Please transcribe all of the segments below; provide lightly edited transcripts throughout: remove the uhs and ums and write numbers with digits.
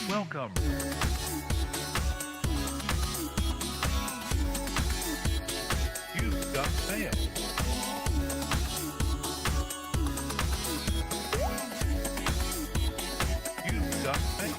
Welcome. You've got mail. You've got mail.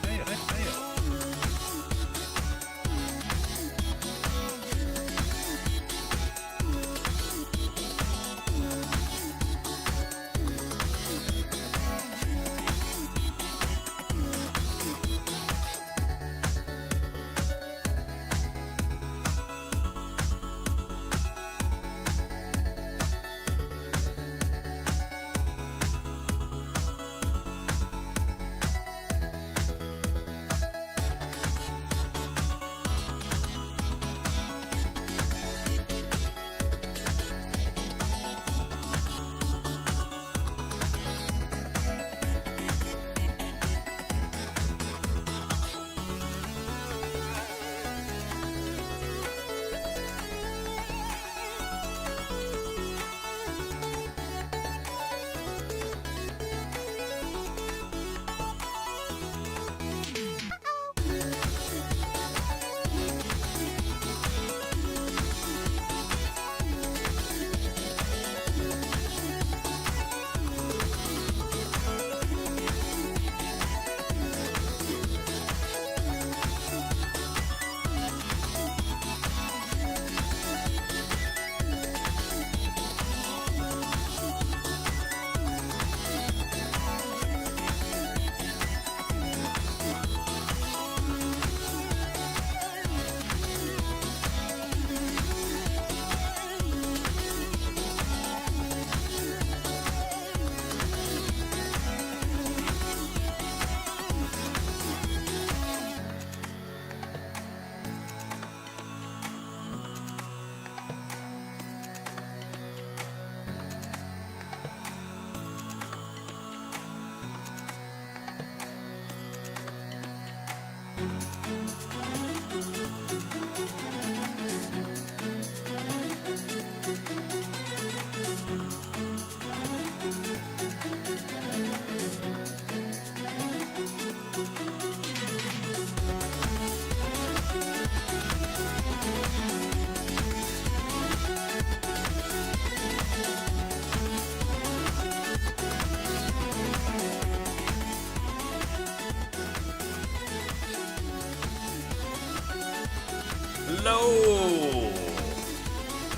Hello!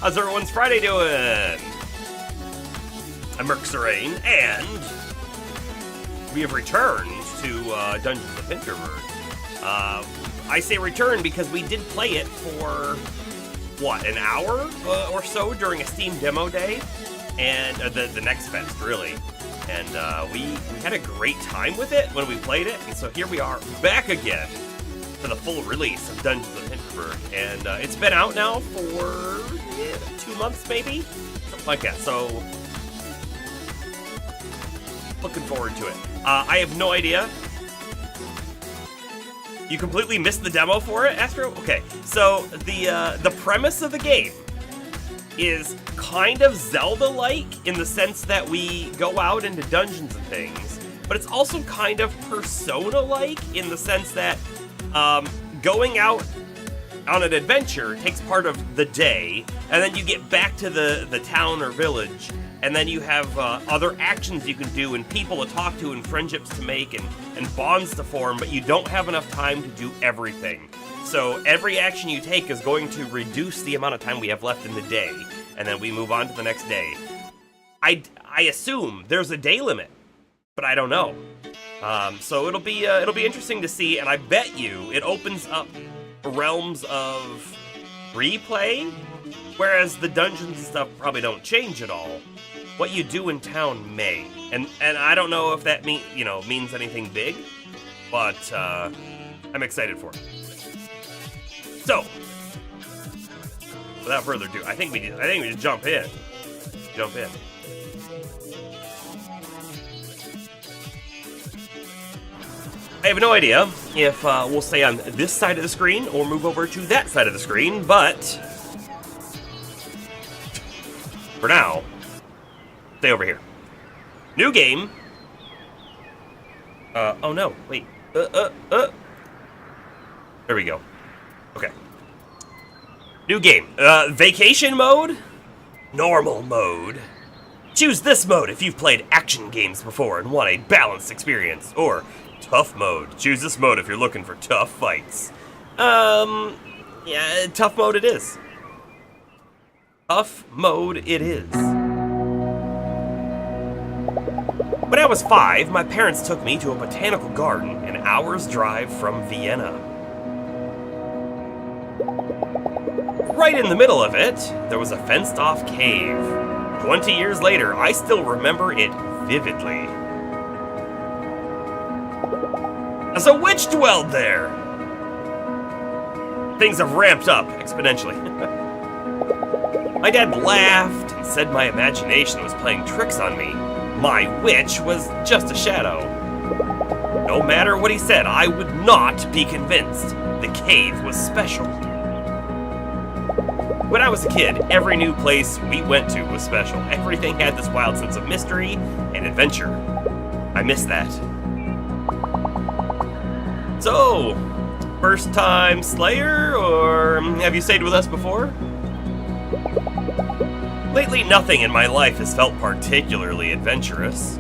How's everyone's Friday doing? I'm Merxerain, and we have returned to Dungeons of Hinterberg. I say return because we did play it for, what, an hour or so during a Steam demo day? And the next fest, really. And we had a great time with it when we played it, and so here we are back again for the full release of Dungeons of Hinterberg. And it's been out now for 2 months, maybe? Something like that, so looking forward to it. I have no idea. You completely missed the demo for it, Astro? Okay, so the premise of the game is kind of Zelda-like in the sense that we go out into dungeons and things, but it's also kind of Persona-like in the sense that going out on an adventure takes part of the day, and then you get back to the town or village, and then you have other actions you can do and people to talk to and friendships to make and bonds to form, but you don't have enough time to do everything. So every action you take is going to reduce the amount of time we have left in the day, and then we move on to the next day. I assume there's a day limit, but I don't know. So it'll be interesting to see, and I bet you it opens up realms of replay, whereas the dungeons and stuff probably don't change at all. What you do in town may, and I don't know if that means anything big, but I'm excited for it. So, without further ado, I think we just jump in. I have no idea if we'll stay on this side of the screen or move over to that side of the screen, but for now, stay over here. New game. Oh no, wait. There we go. Okay. New game. Vacation mode? Normal mode. Choose this mode if you've played action games before and want a balanced experience. Or tough mode. Choose this mode if you're looking for tough fights. Yeah, tough mode it is. Tough mode it is. When I was 5, my parents took me to a botanical garden an hour's drive from Vienna. Right in the middle of it, there was a fenced-off cave. 20 years later, I still remember it vividly. As a witch dwelled there! Things have ramped up exponentially. My dad laughed and said my imagination was playing tricks on me. My witch was just a shadow. No matter what he said, I would not be convinced. The cave was special. When I was a kid, every new place we went to was special. Everything had this wild sense of mystery and adventure. I miss that. So, first time Slayer, or have you stayed with us before? Lately, nothing in my life has felt particularly adventurous.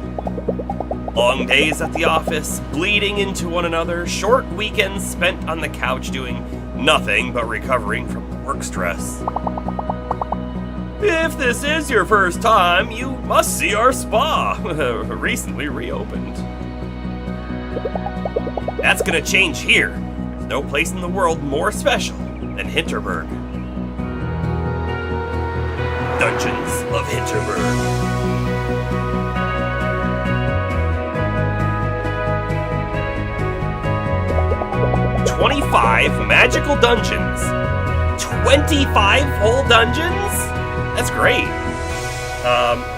Long days at the office, bleeding into one another, short weekends spent on the couch doing nothing but recovering from work stress. If this is your first time, you must see our spa, recently reopened. That's gonna change here. There's no place in the world more special than Hinterberg. Dungeons of Hinterberg. "25 magical dungeons. 25 whole dungeons? That's great.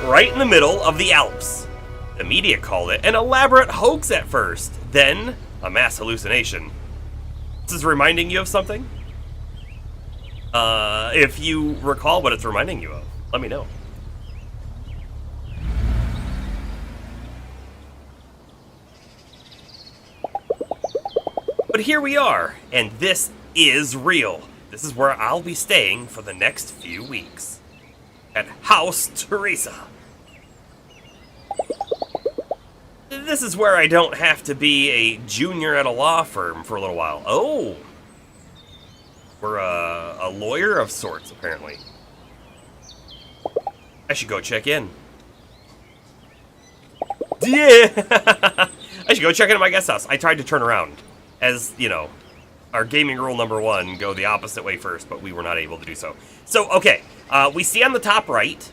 Right in the middle of the Alps. The media called it an elaborate hoax at first, then a mass hallucination. This is reminding you of something? If you recall what it's reminding you of, let me know. But here we are, and this is real. This is where I'll be staying for the next few weeks. At House Teresa. This is where I don't have to be a junior at a law firm for a little while. Oh! We're a lawyer of sorts, apparently. I should go check in. Yeah! I should go check into my guest house. I tried to turn around. As, you know, our gaming rule number 1, go the opposite way first, but we were not able to do so. So, okay. We see on the top right,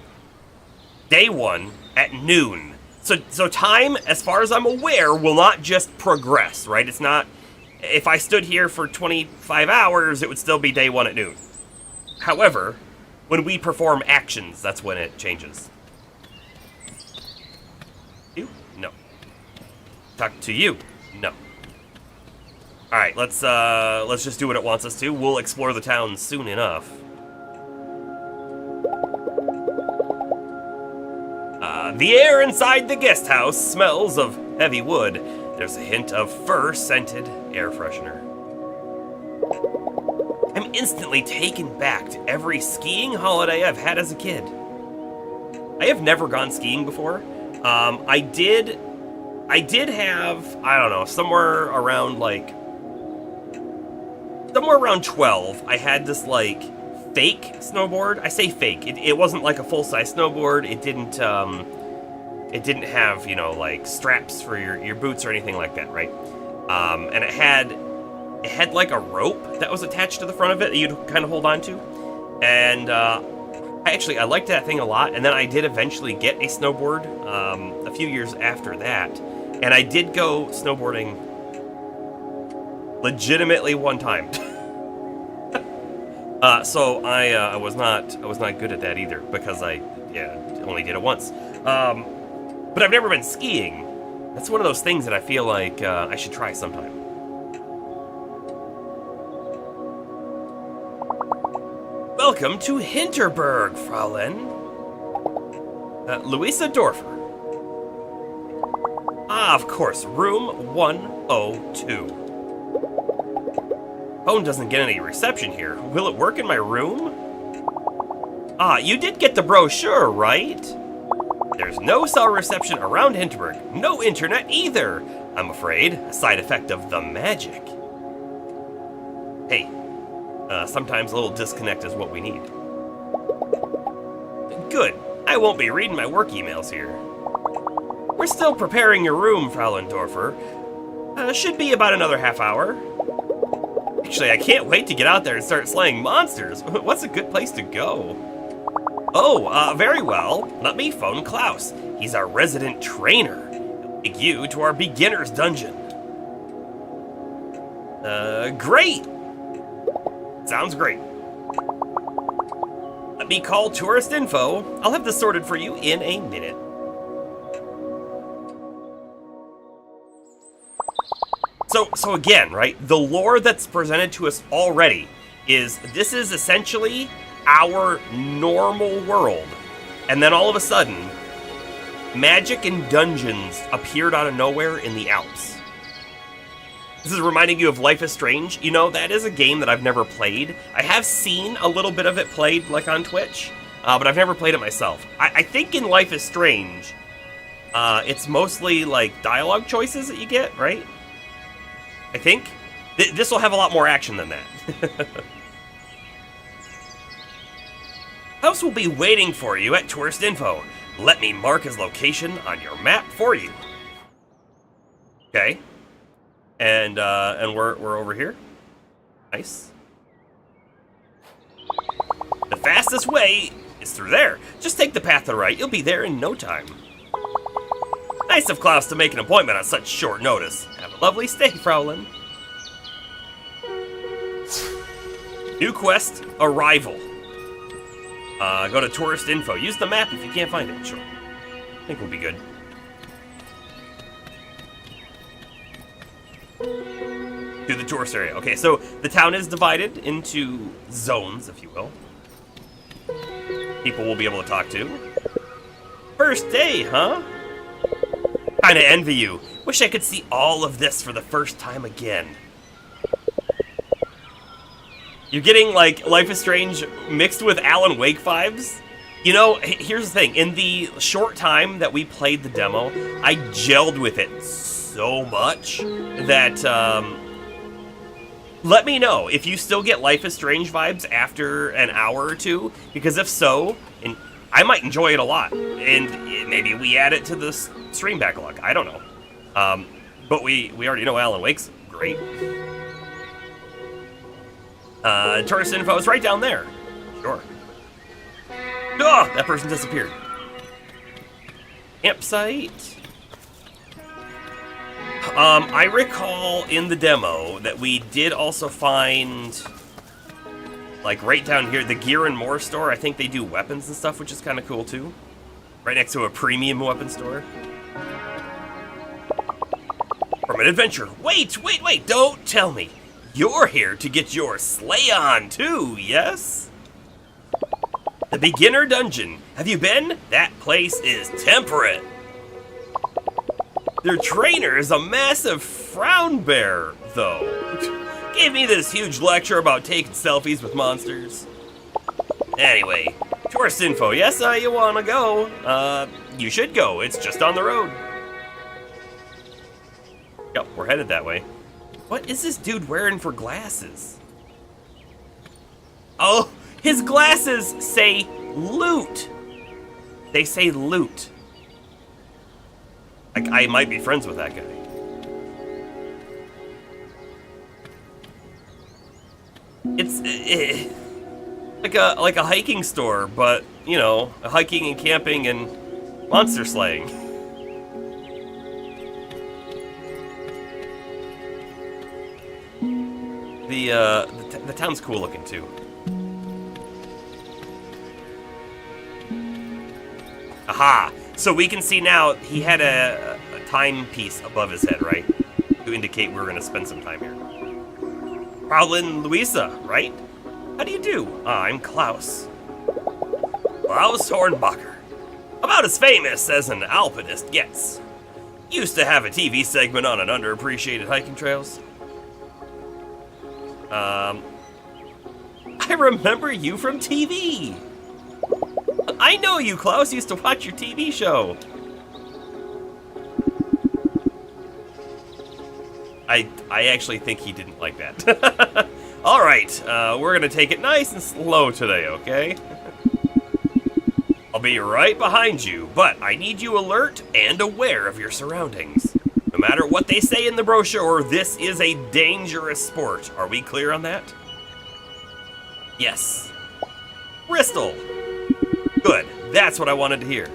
day 1 at noon. So time, as far as I'm aware, will not just progress, right? It's not, if I stood here for 25 hours, it would still be day 1 at noon. However, when we perform actions, that's when it changes. You? No. Talk to you? No. Alright, let's just do what it wants us to. We'll explore the town soon enough. The air inside the guest house smells of heavy wood. There's a hint of fur-scented air freshener. I'm instantly taken back to every skiing holiday I've had as a kid. I have never gone skiing before. I did have, I don't know, somewhere around like somewhere around 12, I had this, like, fake snowboard. I say fake. It wasn't like a full-size snowboard. It didn't have, you know, like, straps for your boots or anything like that, right? And it had like a rope that was attached to the front of it that you'd kind of hold on to. And I liked that thing a lot. And then I did eventually get a snowboard a few years after that. And I did go snowboarding legitimately one time. So I was not good at that either, because I only did it once. But I've never been skiing. That's one of those things that I feel like I should try sometime. Welcome to Hinterberg, Fraulein. Louisa Dorfer. Ah, of course, room 102. Phone doesn't get any reception here. Will it work in my room? Ah, you did get the brochure, right? There's no cell reception around Hinterberg. No internet either, I'm afraid. A side effect of the magic. Hey, sometimes a little disconnect is what we need. Good. I won't be reading my work emails here. We're still preparing your room, Fraulein Dorfer. Should be about another half hour. Actually, I can't wait to get out there and start slaying monsters. What's a good place to go? Oh, very well. Let me phone Klaus. He's our resident trainer. Take you to our beginner's dungeon. Great. Sounds great. Let me call tourist info. I'll have this sorted for you in a minute. So again, right, the lore that's presented to us already is this is essentially our normal world. And then all of a sudden, magic and dungeons appeared out of nowhere in the Alps. This is reminding you of Life is Strange. You know, that is a game that I've never played. I have seen a little bit of it played, like on Twitch, but I've never played it myself. I think in Life is Strange, it's mostly like dialogue choices that you get, right? I think. This will have a lot more action than that. House will be waiting for you at Tourist Info. Let me mark his location on your map for you. Okay. And we're over here. Nice. The fastest way is through there. Just take the path to the right. You'll be there in no time. Nice of Klaus to make an appointment on such short notice. Have a lovely stay, Fraulein. New quest, Arrival. Go to Tourist Info. Use the map if you can't find it. Sure. I think we'll be good. To the tourist area. Okay, so the town is divided into zones, if you will. People will be able to talk to. First day, huh? Kinda envy you. Wish I could see all of this for the first time again. You're getting, like, Life is Strange mixed with Alan Wake vibes? You know, here's the thing. In the short time that we played the demo, I gelled with it so much that, let me know if you still get Life is Strange vibes after an hour or two, because if so, I might enjoy it a lot, and maybe we add it to the stream backlog. I don't know. But we already know Alan Wake's great. Tourist info is right down there. Sure. Oh, that person disappeared. Campsite. I recall in the demo that we did also find, like, right down here, the Gear and More store. I think they do weapons and stuff, which is kind of cool, too. Right next to a premium weapon store. From an adventure. Wait, don't tell me. You're here to get your sleigh on, too, yes? The Beginner Dungeon. Have you been? That place is temperate. Their trainer is a massive frown bear, though. Gave me this huge lecture about taking selfies with monsters. Anyway, tourist info. Yes, you wanna go? You should go. It's just on the road. Yep, we're headed that way. What is this dude wearing for glasses? Oh, his glasses say loot. They say loot. Like, I might be friends with that guy. It's like a hiking store, but, you know, hiking and camping and monster slaying. The town's cool looking too. Aha! So we can see now he had a timepiece above his head, right? To indicate we're gonna spend some time here. Prowlin Louisa, right? How do you do? I'm Klaus. Klaus Hornbacher. About as famous as an alpinist gets. Used to have a TV segment on an underappreciated hiking trails. I remember you from TV. I know you, Klaus. Used to watch your TV show. I actually think he didn't like that. All right, we're gonna take it nice and slow today, okay? I'll be right behind you, but I need you alert and aware of your surroundings. No matter what they say in the brochure, this is a dangerous sport. Are we clear on that? Yes. Bristol. Good, that's what I wanted to hear.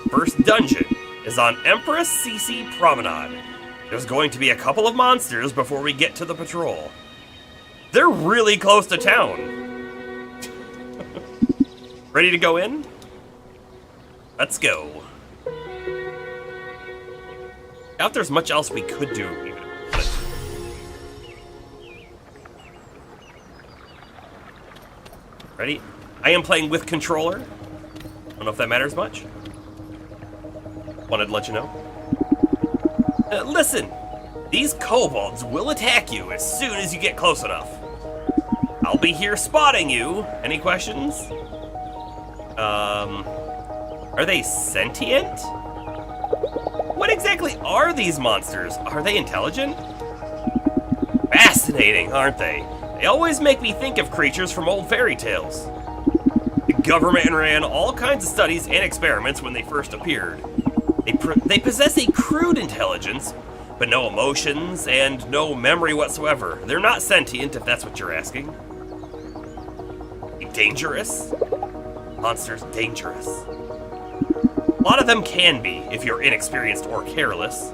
First dungeon is on Empress Cece Promenade. There's going to be a couple of monsters before we get to the patrol. They're really close to town. Ready to go in? Let's go. Doubt if there's much else we could do even. Ready? I am playing with controller. Don't know if that matters much. Wanted to let you know. Listen, these kobolds will attack you as soon as you get close enough. I'll be here spotting you. Any questions? Are they sentient? What exactly are these monsters? Are they intelligent? Fascinating, aren't they? They always make me think of creatures from old fairy tales. The government ran all kinds of studies and experiments when they first appeared. They possess a crude intelligence, but no emotions and no memory whatsoever. They're not sentient, if that's what you're asking. Dangerous? Monsters dangerous. A lot of them can be, if you're inexperienced or careless.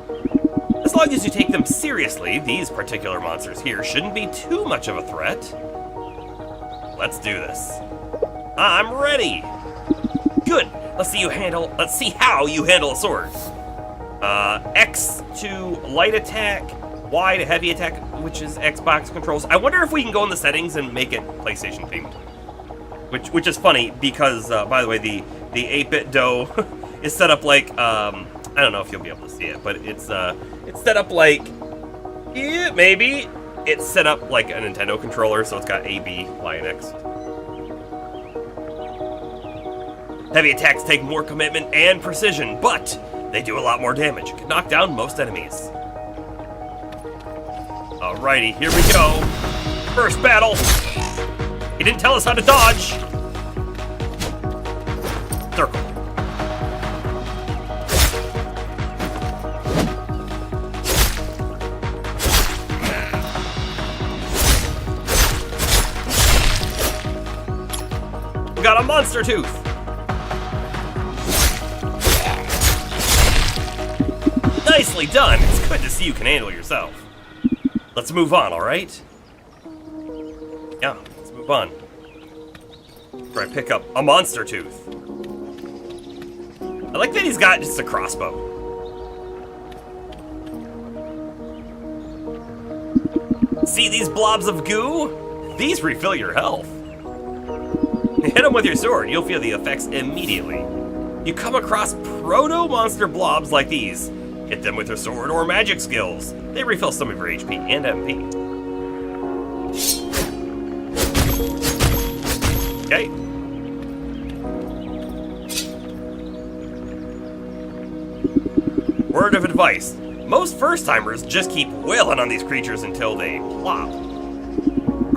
As long as you take them seriously, these particular monsters here shouldn't be too much of a threat. Let's do this. I'm ready. Good. Let's see how you handle a sword. X to light attack, Y to heavy attack, which is Xbox controls. I wonder if we can go in the settings and make it PlayStation themed. Which is funny because, by the way, the 8-bit dough is set up like I don't know if you'll be able to see it, but it's set up like maybe it's set up like a Nintendo controller, so it's got A, B, Y, and X. Heavy attacks take more commitment and precision, but they do a lot more damage. You can knock down most enemies. Alrighty, here we go. First battle. He didn't tell us how to dodge. Circle. We got a monster tooth. Nicely done. It's good to see you can handle yourself. Let's move on, all right? Yeah, let's move on. After I pick up a monster tooth. I like that he's got just a crossbow. See these blobs of goo? These refill your health. Hit them with your sword, you'll feel the effects immediately. You come across proto-monster blobs like these. Hit them with your sword or magic skills. They refill some of your HP and MP. Okay. Word of advice. Most first-timers just keep wailing on these creatures until they plop.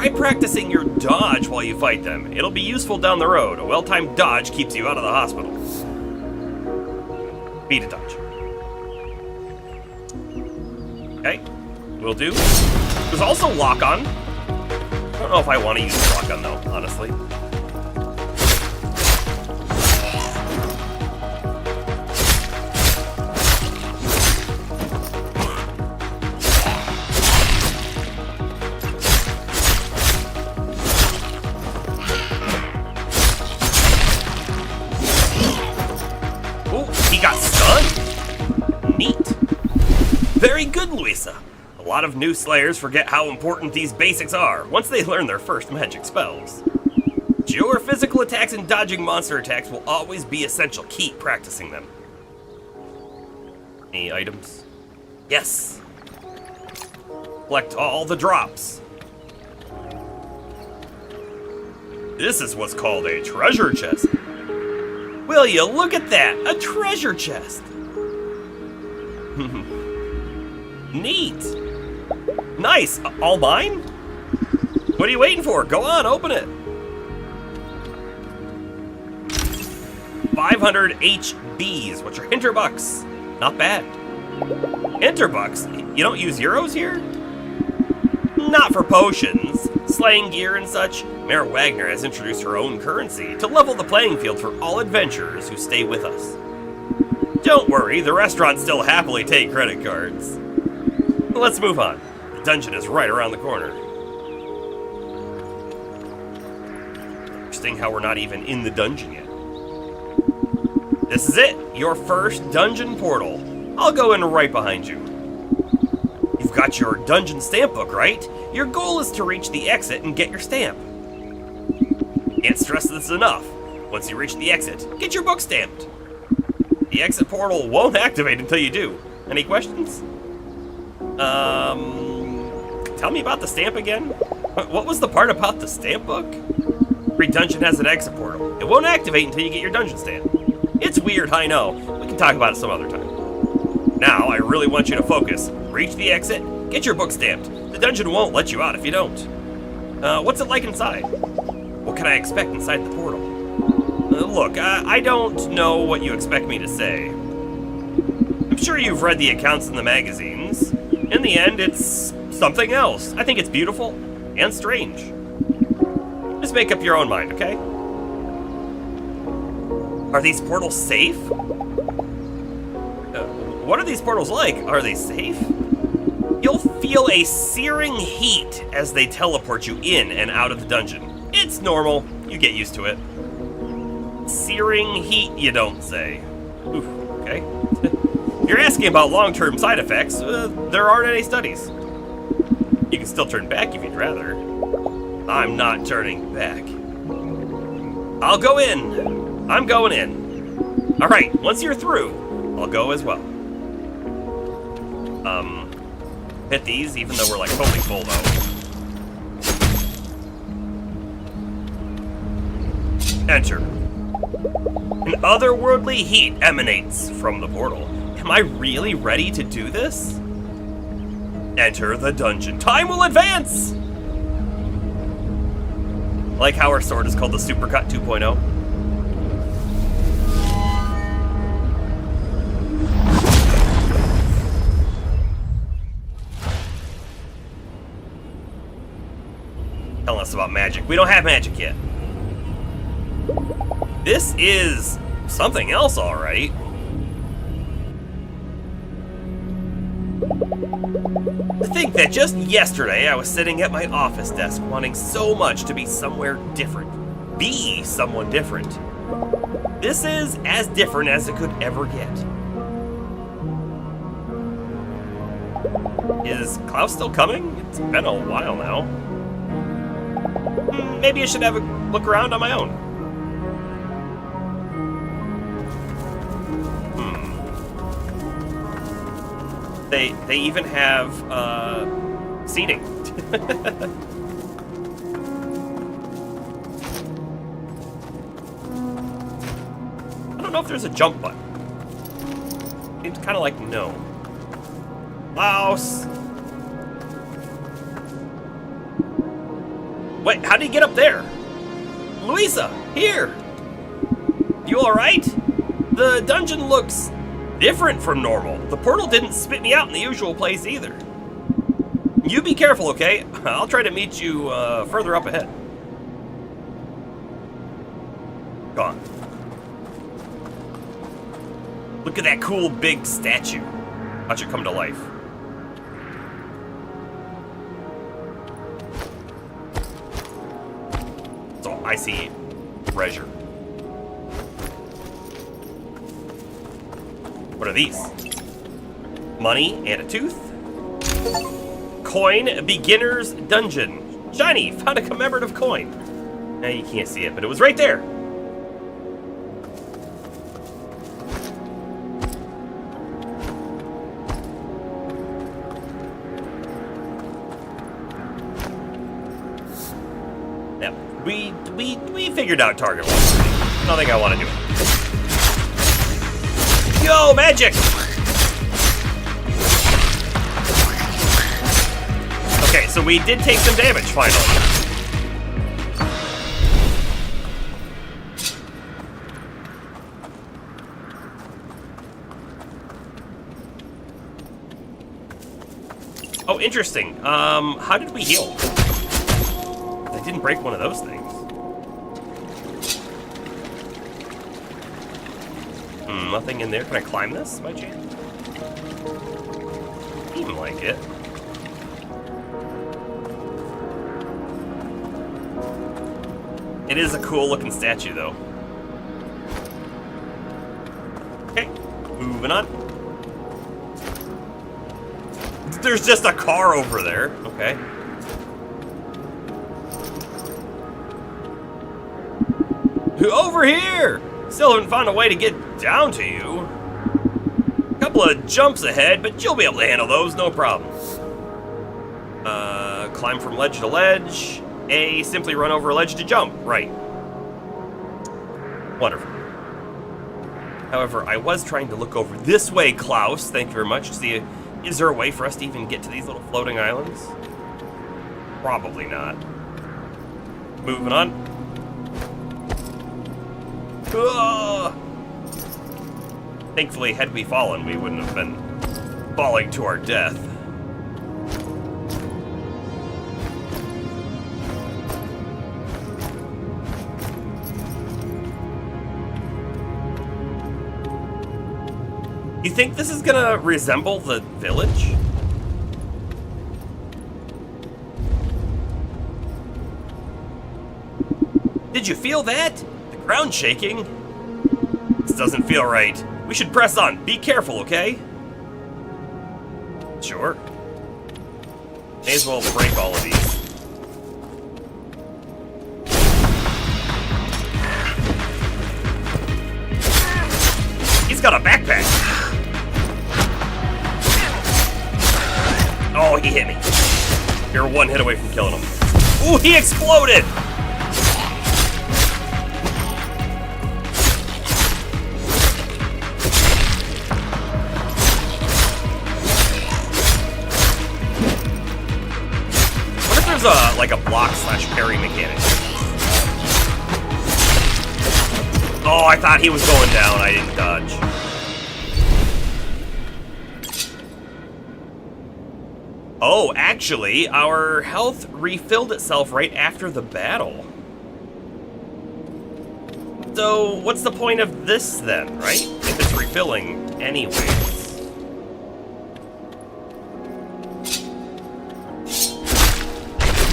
Try practicing your dodge while you fight them. It'll be useful down the road. A well-timed dodge keeps you out of the hospital. Beat a dodge. Okay, will do. There's also lock-on. I don't know if I want to use lock-on though, honestly. He got stunned. Neat. Very good, Louisa. A lot of new Slayers forget how important these basics are once they learn their first magic spells. Your physical attacks and dodging monster attacks will always be essential. Keep practicing them. Any items? Yes. Collect all the drops. This is what's called a treasure chest. Will you look at that? A treasure chest. Neat. Nice. All mine? What are you waiting for? Go on, open it. 500 HBs, which are Hinterbucks. Not bad. Hinterbucks? You don't use euros here? Not for potions, slaying gear and such. Mayor Wagner has introduced her own currency to level the playing field for all adventurers who stay with us. Don't worry, the restaurants still happily take credit cards. Let's move on. The dungeon is right around the corner. Interesting how we're not even in the dungeon yet. This is it, your first dungeon portal. I'll go in right behind you. You've got your dungeon stamp book, right? Your goal is to reach the exit and get your stamp. Can't stress this enough. Once you reach the exit, get your book stamped. The exit portal won't activate until you do. Any questions? Tell me about the stamp again? What was the part about the stamp book? Every dungeon has an exit portal. It won't activate until you get your dungeon stamp. It's weird, I know. We can talk about it some other time. Now, I really want you to focus. Reach the exit, get your book stamped. The dungeon won't let you out if you don't. What's it like inside? What can I expect inside the portal? Look, I don't know what you expect me to say. I'm sure you've read the accounts in the magazines. In the end, it's something else. I think it's beautiful and strange. Just make up your own mind, okay? Are these portals safe? What are these portals like? Are they safe? You'll feel a searing heat as they teleport you in and out of the dungeon. It's normal. You get used to it. Searing heat, you don't say. Oof, okay. You're asking about long-term side effects. There aren't any studies. You can still turn back if you'd rather. I'm not turning back. I'll go in. I'm going in. All right, once you're through, I'll go as well. Hit these, even though we're like totally full though. Enter. An otherworldly heat emanates from the portal. Am I really ready to do this? Enter the dungeon. Time will advance! Like how our sword is called the Supercut 2.0. Telling us about magic. We don't have magic yet. This is something else, all right. To think that just yesterday I was sitting at my office desk wanting so much to be somewhere different. Be someone different. This is as different as it could ever get. Is Klaus still coming? It's been a while now. Maybe I should have a look around on my own. They even have seating. I don't know if there's a jump button. Seems kind of like no. Klaus. Wait, how did he get up there? Louisa, here! You alright? The dungeon looks different from normal. The portal didn't spit me out in the usual place either. You be careful, okay? I'll try to meet you further up ahead. Gone. Look at that cool big statue. Watch it come to life. So I see treasure. What are these? Money and a tooth. Coin, beginner's dungeon. Shiny, found a commemorative coin. Now you can't see it, but it was right there. Now, we figured out target velocity. I don't think I want to do it. Yo, magic! Okay, so we did take some damage, finally. Oh, interesting. How did we heal? I didn't break one of those things. Nothing in there. Can I climb this by chance? Seem like it. It is a cool looking statue, though. Okay, moving on. There's just a car over there. Okay. Over here! Still haven't found a way to get down to you. A couple of jumps ahead, but you'll be able to handle those, no problem. Climb from ledge to ledge. A, simply run over a ledge to jump. Right. Wonderful. However, I was trying to look over this way, Klaus. Thank you very much. See, is there a way for us to even get to these little floating islands? Probably not. Moving on. Thankfully, had we fallen, we wouldn't have been falling to our death. You think this is gonna resemble the village? Did you feel that? The ground shaking? This doesn't feel right. We should press on. Be careful, okay? Sure. May as well break all of these. He's got a backpack. Oh, he hit me. You're one hit away from killing him. Ooh, he exploded! What if there's like a block slash parry mechanic? Oh, I thought he was going down. I didn't dodge. Oh, actually, our health refilled itself right after the battle. So, what's the point of this then, right? If it's refilling anyways.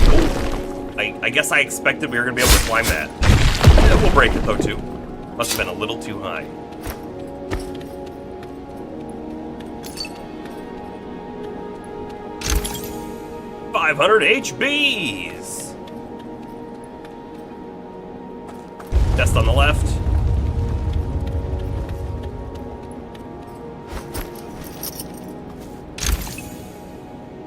Oh, I guess I expected we were going to be able to climb that. Yeah, we'll break it though, too. Must have been a little too high. $500 HBs! Chest on the left.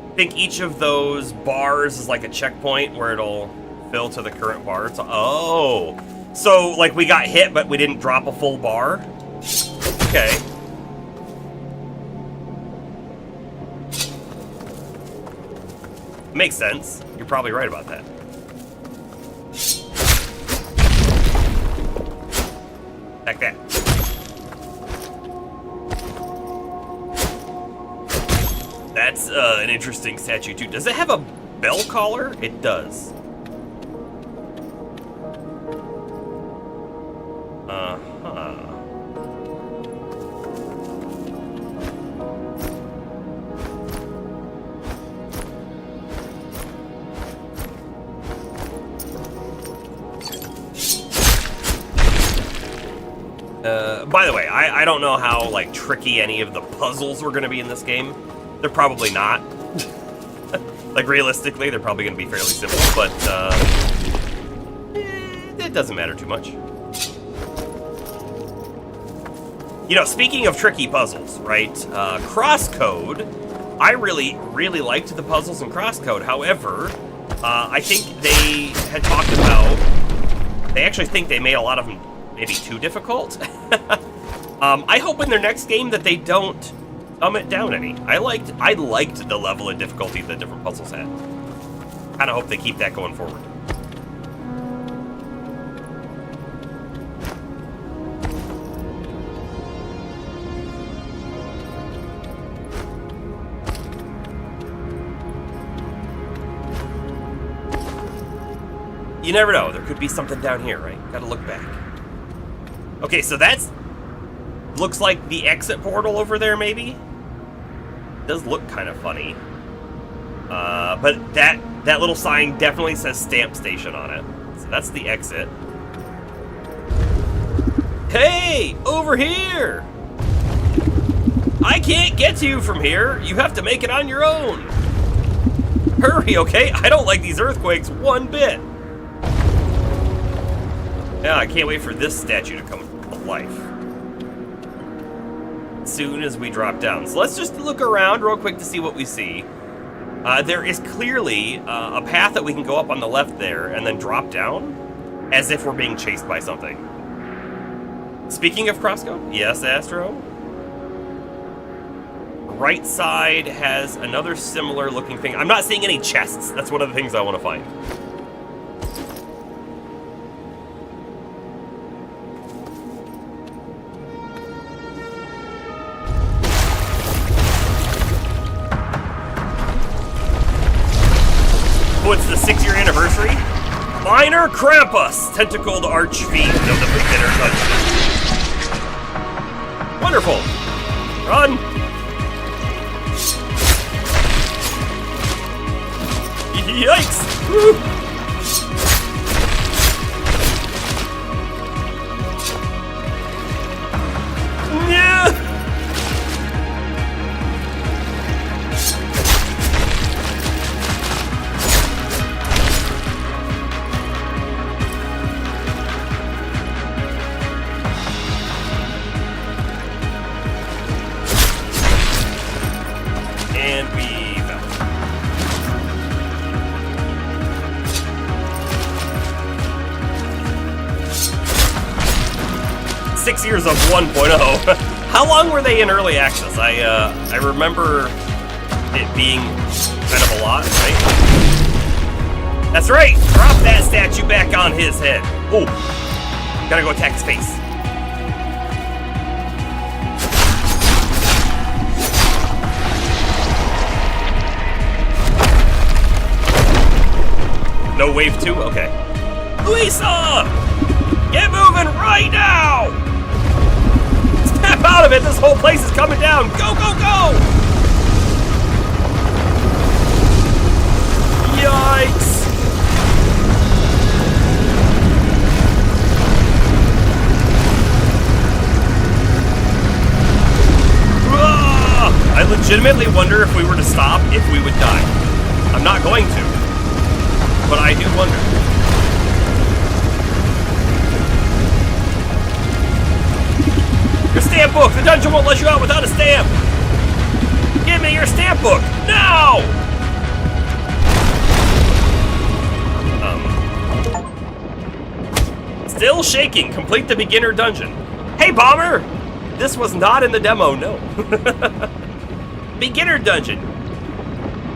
I think each of those bars is like a checkpoint where it'll fill to the current bar. Oh! So, like, we got hit, but we didn't drop a full bar? Okay. Makes sense. You're probably right about that. Like that. That's an interesting statue, too. Does it have a bell collar? It does. Uh-huh. By the way, I don't know how, like, tricky any of the puzzles were going to be in this game. They're probably not. Like, realistically, they're probably going to be fairly simple, but, it doesn't matter too much. You know, speaking of tricky puzzles, right, Crosscode, I really liked the puzzles in Crosscode. However, I think they had talked about, they actually think they made a lot of them maybe too difficult. I hope in their next game that they don't dumb it down any. I liked the level of difficulty the different puzzles had. Kinda hope they keep that going forward. You never know, there could be something down here, right? Gotta look back. Okay, so that's... looks like the exit portal over there, maybe? Does look kind of funny. But that little sign definitely says Stamp Station on it. So that's the exit. Hey! Over here! I can't get to you from here! You have to make it on your own! Hurry, okay? I don't like these earthquakes one bit! Yeah, I can't wait for this statue to come to life. As soon as we drop down. So let's just look around real quick to see what we see. There is clearly a path that we can go up on the left there and then drop down as if we're being chased by something. Speaking of Crosscode, yes, Astro. Right side has another similar looking thing. I'm not seeing any chests. That's one of the things I want to find. It's the 6-year anniversary. Minor Krampus, tentacled archfiend of the beginner dungeon. Wonderful. Run. Yikes. Woo. Yeah. And we fell. Six years of 1.0. How long were they in early access? I remember it being kind of a lot, right? That's right! Drop that statue back on his head. Oh, gotta go attack his face. No wave 2? Okay. Lisa! Get moving right now! Snap out of it! This whole place is coming down! Go, go, go! Yikes! I legitimately wonder if we were to stop, if we would die. I'm not going to. But I do wonder. Your stamp book! The dungeon won't let you out without a stamp! Give me your stamp book! Now! Still shaking. Complete the beginner dungeon. Hey, Bomber! This was not in the demo, no. Beginner dungeon.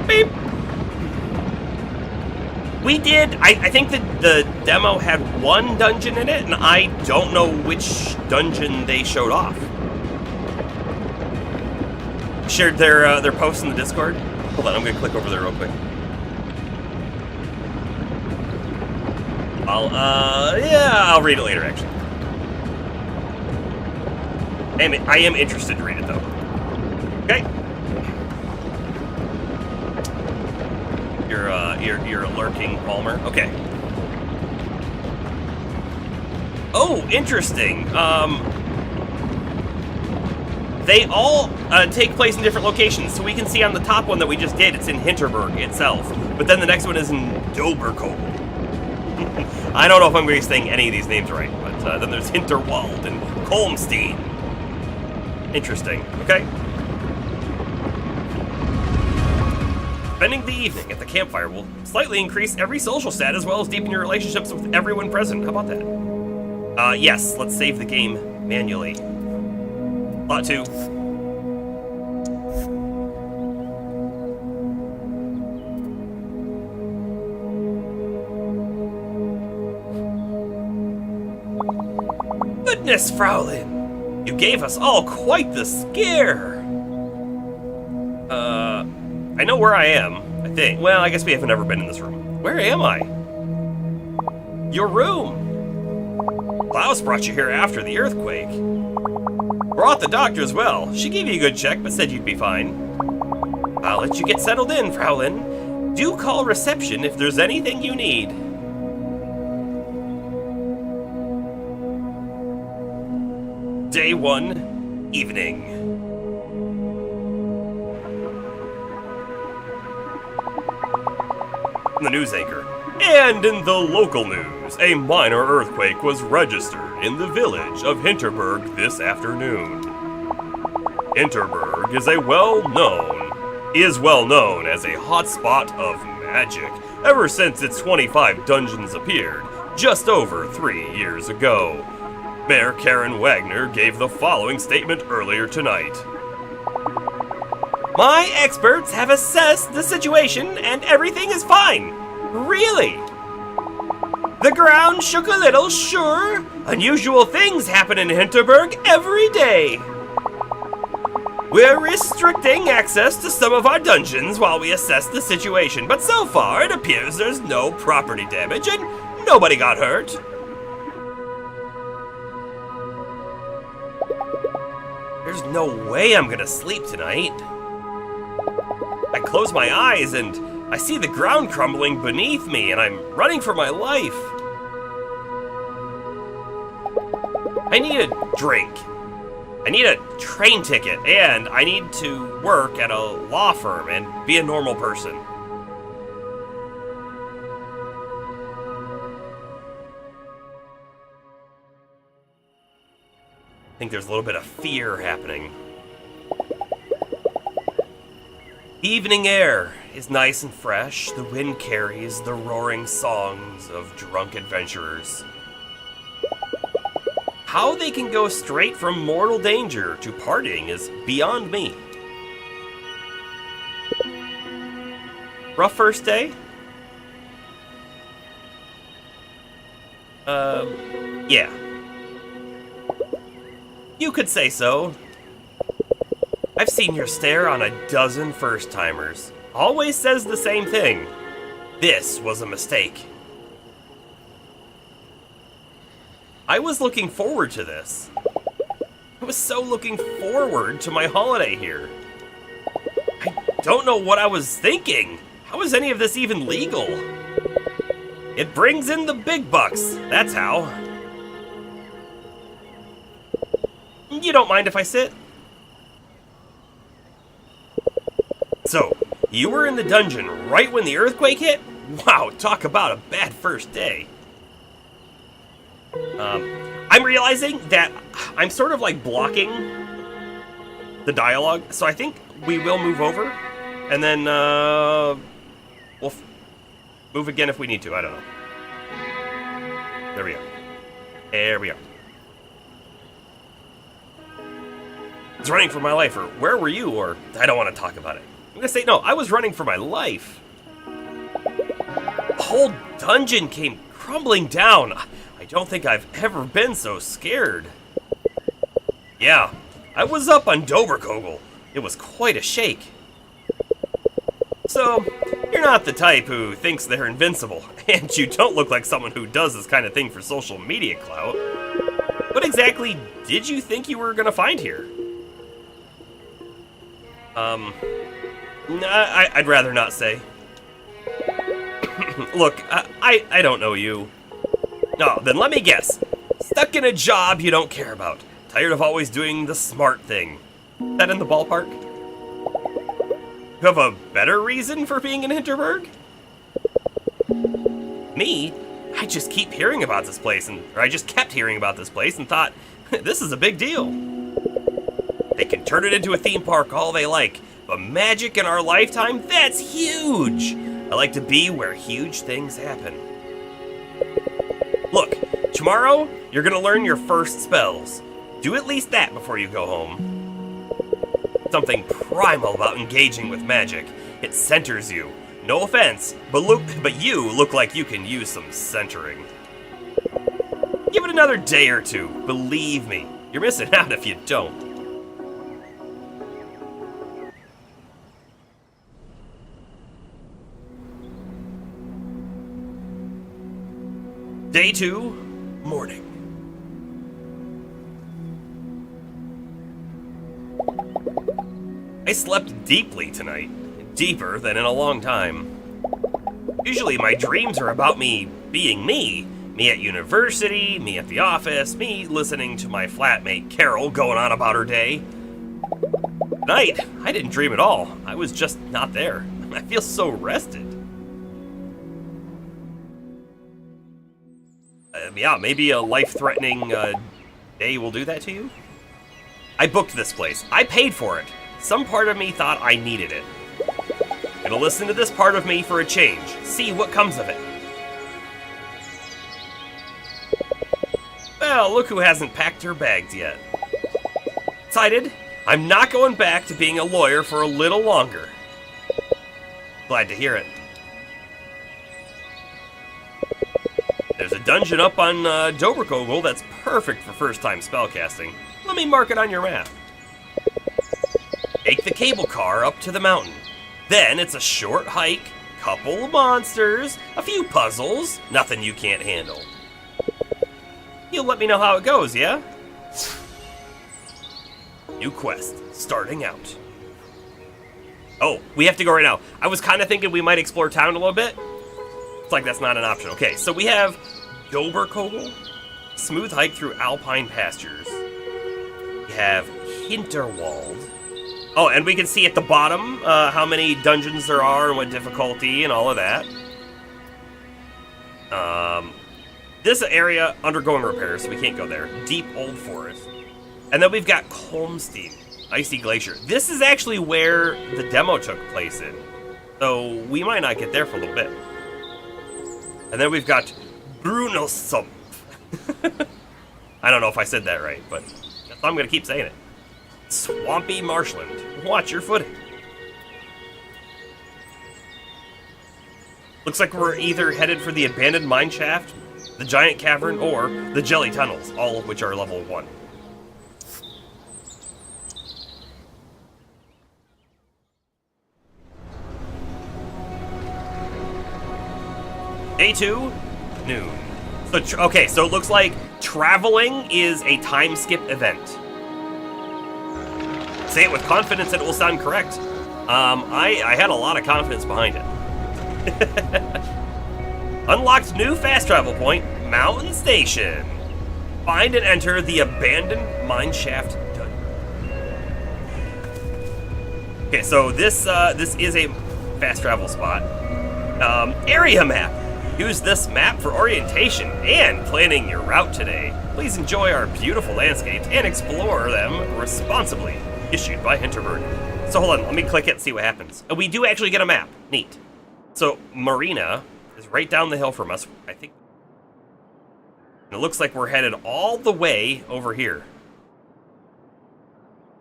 Beep. We did. I think that the demo had one dungeon in it, and I don't know which dungeon they showed off. Shared their post in the Discord. Hold on, I'm gonna click over there real quick. I'll read it later, actually. I am interested to read it, though. Okay. You're a lurking Palmer. Okay. Oh, interesting. They all take place in different locations, so we can see on the top one that we just did, it's in Hinterberg itself. But then the next one is in Doberkohl. I don't know if I'm going to be saying any of these names right, but then there's Hinterwald and Kolmstein. Interesting. Okay. Spending the evening at the campfire will slightly increase every social stat as well as deepen your relationships with everyone present. How about that? Yes, let's save the game manually. Lot 2. Goodness, Fraulein! You gave us all quite the scare! I know where I am, I think. Well, I guess we haven't ever been in this room. Where am I? Your room! Klaus brought you here after the earthquake. Brought the doctor as well. She gave you a good check, but said you'd be fine. I'll let you get settled in, Fraulein. Do call reception if there's anything you need. Day 1, evening. The news anchor. And in the local news, a minor earthquake was registered in the village of Hinterberg this afternoon. Hinterberg is well known as a hotspot of magic ever since its 25 dungeons appeared just over 3 years ago. Mayor Karen Wagner gave the following statement earlier tonight. My experts have assessed the situation and everything is fine. Really? The ground shook a little, sure. Unusual things happen in Hinterberg every day. We're restricting access to some of our dungeons while we assess the situation, but so far it appears there's no property damage and nobody got hurt. There's no way I'm gonna sleep tonight. I close my eyes and I see the ground crumbling beneath me and I'm running for my life. I need a drink. I need a train ticket and I need to work at a law firm and be a normal person. I think there's a little bit of fear happening. The evening air is nice and fresh. The wind carries the roaring songs of drunk adventurers. How they can go straight from mortal danger to partying is beyond me. Rough first day? Yeah. You could say so. I've seen your stare on a dozen first-timers. Always says the same thing. This was a mistake. I was looking forward to this. I was so looking forward to my holiday here. I don't know what I was thinking. How is any of this even legal? It brings in the big bucks, that's how. You don't mind if I sit? So, you were in the dungeon right when the earthquake hit? Wow, talk about a bad first day. I'm realizing that I'm sort of like blocking the dialogue, so I think we will move over, and then we'll move again if we need to, I don't know. There we go. There we go. I was running for my life, or where were you, or I don't want to talk about it. I'm gonna say, no, I was running for my life. whole dungeon came crumbling down. I don't think I've ever been so scared. Yeah, I was up on Doberkogel. It was quite a shake. So, you're not the type who thinks they're invincible, and you don't look like someone who does this kind of thing for social media clout. What exactly did you think you were gonna find here? I'd rather not say. Look, I don't know you. No, then let me guess. Stuck in a job you don't care about. Tired of always doing the smart thing. That in the ballpark? You have a better reason for being in Hinterberg? Me? I just keep hearing about this place, or I just kept hearing about this place and thought, this is a big deal. They can turn it into a theme park all they like, but magic in our lifetime, that's huge! I like to be where huge things happen. Look, tomorrow, you're gonna learn your first spells. Do at least that before you go home. Something primal about engaging with magic. It centers you. No offense, but you look like you can use some centering. Give it another day or two. Believe me, you're missing out if you don't. Day 2, morning. I slept deeply tonight. Deeper than in a long time. Usually my dreams are about me being me. Me at university, me at the office, me listening to my flatmate Carol going on about her day. Tonight, I didn't dream at all. I was just not there. I feel so rested. Yeah, maybe a life-threatening day will do that to you? I booked this place. I paid for it. Some part of me thought I needed it. Gonna listen to this part of me for a change. See what comes of it. Well, look who hasn't packed her bags yet. Decided, I'm not going back to being a lawyer for a little longer. Glad to hear it. There's a dungeon up on Doberkogel that's perfect for first-time spellcasting. Let me mark it on your map. Take the cable car up to the mountain. Then it's a short hike, couple of monsters, a few puzzles, nothing you can't handle. You'll let me know how it goes, yeah? New quest, starting out. Oh, we have to go right now. I was kind of thinking we might explore town a little bit. It's like that's not an option. Okay, so we have Doberkogel, smooth hike through alpine pastures. We have Hinterwald. Oh, and we can see at the bottom how many dungeons there are and what difficulty and all of that. This area undergoing repairs, so we can't go there. Deep Old Forest. And then we've got Kolmstein, Icy Glacier. This is actually where the demo took place in. So we might not get there for a little bit. And then we've got Brunosump. I don't know if I said that right, but that's how I'm going to keep saying it. Swampy Marshland. Watch your footing. Looks like we're either headed for the abandoned mine shaft, the giant cavern, or the jelly tunnels, all of which are level 1. Day 2, noon. So, okay, so it looks like traveling is a time skip event. Say it with confidence and it will sound correct. I had a lot of confidence behind it. Unlocked new fast travel point, Mountain Station. Find and enter the abandoned mine shaft dungeon. Okay, so this is a fast travel spot. Area map. Use this map for orientation and planning your route today. Please enjoy our beautiful landscapes and explore them responsibly. Issued by Hinterberg. So hold on, let me click it and see what happens. And we do actually get a map. Neat. So Marina is right down the hill from us, I think. And it looks like we're headed all the way over here.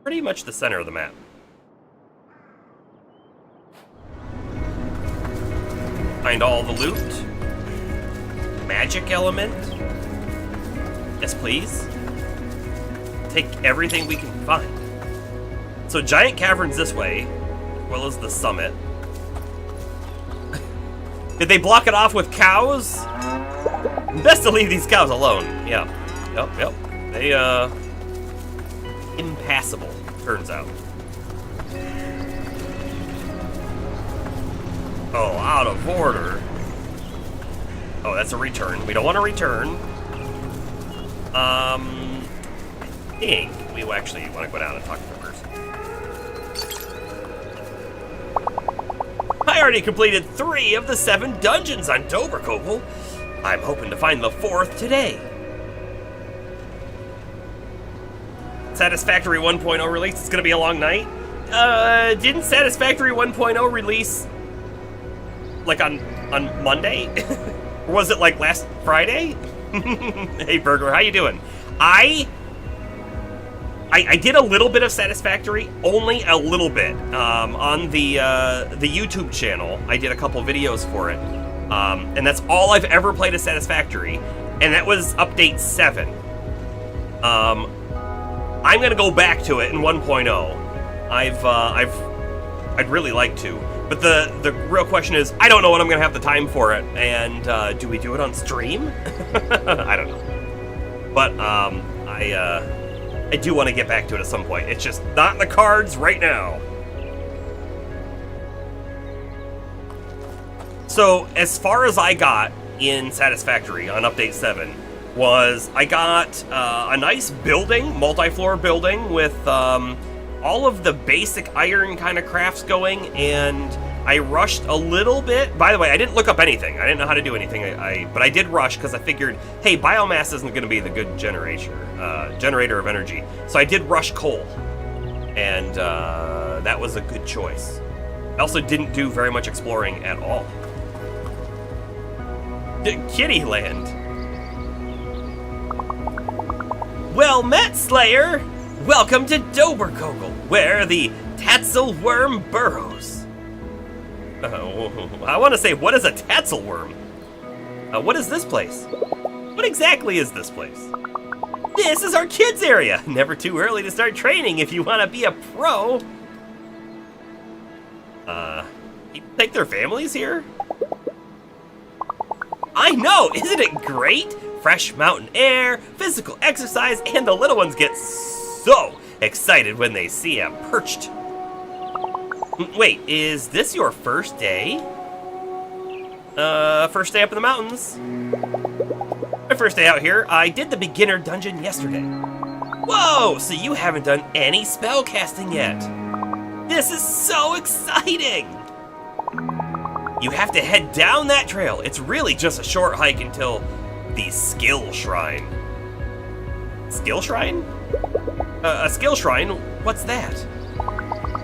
Pretty much the center of the map. Find all the loot. magic element? Yes, please. Take everything we can find. So giant caverns this way, as well as the summit. Did they block it off with cows? Best to leave these cows alone. Yeah. Yep. They, impassable, turns out. Oh, out of order. Oh, that's a return. We don't want to return. I think we actually want to go down and talk to the person. I already completed 3 of the 7 dungeons on Doberkogel. I'm hoping to find the 4th today. Satisfactory 1.0 release. It's going to be a long night. Didn't Satisfactory 1.0 release like on Monday? Or was it like last Friday? Hey Burger, how you doing? I did a little bit of Satisfactory, only a little bit. On the YouTube channel, I did a couple videos for it. And that's all I've ever played of Satisfactory, and that was update 7. I'm gonna go back to it in 1.0. I'd really like to, but the real question is, I don't know when I'm gonna have the time for it, and do we do it on stream? I don't know, but I do want to get back to it at some point. It's just not in the cards right now. So, as far as I got in Satisfactory on Update 7, was I got a nice building, multi-floor building, with all of the basic iron kind of crafts going, and I rushed a little bit. By the way, I didn't look up anything. I didn't know how to do anything, but I did rush because I figured, hey, biomass isn't going to be the good generator of energy. So I did rush coal, and that was a good choice. I also didn't do very much exploring at all. Kittyland. Well met, Slayer! Welcome to Doberkogel, where the Tatzelworm burrows. I want to say, what is a Tatzelworm? What is this place? What exactly is this place? This is our kids area! Never too early to start training if you want to be a pro. People take their families here? I know, isn't it great? Fresh mountain air, physical exercise, and the little ones get so excited when they see a perched. Wait, is this your first day? First day up in the mountains. My first day out here, I did the beginner dungeon yesterday. Whoa, so you haven't done any spell casting yet. This is so exciting! You have to head down that trail. It's really just a short hike until the Skill Shrine. Skill Shrine? A Skill Shrine? What's that?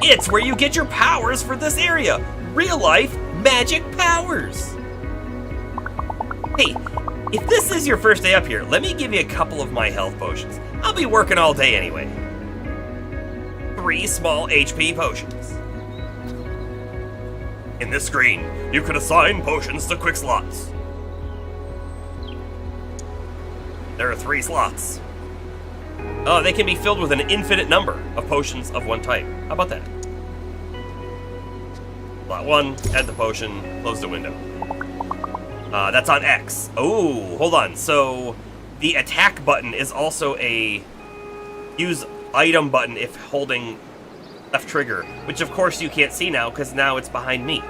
It's where you get your powers for this area. Real life magic powers. Hey, if this is your first day up here, let me give you a couple of my health potions. I'll be working all day anyway. 3 small HP potions. In this screen, you can assign potions to quick slots. There are 3 slots. Oh, they can be filled with an infinite number of potions of one type. How about that? Slot 1, add the potion, close the window. That's on X. Oh, hold on. So, the attack button is also a use item button if holding left trigger, which of course you can't see now because now it's behind me.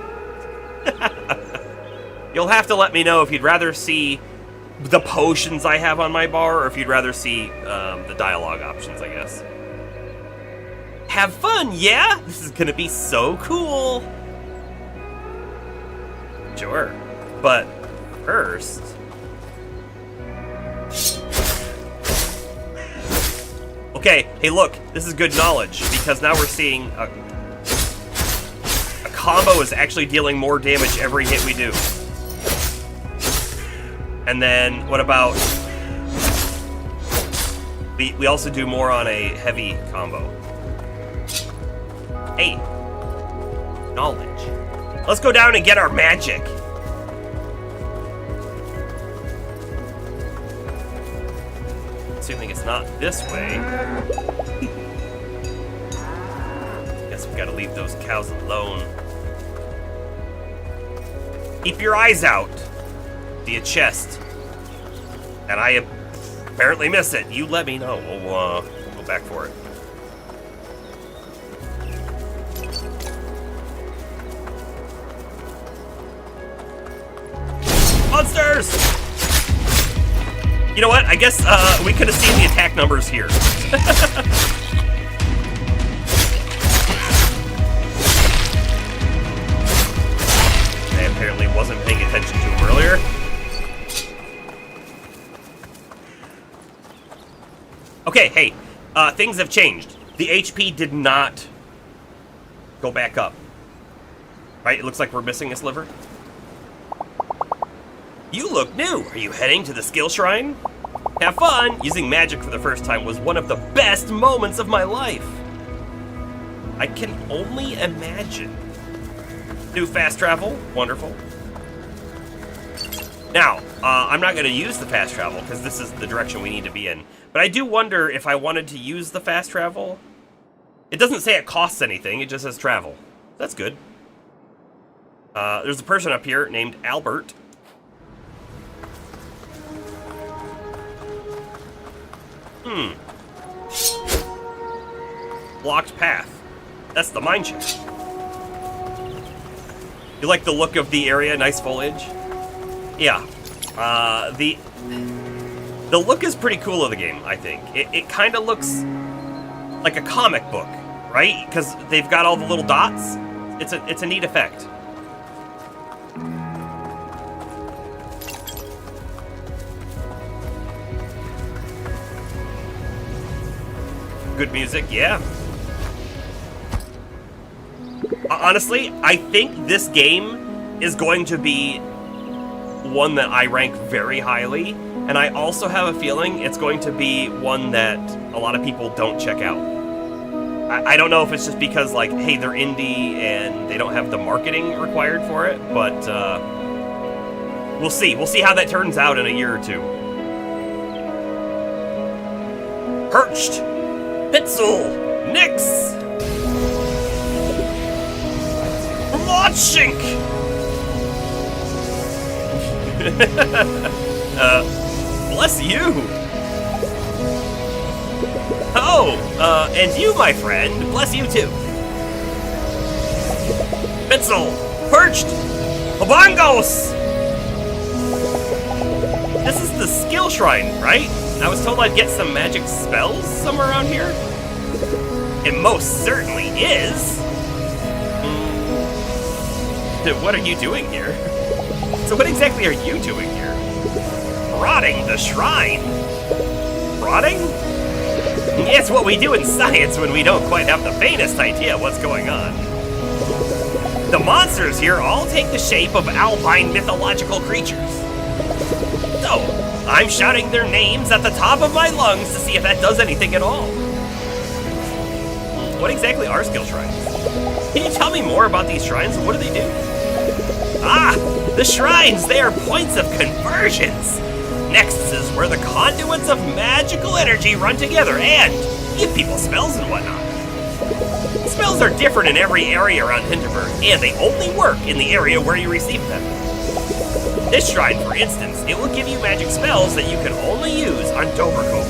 You'll have to let me know if you'd rather see the potions I have on my bar or if you'd rather see the dialogue options, I guess. Have fun, yeah? This is gonna be so cool. Sure, but first... Okay, hey look, this is good knowledge, because now we're seeing a combo is actually dealing more damage every hit we do. And then, what about... We also do more on a heavy combo. Hey, knowledge. Let's go down and get our magic. assuming it's not this way. Guess we've got to leave those cows alone. Keep your eyes out. See a chest. And I apparently missed it. You let me know. We'll go back for it. Monsters! You know what? I guess we could have seen the attack numbers here. I apparently wasn't paying attention to him earlier. Okay, hey, things have changed. The HP did not go back up. Right? It looks like we're missing a sliver. You look new. Are you heading to the skill shrine? Have fun! Using magic for the first time was one of the best moments of my life. I can only imagine. New fast travel. Wonderful. Now, I'm not going to use the fast travel because this is the direction we need to be in. But I do wonder if I wanted to use the fast travel. It doesn't say it costs anything. It just says travel. That's good. There's a person up here named Albert. Blocked path. That's the mine shaft. You like the look of the area? Nice foliage? Yeah. The look is pretty cool of the game, I think. It kind of looks like a comic book, right? Because they've got all the little dots. It's a neat effect. Good music, yeah. Honestly, I think this game is going to be one that I rank very highly, and I also have a feeling it's going to be one that a lot of people don't check out. I don't know if it's just because, like, hey, they're indie and they don't have the marketing required for it, but we'll see. We'll see how that turns out in a year or two. Perched! Pitzel! Nix! Lodgink! Bless you! Oh, and you, my friend, bless you too. Pitzel! Perched! Obongos! This is the skill shrine, right? I was told I'd get some magic spells somewhere around here. It most certainly is. What are you doing here? So what exactly are you doing here? Rotting the shrine? Rotting? It's what we do in science when we don't quite have the faintest idea what's going on. The monsters here all take the shape of alpine mythological creatures. So, I'm shouting their names at the top of my lungs to see if that does anything at all. What exactly are skill shrines? Can you tell me more about these shrines and what do they do? Ah, the shrines, they are points of conversions. Nexus is where the conduits of magical energy run together and give people spells and whatnot. Spells are different in every area around Hinterberg, and they only work in the area where you receive them. This shrine, for instance, it will give you magic spells that you can only use on Dobercove.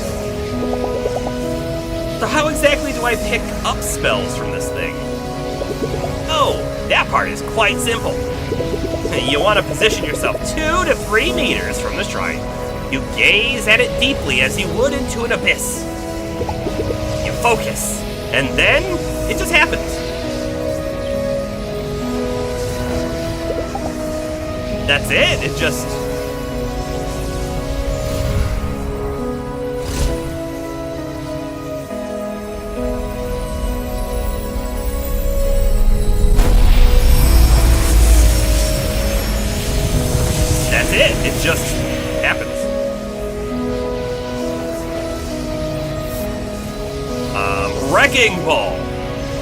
So how exactly do I pick up spells from this thing? Oh, that part is quite simple. You want to position yourself 2 to 3 meters from the shrine. You gaze at it deeply as you would into an abyss. You focus, and then it just happens. That's it. It just... That's it. It just happens. Wrecking Ball.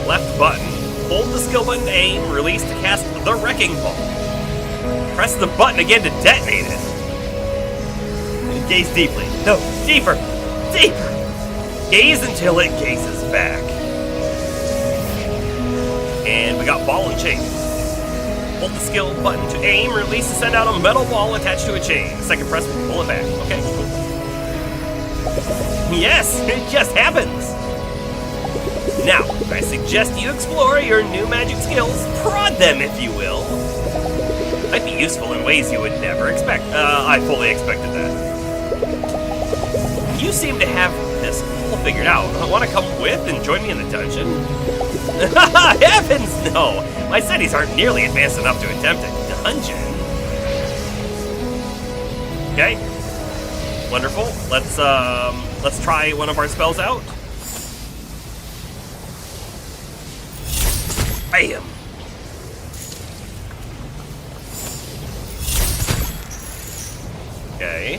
Left button. Hold the skill button to aim. Release to cast the Wrecking Ball. Press the button again to detonate it. Gaze deeply. No, deeper. Deeper. Gaze until it gazes back. And we got ball and chain. Hold the skill button to aim, release to send out a metal ball attached to a chain. Second press will pull it back. Okay, cool. Yes, it just happens. Now, I suggest you explore your new magic skills. Prod them, if you will. Might be useful in ways you would never expect. I fully expected that. You seem to have this all figured out. Want to come with and join me in the dungeon? Heavens, no! My studies aren't nearly advanced enough to attempt a dungeon. Okay. Wonderful. Let's try one of our spells out. Bam! Okay.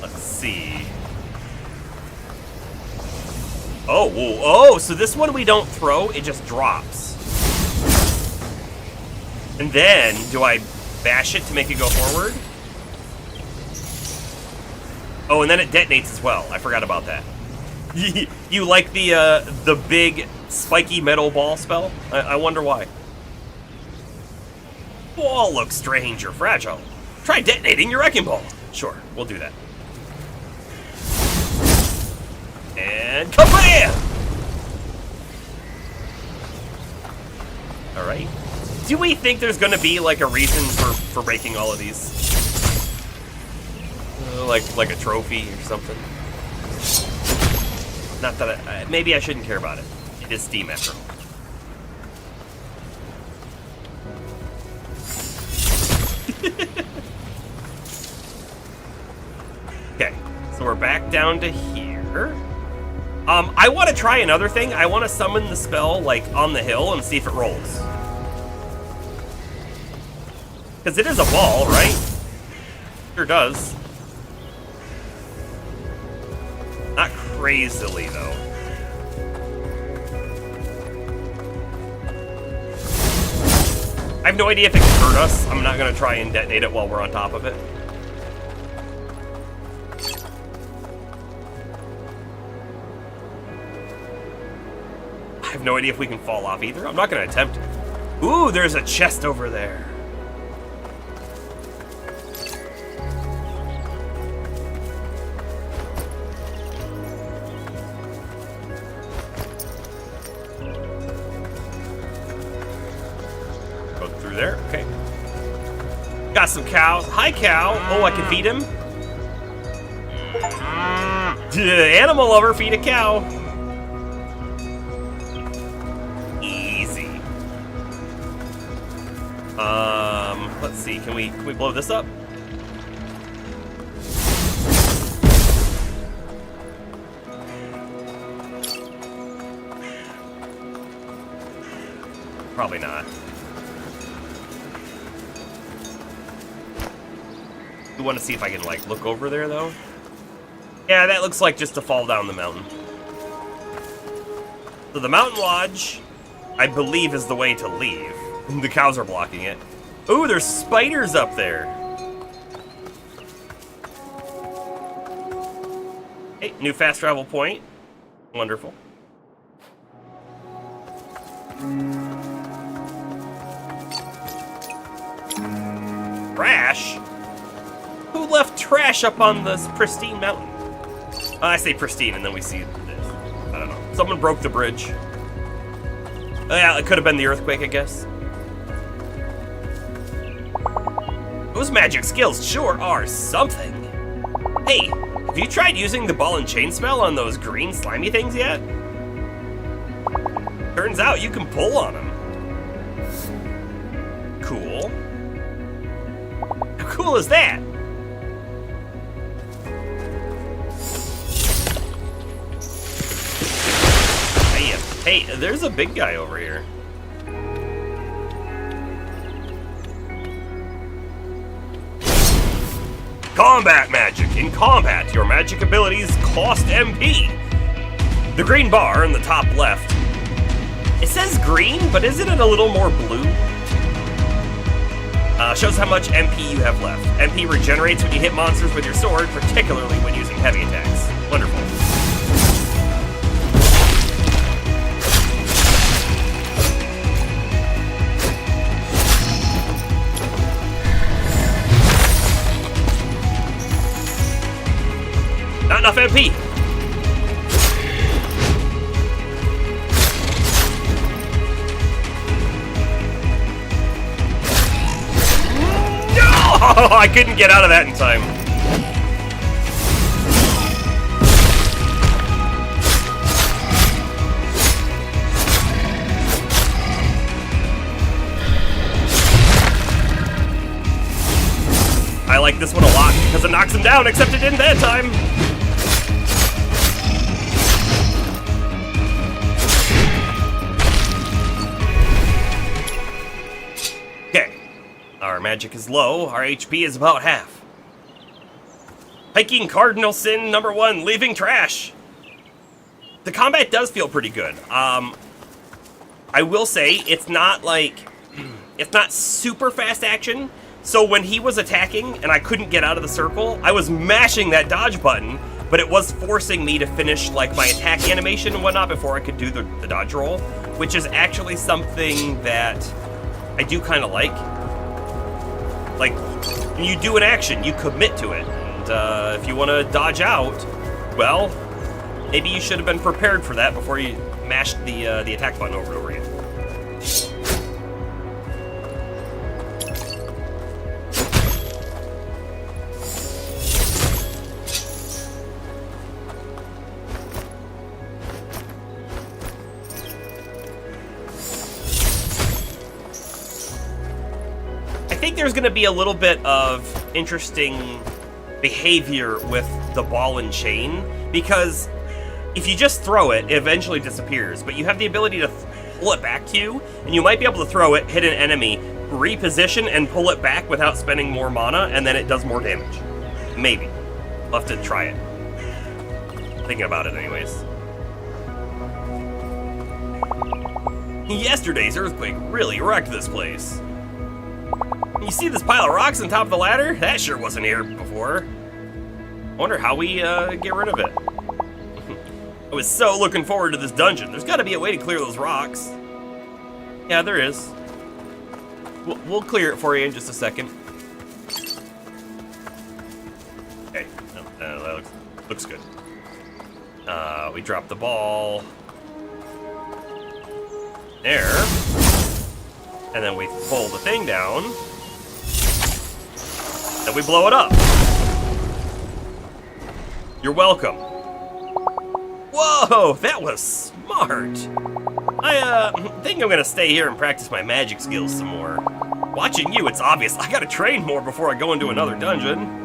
Let's see. Oh, whoa, oh, so this one we don't throw, it just drops. And then, do I bash it to make it go forward? Oh, and then it detonates as well. I forgot about that. You like the big spiky metal ball spell? I wonder why. Ball looks strange or fragile. Try detonating your wrecking ball. Sure, we'll do that. And kabam! Alright. Do we think there's gonna be like a reason for breaking all of these? Like a trophy or something? Not that maybe I shouldn't care about it. It is Steam after all. Okay, so we're back down to here. I want to try another thing. I want to summon the spell, like, on the hill and see if it rolls. Because it is a ball, right? Sure does. Not crazily, though. I have no idea if it can hurt us. I'm not going to try and detonate it while we're on top of it. I have no idea if we can fall off either. I'm not going to attempt it. Ooh, there's a chest over there. Go through there. Okay. Got some cows. Hi, cow. Oh, I can feed him. Animal lover, feed a cow. Let's see, can we blow this up? Probably not. We want to see if I can, like, look over there, though. Yeah, that looks like just to fall down the mountain. So the mountain lodge, I believe, is the way to leave. The cows are blocking it. Ooh, there's spiders up there. Hey, new fast travel point. Wonderful. Trash? Who left trash up on this pristine mountain? I say pristine and then we see this. I don't know. Someone broke the bridge. Oh, yeah, it could have been the earthquake, I guess. Those magic skills sure are something. Hey, have you tried using the ball and chain spell on those green slimy things yet? Turns out you can pull on them. Cool. How cool is that? Hey, there's a big guy over here. Combat magic. In combat, your magic abilities cost MP. The green bar in the top left. It says green, but isn't it a little more blue? Shows how much MP you have left. MP regenerates when you hit monsters with your sword, particularly when using heavy attacks. Wonderful. Not enough MP. No! I couldn't get out of that in time. I like this one a lot because it knocks him down, except it didn't that time. Our magic is low, our HP is about half. Hiking cardinal sin number 1, leaving trash. The combat does feel pretty good. I will say, it's not super fast action, so when he was attacking and I couldn't get out of the circle, I was mashing that dodge button, but it was forcing me to finish like my attack animation and whatnot before I could do the dodge roll, which is actually something that I do kind of like. Like, when you do an action, you commit to it. And if you want to dodge out, well, maybe you should have been prepared for that before you mashed the attack button over and over again. I think there's going to be a little bit of interesting behavior with the ball and chain, because if you just throw it, it eventually disappears, but you have the ability to pull it back to you, and you might be able to throw it, hit an enemy, reposition, and pull it back without spending more mana, and then it does more damage. Maybe. I'll have to try it. Thinking about it anyways. Yesterday's earthquake really wrecked this place. You see this pile of rocks on top of the ladder? That sure wasn't here before. I wonder how we get rid of it. I was so looking forward to this dungeon. There's got to be a way to clear those rocks. Yeah, there is. We'll clear it for you in just a second. Okay, that looks good. We drop the ball. There. And then we pull the thing down. Then we blow it up. You're welcome. Whoa, that was smart. I think I'm gonna stay here and practice my magic skills some more. Watching you, it's obvious I gotta train more before I go into another dungeon.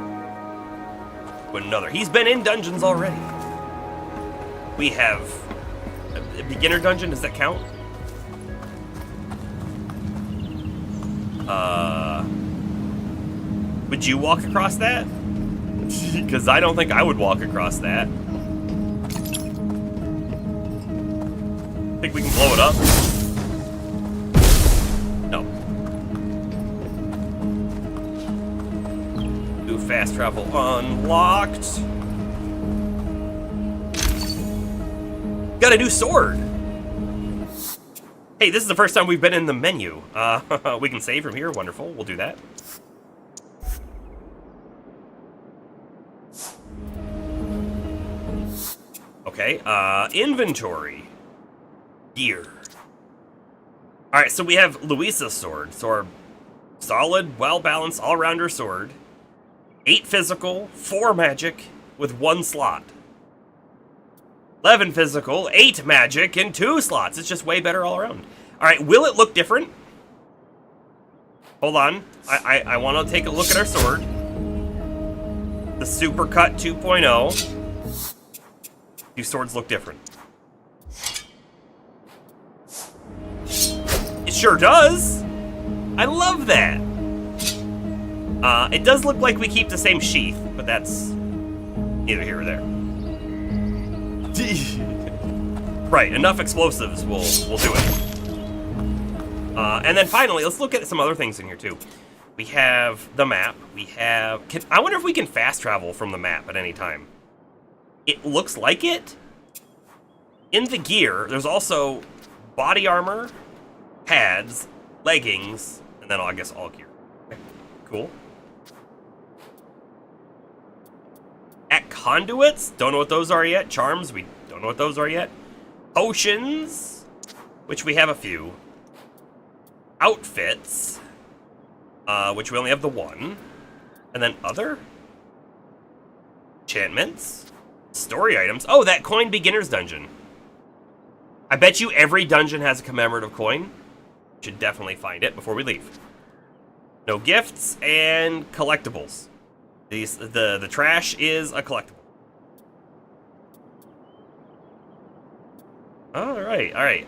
He's been in dungeons already. We have a beginner dungeon, does that count? Would you walk across that? Because I don't think I would walk across that. Think we can blow it up? No. Do fast travel unlocked. Got a new sword. Hey, this is the first time we've been in the menu. We can save from here. Wonderful. We'll do that. Okay, inventory. Gear. Alright, so we have Luisa's sword. So our solid, well-balanced, all-rounder sword. 8 physical, 4 magic, with 1 slot. 11 physical, 8 magic, and 2 slots. It's just way better all around. Alright, will it look different? Hold on. I want to take a look at our sword. The Supercut 2.0. Do swords look different? It sure does! I love that! It does look like we keep the same sheath, but that's neither here or there. Right, enough explosives will do it. And then finally, let's look at some other things in here too. We have the map. We have... I wonder if we can fast travel from the map at any time. It looks like it. In the gear, there's also body armor, pads, leggings, and then I guess all gear. Okay, cool. At conduits, don't know what those are yet. Charms, we don't know what those are yet. Potions, which we have a few. Outfits, which we only have the one. And then other enchantments, story items. Oh, that coin beginner's dungeon. I bet you every dungeon has a commemorative coin. Should definitely find it before we leave. No gifts and collectibles. The trash is a collectible. All right.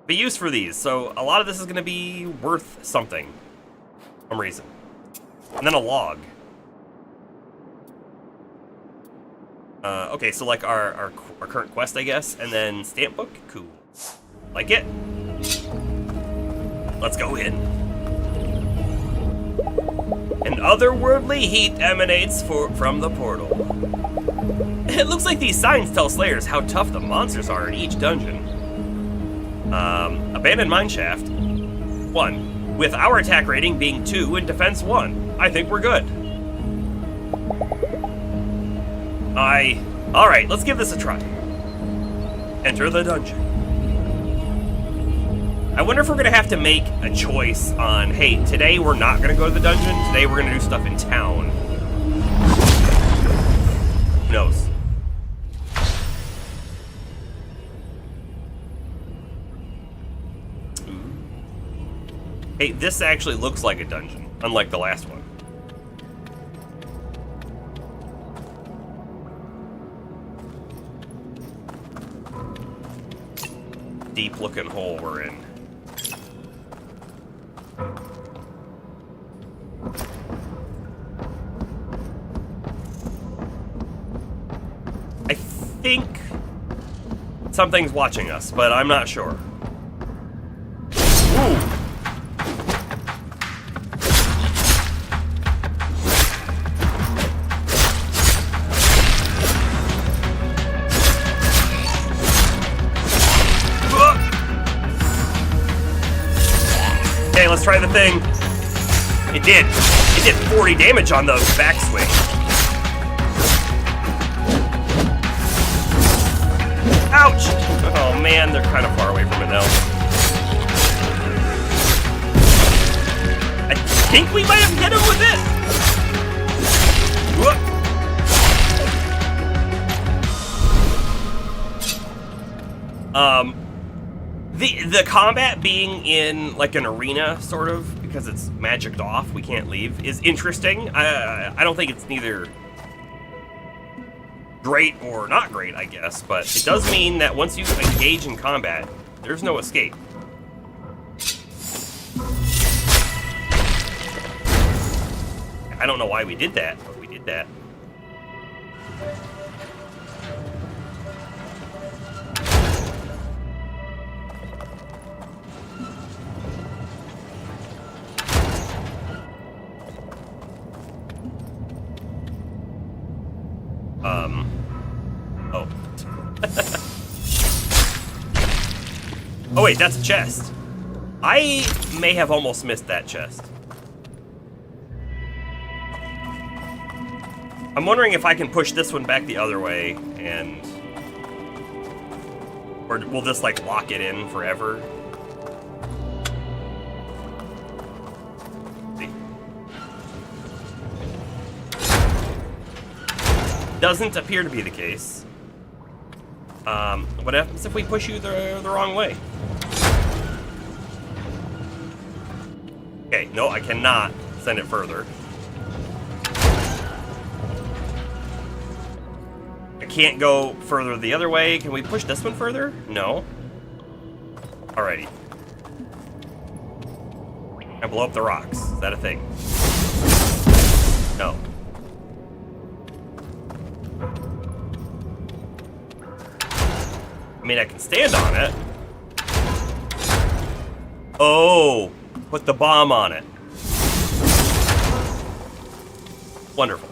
Be used for these. So a lot of this is going to be worth something, for some reason. And then a log. Okay, so like our current quest, I guess, and then stamp book. Cool. Like it. Let's go in. An otherworldly heat emanates from the portal. It looks like these signs tell Slayers how tough the monsters are in each dungeon. Abandoned mineshaft. 1. With our attack rating being 2 and defense 1, I think we're good. Alright, let's give this a try. Enter the dungeon. I wonder if we're gonna have to make a choice on, hey, today we're not gonna go to the dungeon, today we're gonna do stuff in town. Who knows? Hey, this actually looks like a dungeon, unlike the last one. Deep looking hole we're in. I think something's watching us, but I'm not sure. Ooh. Okay, let's try the thing. It did 40 damage on the backswing. Ouch! Oh man, they're kind of far away from it now. I think we might have hit him with it. Whoop. The combat being in like an arena, sort of, because it's magicked off, we can't leave, is interesting. I don't think it's neither great or not great, I guess, but it does mean that once you engage in combat, there's no escape. I don't know why we did that, but we did that. Oh. Oh wait, that's a chest. I may have almost missed that chest. I'm wondering if I can push this one back the other way and... Or will this like lock it in forever? Doesn't appear to be the case. What happens if we push you the wrong way? Okay, no, I cannot send it further. I can't go further the other way. Can we push this one further? No. Alrighty. I blow up the rocks. Is that a thing? No. I mean, I can stand on it. Oh. put the bomb on it. Wonderful.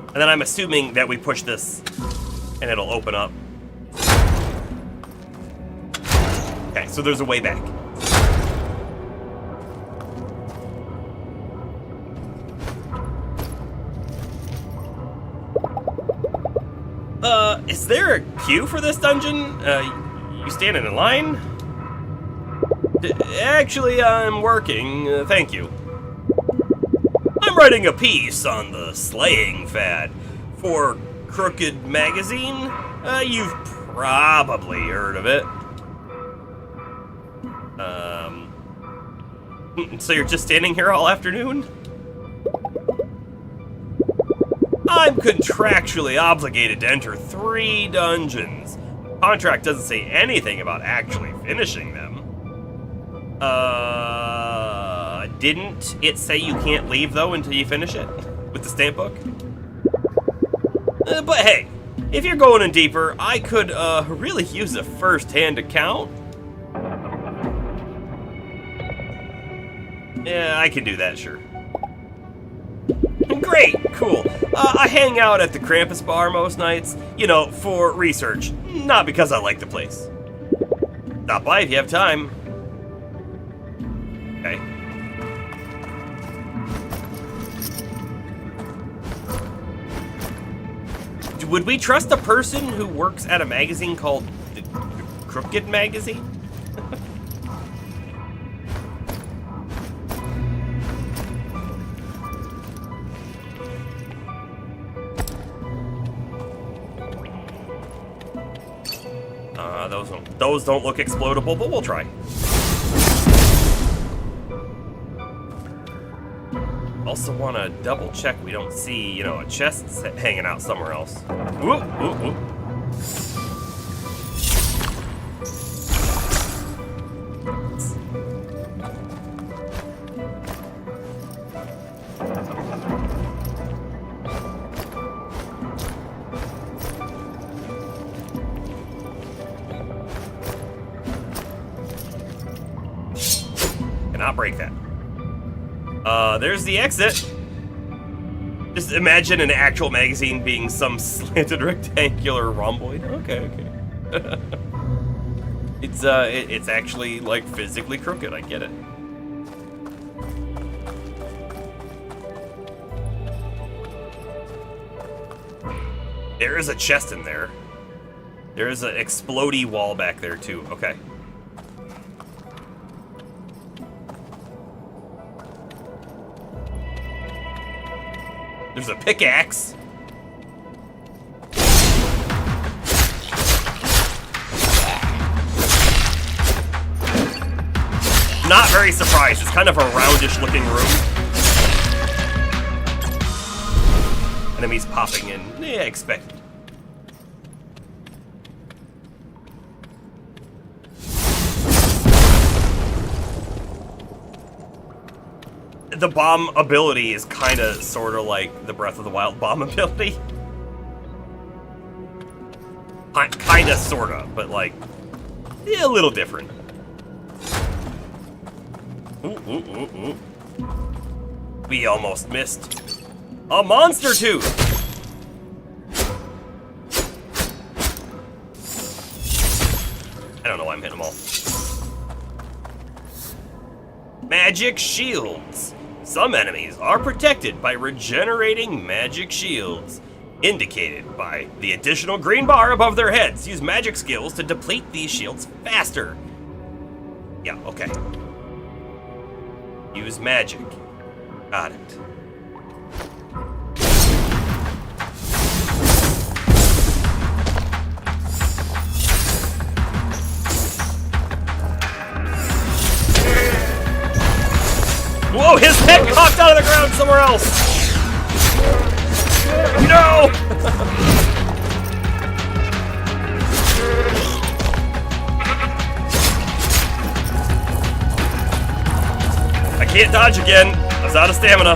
And then I'm assuming that we push this and it'll open up. Okay, so there's a way back. Is there a queue for this dungeon? You standing in line? Actually, I'm working, thank you. I'm writing a piece on the slaying fad for Crooked Magazine. You've probably heard of it. So you're just standing here all afternoon? I'm contractually obligated to enter 3 dungeons. Contract doesn't say anything about actually finishing them. Didn't it say you can't leave, though, until you finish it? With the stamp book? But hey, if you're going in deeper, I could, really use a first-hand account. Yeah, I can do that, sure. Great, cool. I hang out at the Krampus bar most nights, you know, for research, not because I like the place. Stop by if you have time. Okay. Would we trust a person who works at a magazine called the Crooked Magazine? Those don't look explodable, but we'll try. Also want to double check we don't see, you know, a chest hanging out somewhere else. Whoop, whoop, whoop. Cannot break that. There's the exit. Just imagine an actual magazine being some slanted rectangular rhomboid. Okay. It's actually, like, physically crooked. I get it. There is a chest in there. There is an explodey wall back there, too. Okay. There's a pickaxe. Not very surprised. It's kind of a roundish looking room. Enemies popping in. Yeah, expected. The bomb ability is kind of, sort of like the Breath of the Wild bomb ability. Kind of, sort of, but like, yeah, a little different. Ooh. We almost missed a monster tooth. I don't know why I'm hitting them all. Magic shields. Some enemies are protected by regenerating magic shields, indicated by the additional green bar above their heads. Use magic skills to deplete these shields faster. Yeah, okay. Use magic. Got it. Whoa, his head popped out of the ground somewhere else! No! I can't dodge again. I was out of stamina.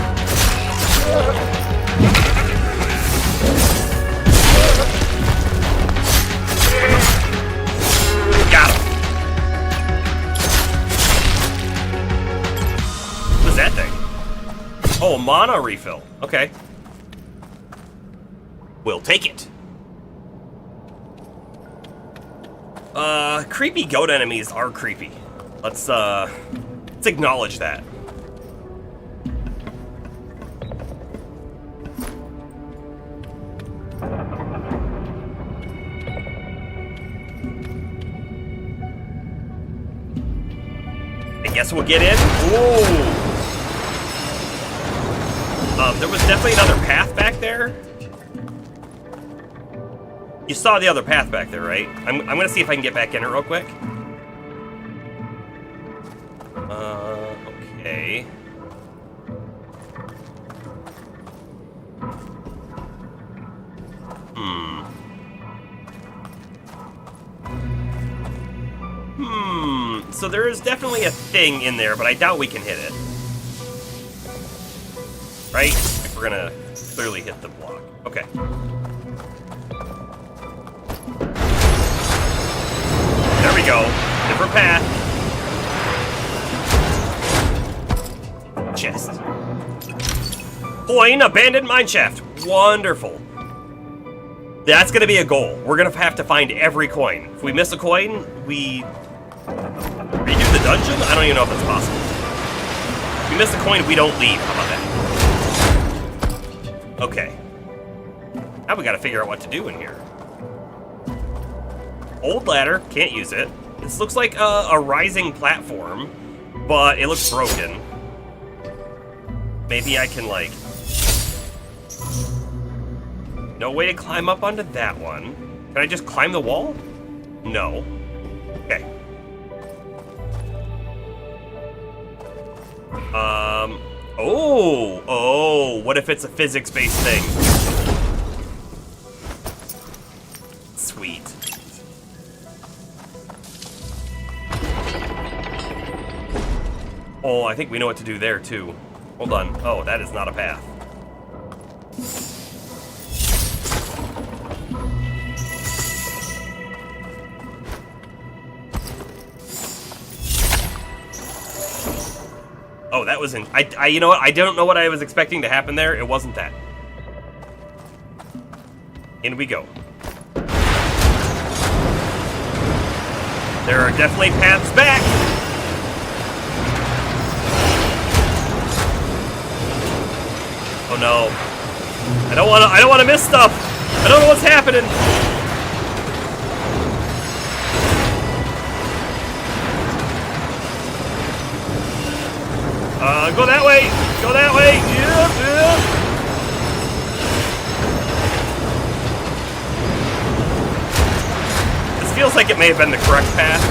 Got him. Oh, mana refill. Okay. We'll take it. Creepy goat enemies are creepy. Let's acknowledge that. I guess we'll get in. Ooh. There was definitely another path back there. You saw the other path back there, right? I'm gonna see if I can get back in it real quick. Okay. So there is definitely a thing in there, but I doubt we can hit it. Right? If we're gonna clearly hit the block. Okay. There we go. Different path. Chest. Coin, abandoned mineshaft. Wonderful. That's gonna be a goal. We're gonna have to find every coin. If we miss a coin, we redo the dungeon? I don't even know if that's possible. If we miss a coin, we don't leave. How about that? Okay. Now we gotta figure out what to do in here. Old ladder, can't use it. This looks like a rising platform, but it looks broken. Maybe I can, like... No way to climb up onto that one. Can I just climb the wall? No. Okay. Oh, what if it's a physics-based thing? Sweet. Oh, I think we know what to do there, too. Hold on. Oh, that is not a path. Oh, that was in... you know what? I don't know what I was expecting to happen there. It wasn't that. In we go. There are definitely paths back. Oh no. I don't want to miss stuff. I don't know what's happening. Go that way! Go that way! Yep, yep. This feels like it may have been the correct path.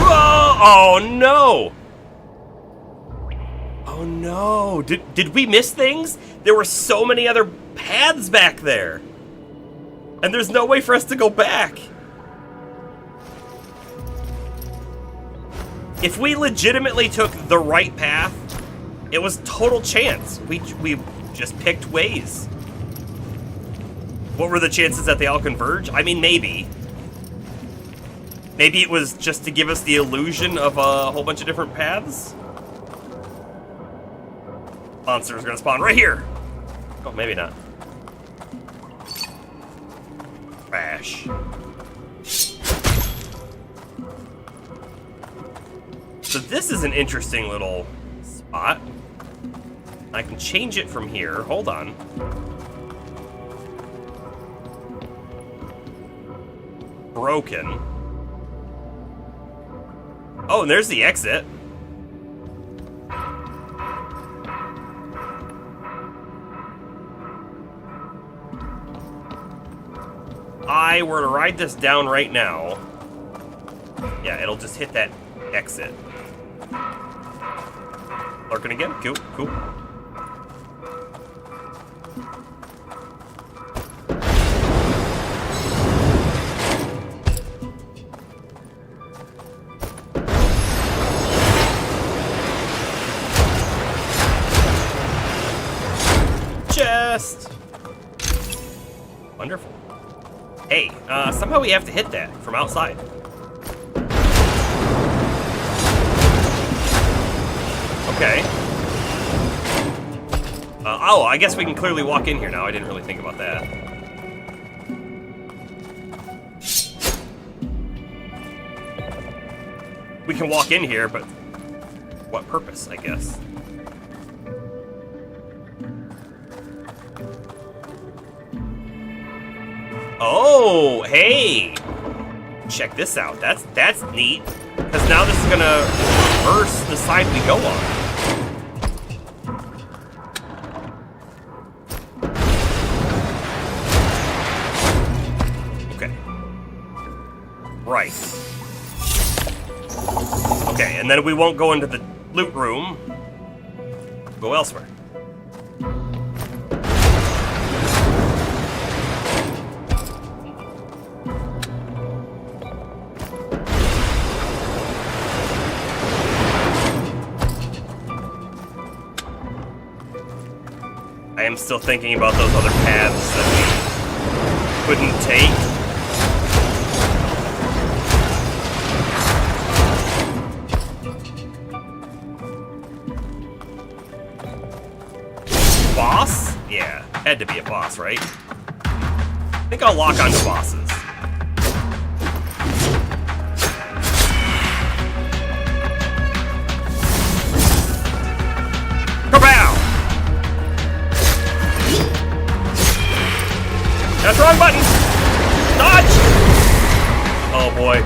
Whoa! Oh no! Oh no! Did we miss things? There were so many other paths back there, and there's no way for us to go back. If we legitimately took the right path, it was total chance. We just picked ways. What were the chances that they all converge? I mean, maybe. Maybe it was just to give us the illusion of a whole bunch of different paths. Monster's gonna spawn right here. Oh, maybe not. Crash. So this is an interesting little spot. I can change it from here. Hold on. Broken. Oh, and there's the exit. I were to ride this down right now. Yeah, it'll just hit that exit. Lurking again? Cool, cool. Chest! Wonderful. Hey, somehow we have to hit that from outside. Okay. Oh, I guess we can clearly walk in here now. I didn't really think about that. We can walk in here, but what purpose, I guess? Oh, hey! Check this out. That's neat. Because now this is gonna reverse the side we go on. Okay. Right. Okay, and then we won't go into the loot room. Go elsewhere. I am still thinking about those other paths that we couldn't take. Boss? Yeah, had to be a boss, right? I think I'll lock onto bosses. Kabow! That's the wrong button! Dodge! Oh boy.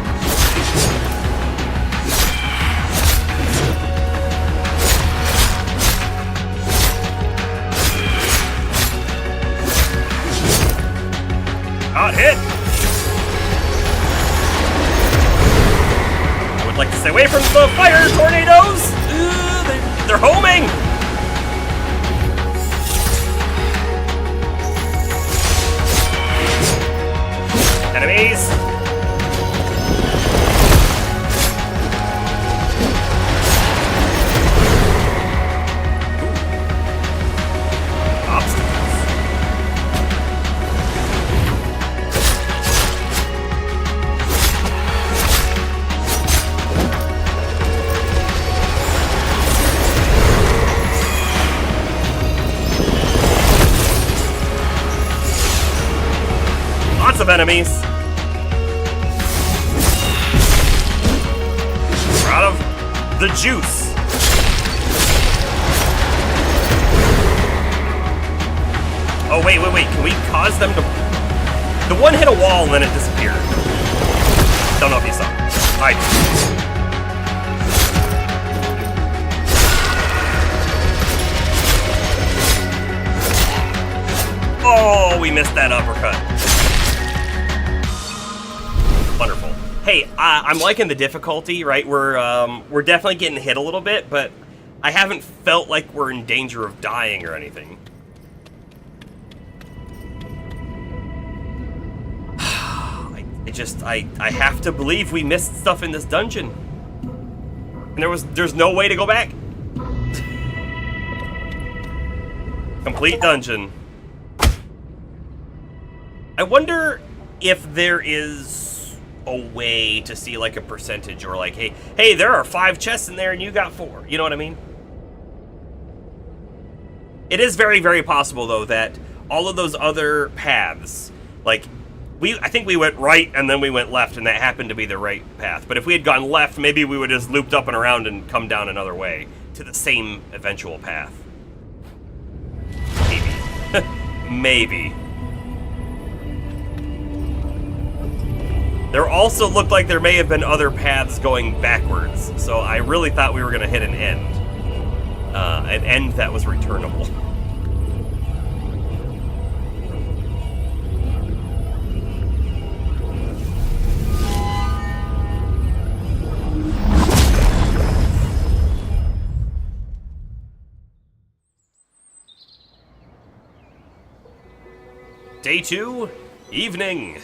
Not hit! I would like to stay away from the fire tornadoes! They're homing! Enemies! Obstacles. Lots of enemies. We're out of the juice. Oh, wait. Can we cause them to... The one hit a wall and then it disappeared. Don't know if you saw. I did. Oh, we missed that uppercut. Wonderful. Hey, I'm liking the difficulty, right? We're definitely getting hit a little bit, but I haven't felt like we're in danger of dying or anything. I have to believe we missed stuff in this dungeon. And there's no way to go back. Complete dungeon. I wonder if there is a way to see like a percentage or like, hey, there are 5 chests in there and you got 4. You know what I mean? It is very, very possible though that all of those other paths, like I think we went right and then we went left and that happened to be the right path. But if we had gone left, maybe we would have just looped up and around and come down another way to the same eventual path. Maybe. Maybe. There also looked like there may have been other paths going backwards, so I really thought we were going to hit an end that was returnable. Day 2, evening.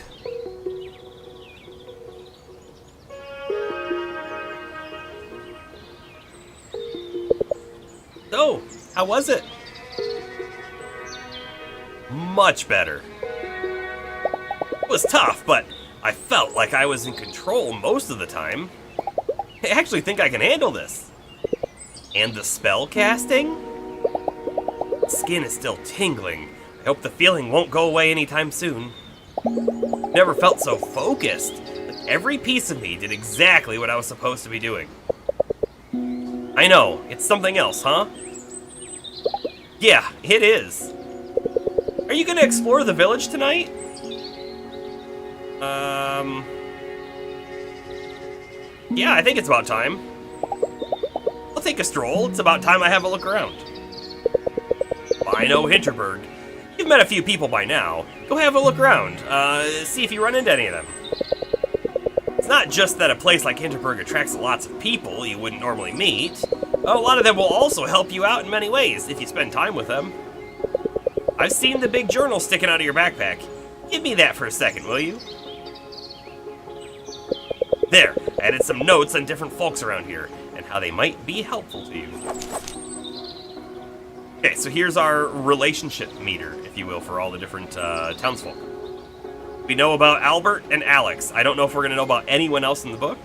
So, how was it? Much better. It was tough, but I felt like I was in control most of the time. I actually think I can handle this. And the spell casting? skin is still tingling. I hope the feeling won't go away anytime soon. Never felt so focused. Like every piece of me did exactly what I was supposed to be doing. I know, it's something else, huh? Yeah, it is. Are you gonna explore the village tonight? Yeah, I think it's about time. I'll take a stroll. It's about time I have a look around. I know Hinterberg. You've met a few people by now. Go have a look around. See if you run into any of them. It's not just that a place like Hinterberg attracts lots of people you wouldn't normally meet. A lot of them will also help you out in many ways if you spend time with them. I've seen the big journal sticking out of your backpack. Give me that for a second, will you? There, I added some notes on different folks around here and how they might be helpful to you. Okay, so here's our relationship meter, if you will, for all the different townsfolk. We know about Albert and Alex. I don't know if we're going to know about anyone else in the book.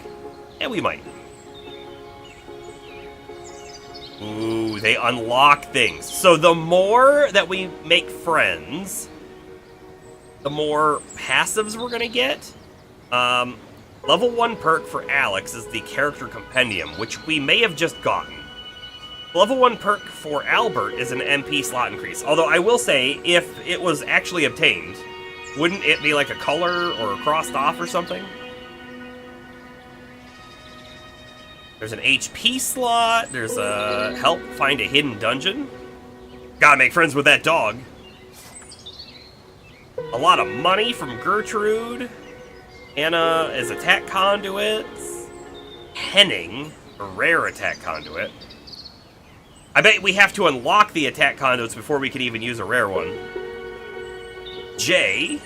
Yeah, we might. Ooh, they unlock things. So the more that we make friends, the more passives we're going to get. Level 1 perk for Alex is the Character Compendium, which we may have just gotten. Level 1 perk for Albert is an MP slot increase. Although I will say, if it was actually obtained, wouldn't it be like a color or crossed off or something? There's an HP slot. There's a help find a hidden dungeon. Gotta make friends with that dog. A lot of money from Gertrude. Anna is attack conduits. Henning, a rare attack conduit. I bet we have to unlock the attack conduits before we can even use a rare one. J,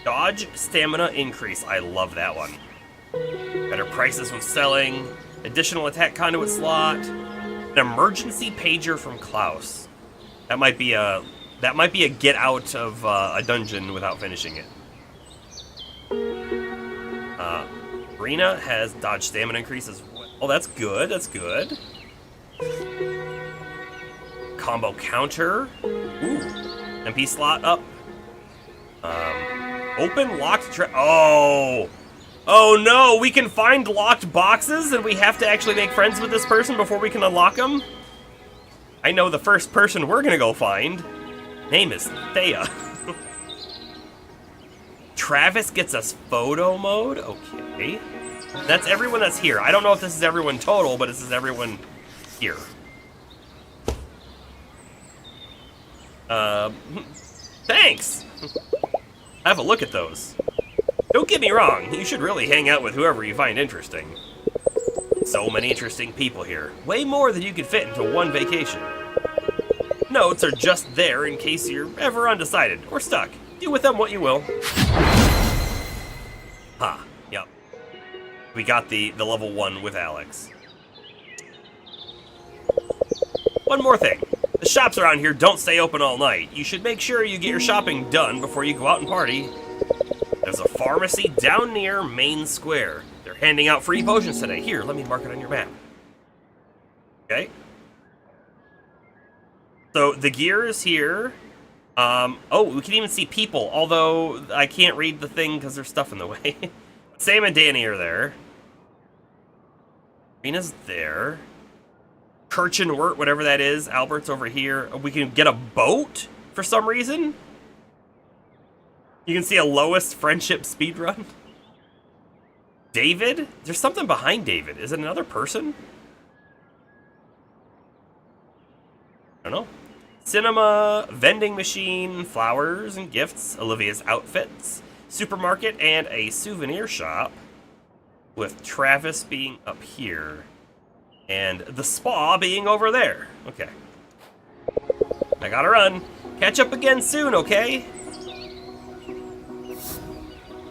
dodge stamina increase. I love that one. Better prices when selling. Additional attack conduit slot. An emergency pager from Klaus. That might be a get out of a dungeon without finishing it. Rena has dodge stamina increase as well. Oh, that's good. That's good. Combo counter. Ooh. MP slot up. Open locked Oh! Oh no, we can find locked boxes and we have to actually make friends with this person before we can unlock them? I know the first person we're gonna go find. Name is Thea. Travis gets us photo mode? Okay. That's everyone that's here. I don't know if this is everyone total, but this is everyone here. Thanks! Have a look at those. Don't get me wrong, you should really hang out with whoever you find interesting. So many interesting people here. Way more than you could fit into one vacation. Notes are just there in case you're ever undecided or stuck. Do with them what you will. Yep. We got the level 1 with Alex. One more thing. The shops around here don't stay open all night. You should make sure you get your shopping done before you go out and party. There's a pharmacy down near Main Square. They're handing out free potions today. Here, let me mark it on your map. Okay. So the gear is here. Oh, we can even see people, although I can't read the thing because there's stuff in the way. Sam and Danny are there. Rena's there. Kirchenwert, whatever that is. Albert's over here. We can get a boat for some reason. You can see a lowest friendship speedrun. David? There's something behind David. Is it another person? I don't know. Cinema, vending machine, flowers and gifts, Olivia's outfits, supermarket, and a souvenir shop, with Travis being up here, and the spa being over there. Okay. I gotta run. Catch up again soon, okay?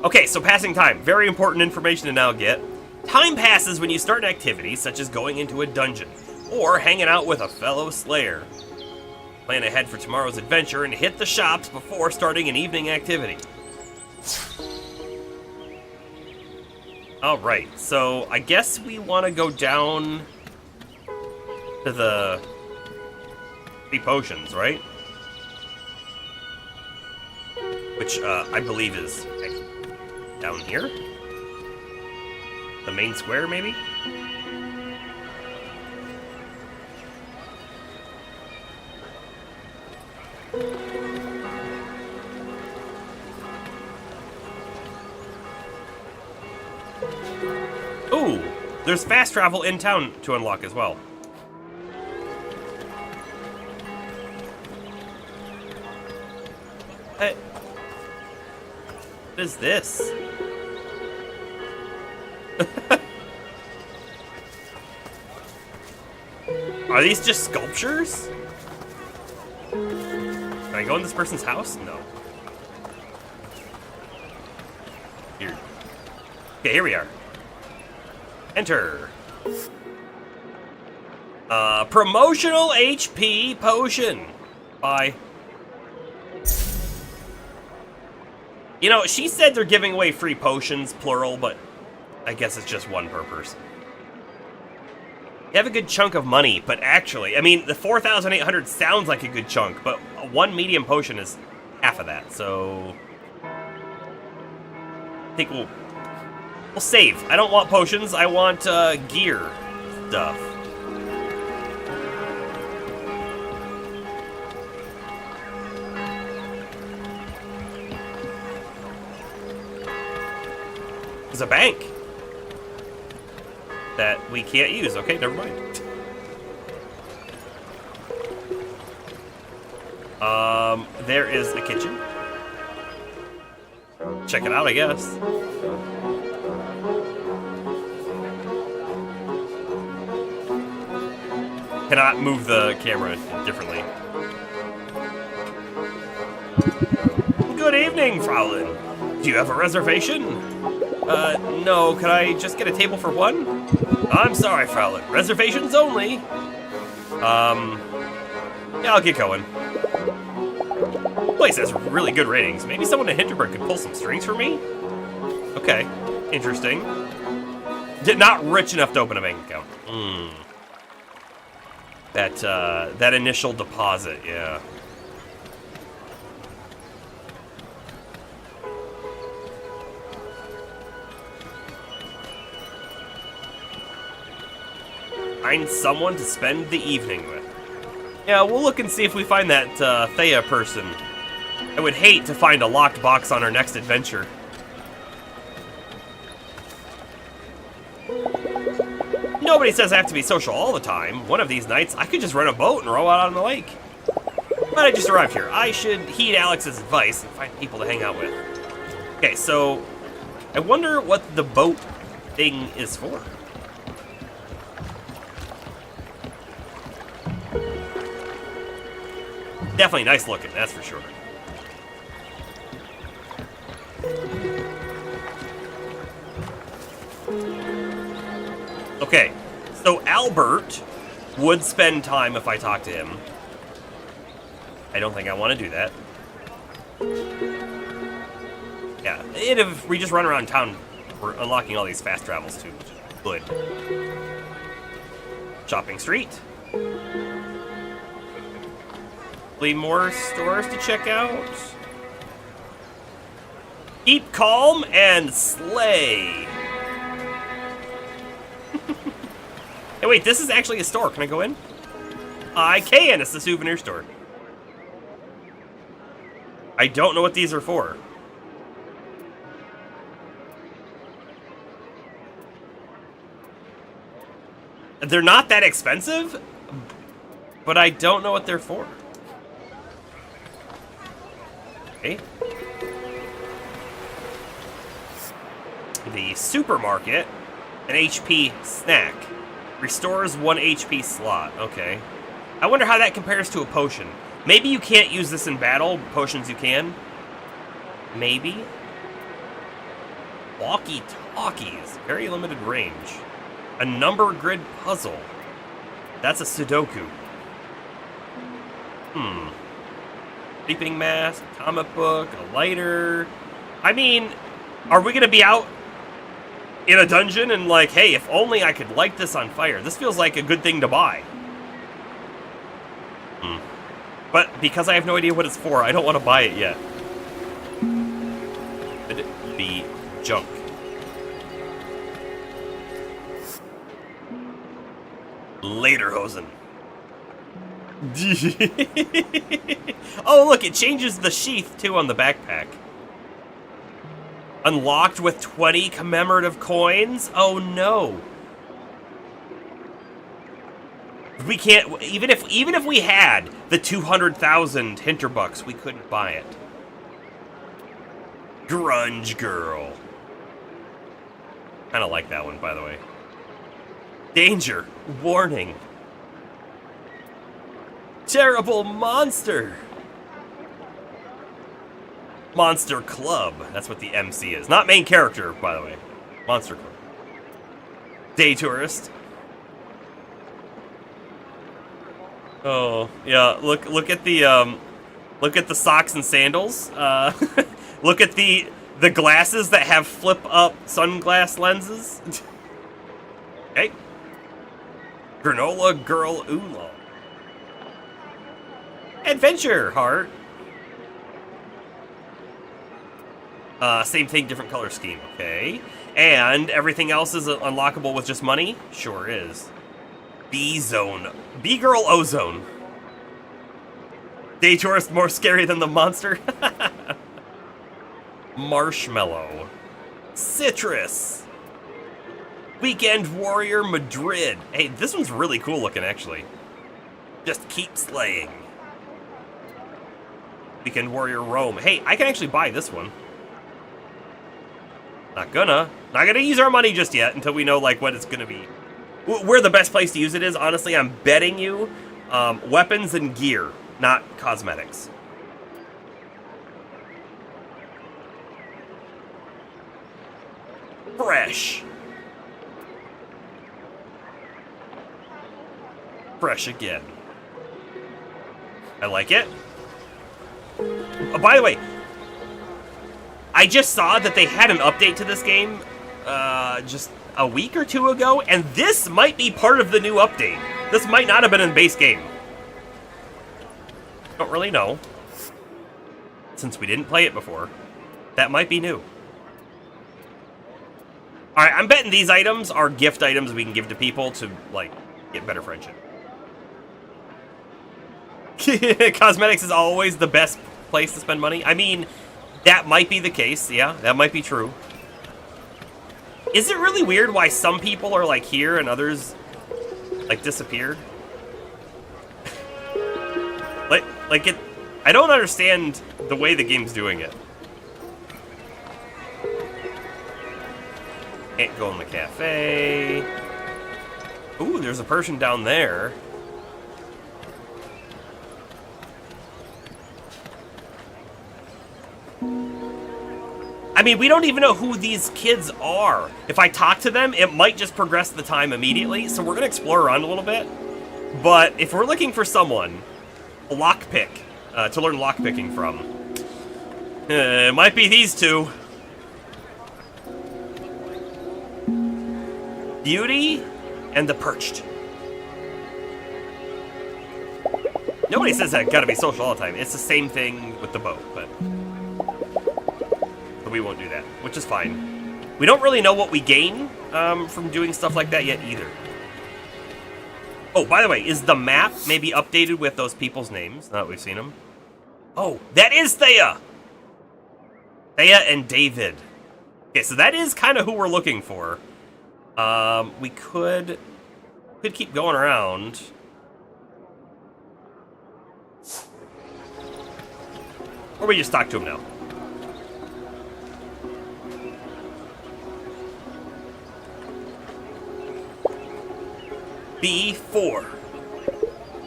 Okay, so passing time. Very important information to now get. Time passes when you start an activity, such as going into a dungeon, or hanging out with a fellow slayer. Plan ahead for tomorrow's adventure and hit the shops before starting an evening activity. Alright, so I guess we want to go down to the free potions, right? Which, I believe is down here? The main square, maybe? Ooh, there's fast travel in town to unlock as well. What is this? Are these just sculptures? Can I go in this person's house? No. Here. Okay, here we are. Enter. Promotional HP potion. Bye. You know, she said they're giving away free potions, plural, but I guess it's just one per person. You have a good chunk of money, but actually, I mean, the 4,800 sounds like a good chunk, but one medium potion is half of that, so I think we'll save. I don't want potions, I want gear stuff. There's a bank that we can't use. Okay, never mind. There is a kitchen. Check it out, I guess. Cannot move the camera differently. Good evening, Fraulein. Do you have a reservation? No, could I just get a table for one? I'm sorry, Fraulein. Reservations only. Yeah, I'll get going. Place has really good ratings. Maybe someone in Hinterberg could pull some strings for me? Okay, interesting. Not rich enough to open a bank account. That initial deposit, yeah. Find someone to spend the evening with. Yeah, we'll look and see if we find that Thea person. I would hate to find a locked box on our next adventure. Nobody says I have to be social all the time. One of these nights, I could just rent a boat and row out on the lake. But I just arrived here. I should heed Alex's advice and find people to hang out with. Okay, so I wonder what the boat thing is for. Definitely nice looking, that's for sure. Okay, so Albert would spend time if I talk to him. I don't think I want to do that. Yeah, if we just run around town, we're unlocking all these fast travels too, which is good. Shopping street. More stores to check out. Keep calm and slay. Hey, wait, this is actually a store. Can I go in? I can. It's the souvenir store. I don't know what these are for. They're not that expensive, but I don't know what they're for. Okay. The supermarket, an HP snack. Restores 1 HP slot. Okay. I wonder how that compares to a potion. Maybe you can't use this in battle. Potions you can. Maybe. Walkie-talkies. Very limited range. A number grid puzzle. That's a Sudoku. Sleeping mask, comic book, a lighter. I mean, are we gonna be out in a dungeon and like, hey, if only I could light this on fire. This feels like a good thing to buy. But because I have no idea what it's for, I don't want to buy it yet. Could be junk. Lederhosen. Oh, look, it changes the sheath, too, on the backpack. Unlocked with 20 commemorative coins? Oh, no. We can't, even if we had the 200,000 Hinterbucks, we couldn't buy it. Grunge Girl. Kind of like that one, by the way. Danger. Warning. Terrible monster. Monster Club. That's what the MC is. Not main character, by the way. Monster Club. Day tourist. Oh, yeah. Look at the socks and sandals. Look at the glasses that have flip up sunglass lenses. Okay. Granola Girl Oolong. Adventure Heart. Same thing, different color scheme. Okay. And everything else is unlockable with just money? Sure is. B-Zone. B-Girl Ozone. Day tourist more scary than the monster? Marshmallow. Citrus. Weekend Warrior Madrid. Hey, this one's really cool looking, actually. Just keep slaying. Weekend Warrior Rome. Hey, I can actually buy this one. Not gonna use our money just yet until we know, like, what it's gonna be. Where the best place to use it is, honestly, I'm betting you, weapons and gear, not cosmetics. Fresh. Fresh again. I like it. Oh, by the way, I just saw that they had an update to this game just a week or two ago, and this might be part of the new update. This might not have been in the base game. Don't really know. Since we didn't play it before, that might be new. Alright, I'm betting these items are gift items we can give to people to, like, get better friendship. Cosmetics is always the best place to spend money. I mean, that might be the case. Yeah, that might be true. Is it really weird why some people are, like, here and others, like, disappeared? like it... I don't understand the way the game's doing it. Can't go in the cafe. Ooh, there's a person down there. I mean, we don't even know who these kids are. If I talk to them, it might just progress the time immediately, so we're going to explore around a little bit. But if we're looking for someone, a lockpick, to learn lockpicking from, it might be these two. Beauty and the Perched. Nobody says that gotta be social all the time. It's the same thing with the boat, but we won't do that, which is fine. We don't really know what we gain from doing stuff like that yet either. Oh, by the way, is the map maybe updated with those people's names now that we've seen them? Oh, that is Thea! Thea and David. Okay, so that is kind of who we're looking for. We could keep going around. Or we just talk to him now. B4.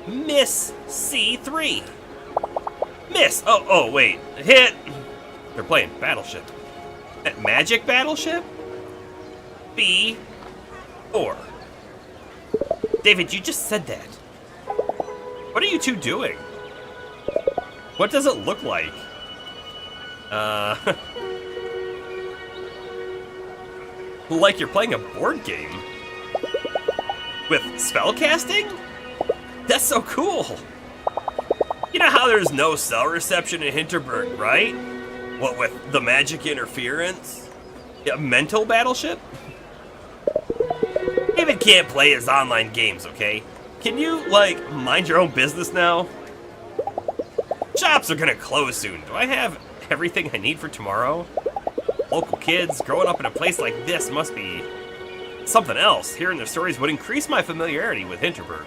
Miss C3. Miss. Oh, wait. Hit. They're playing Battleship. Magic Battleship? B4. David, you just said that. What are you two doing? What does it look like? Like you're playing a board game. With spellcasting? That's so cool. You know how there's no cell reception in Hinterberg, right? What with the magic interference? Yeah, mental battleship? David can't play his online games, okay? Can you, like, mind your own business now? Shops are gonna close soon. Do I have everything I need for tomorrow? Local kids growing up in a place like this must be something else. Hearing their stories would increase my familiarity with Hinterberg.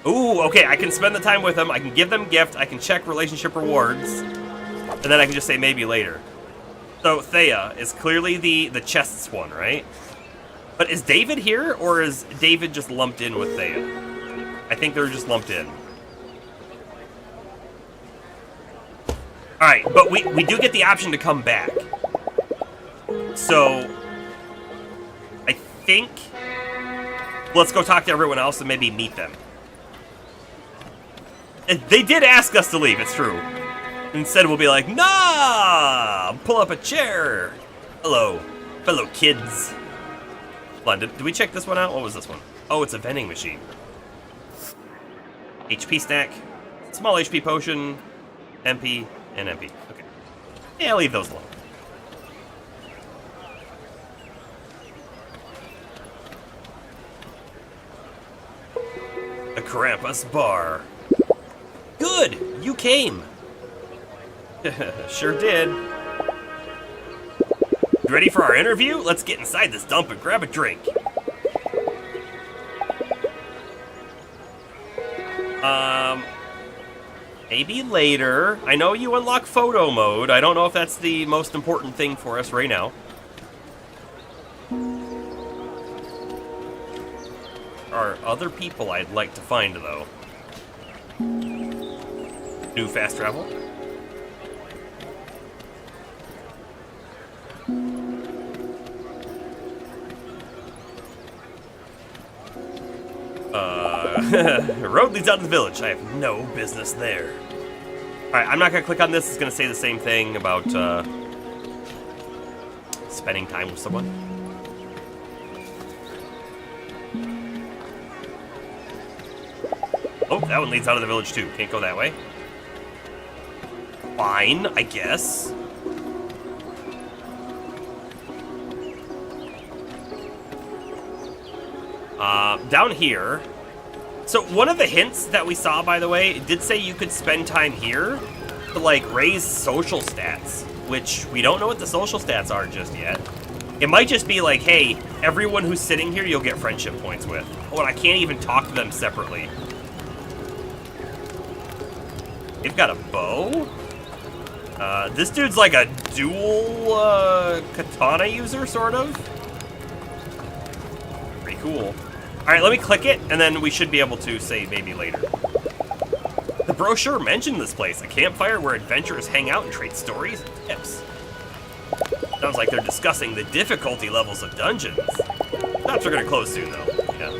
Ooh, okay, I can spend the time with them, I can give them gift, I can check relationship rewards, and then I can just say maybe later. So Thea is clearly the chests one, right? But is David here, or is David just lumped in with Thea? I think they're just lumped in. Alright, but we do get the option to come back. So, I think, let's go talk to everyone else and maybe meet them. And they did ask us to leave, it's true. Instead we'll be like, nah, pull up a chair. Hello, fellow kids. Hold on, did we check this one out? What was this one? Oh, it's a vending machine. HP stack, small HP potion, MP, and MP. Okay. Yeah, I'll leave those alone. A Krampus bar. Good, you came. Sure did. You ready for our interview? Let's get inside this dump and grab a drink. Maybe later. I know you unlock photo mode. I don't know if that's the most important thing for us right now. There are other people I'd like to find, though. New fast travel. Road leads out to the village. I have no business there. Alright, I'm not gonna click on this. It's gonna say the same thing about spending time with someone. Oh, that one leads out of the village too. Can't go that way. Fine, I guess. Down here. So one of the hints that we saw, by the way, it did say you could spend time here to, like, raise social stats, which we don't know what the social stats are just yet. It might just be like, hey, everyone who's sitting here, you'll get friendship points with. Oh, and I can't even talk to them separately. They've got a bow. This dude's like a dual katana user, sort of. Pretty cool. Alright, let me click it, and then we should be able to say maybe later. The brochure mentioned this place, a campfire where adventurers hang out and trade stories and tips. Sounds like they're discussing the difficulty levels of dungeons. Shops are gonna close soon, though. Yeah.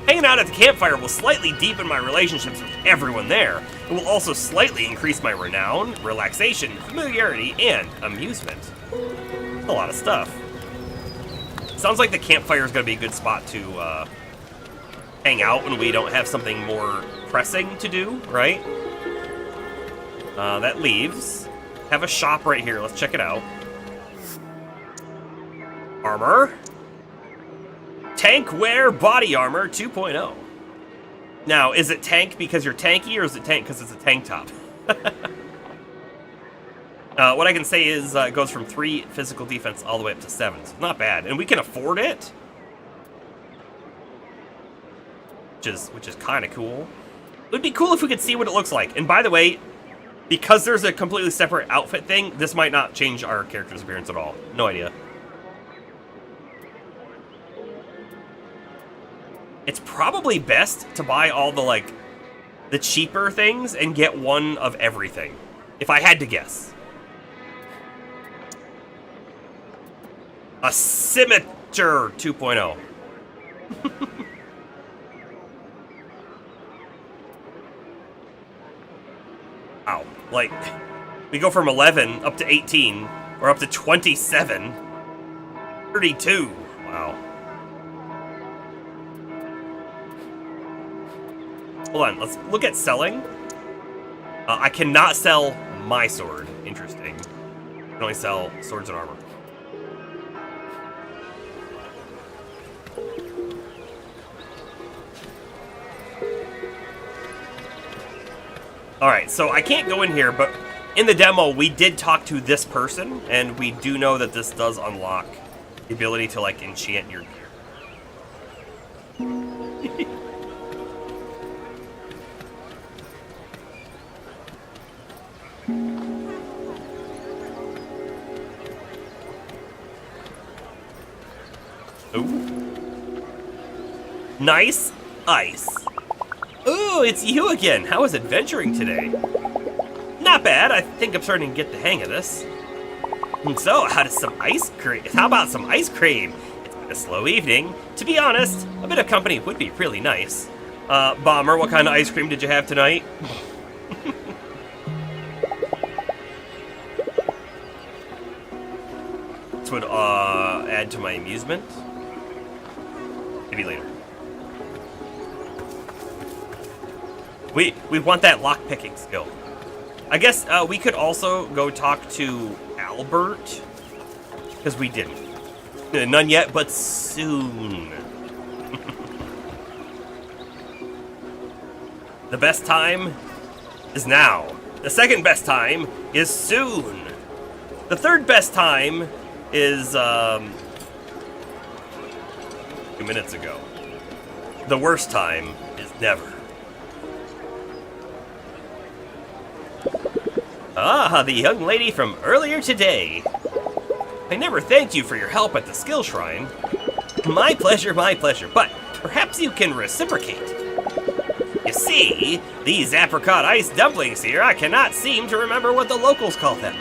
Hanging out at the campfire will slightly deepen my relationships with everyone there. It will also slightly increase my renown, relaxation, familiarity, and amusement. A lot of stuff. Sounds like the campfire is going to be a good spot to hang out when we don't have something more pressing to do, right? That leaves. Have a shop right here. Let's check it out. Armor. Tank wear body armor 2.0. Now, is it tank because you're tanky, or is it tank because it's a tank top? What I can say is it goes from 3 physical defense all the way up to 7. So not bad. And we can afford it. Which is kind of cool. It would be cool if we could see what it looks like. And by the way, because there's a completely separate outfit thing, this might not change our character's appearance at all. No idea. It's probably best to buy all the, like, the cheaper things and get one of everything. If I had to guess. A Scimitar 2.0. Wow. Like, we go from 11 up to 18, or up to 27. 32. Wow. Hold on, let's look at selling. I cannot sell my sword. Interesting. I can only sell swords and armor. Alright, so I can't go in here, but in the demo, we did talk to this person, and we do know that this does unlock the ability to, like, enchant your gear. Ooh. Nice ice. Ooh, it's you again. How is adventuring today? Not bad. I think I'm starting to get the hang of this. And so, how about some ice cream? It's been a slow evening. To be honest, a bit of company would be really nice. Bomber, what kind of ice cream did you have tonight? This would add to my amusement. Maybe later. We want that lock-picking skill. I guess we could also go talk to Albert, because we didn't. None yet, but soon. The best time is now. The second best time is soon. The third best time is 2 minutes ago. The worst time is never. Ah, the young lady from earlier today. I never thanked you for your help at the skill shrine. My pleasure, but perhaps you can reciprocate. You see, these apricot ice dumplings here, I cannot seem to remember what the locals call them.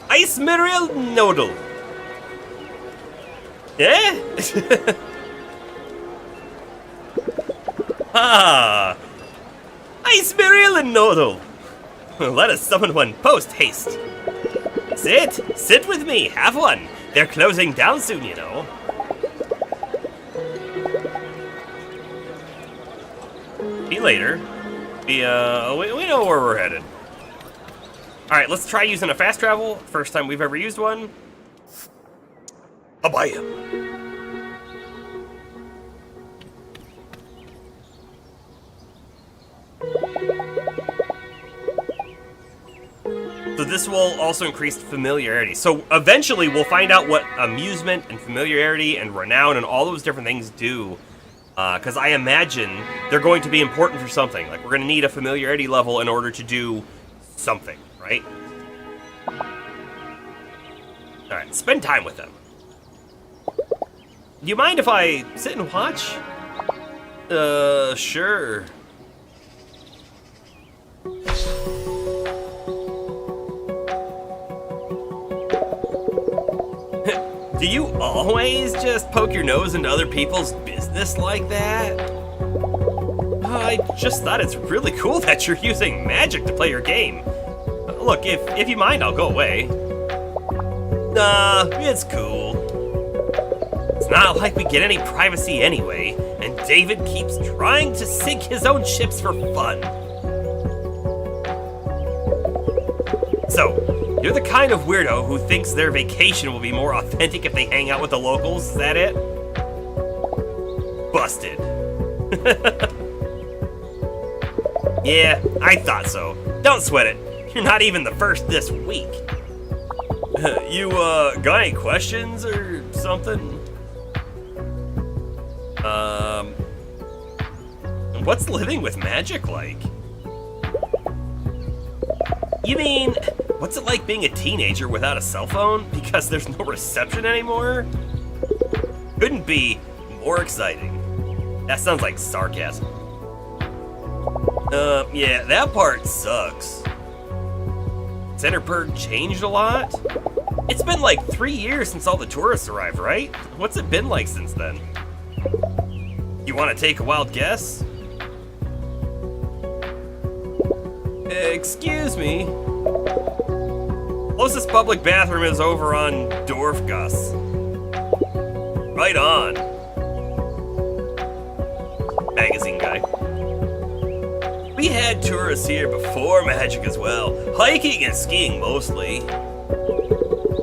Ice mineral noodle. Yeah? Ah, ice mineral noodle. Let us summon one post haste. Sit with me, have one. They're closing down soon, you know. See you later. We know where we're headed. Alright, let's try using a fast travel. First time we've ever used one. I'll buy him. So this will also increase familiarity. So eventually we'll find out what amusement and familiarity and renown and all those different things do. Because I imagine they're going to be important for something. Like, we're going to need a familiarity level in order to do something, right? Alright, spend time with them. Do you mind if I sit and watch? Sure. Do you always just poke your nose into other people's business like that? I just thought it's really cool that you're using magic to play your game. Look, if you mind, I'll go away. Nah, it's cool. It's not like we get any privacy anyway, and David keeps trying to sink his own ships for fun. So, you're the kind of weirdo who thinks their vacation will be more authentic if they hang out with the locals, is that it? Busted. Yeah, I thought so. Don't sweat it. You're not even the first this week. You, got any questions or something? What's living with magic like? You mean, what's it like being a teenager without a cell phone because there's no reception anymore? Couldn't be more exciting. That sounds like sarcasm. Yeah, that part sucks. Hinterberg changed a lot? It's been like 3 years since all the tourists arrived, right? What's it been like since then? You want to take a wild guess? Excuse me. closest public bathroom is over on Dorfgasse. Right on. Magazine guy. We had tourists here before magic as well. Hiking and skiing mostly.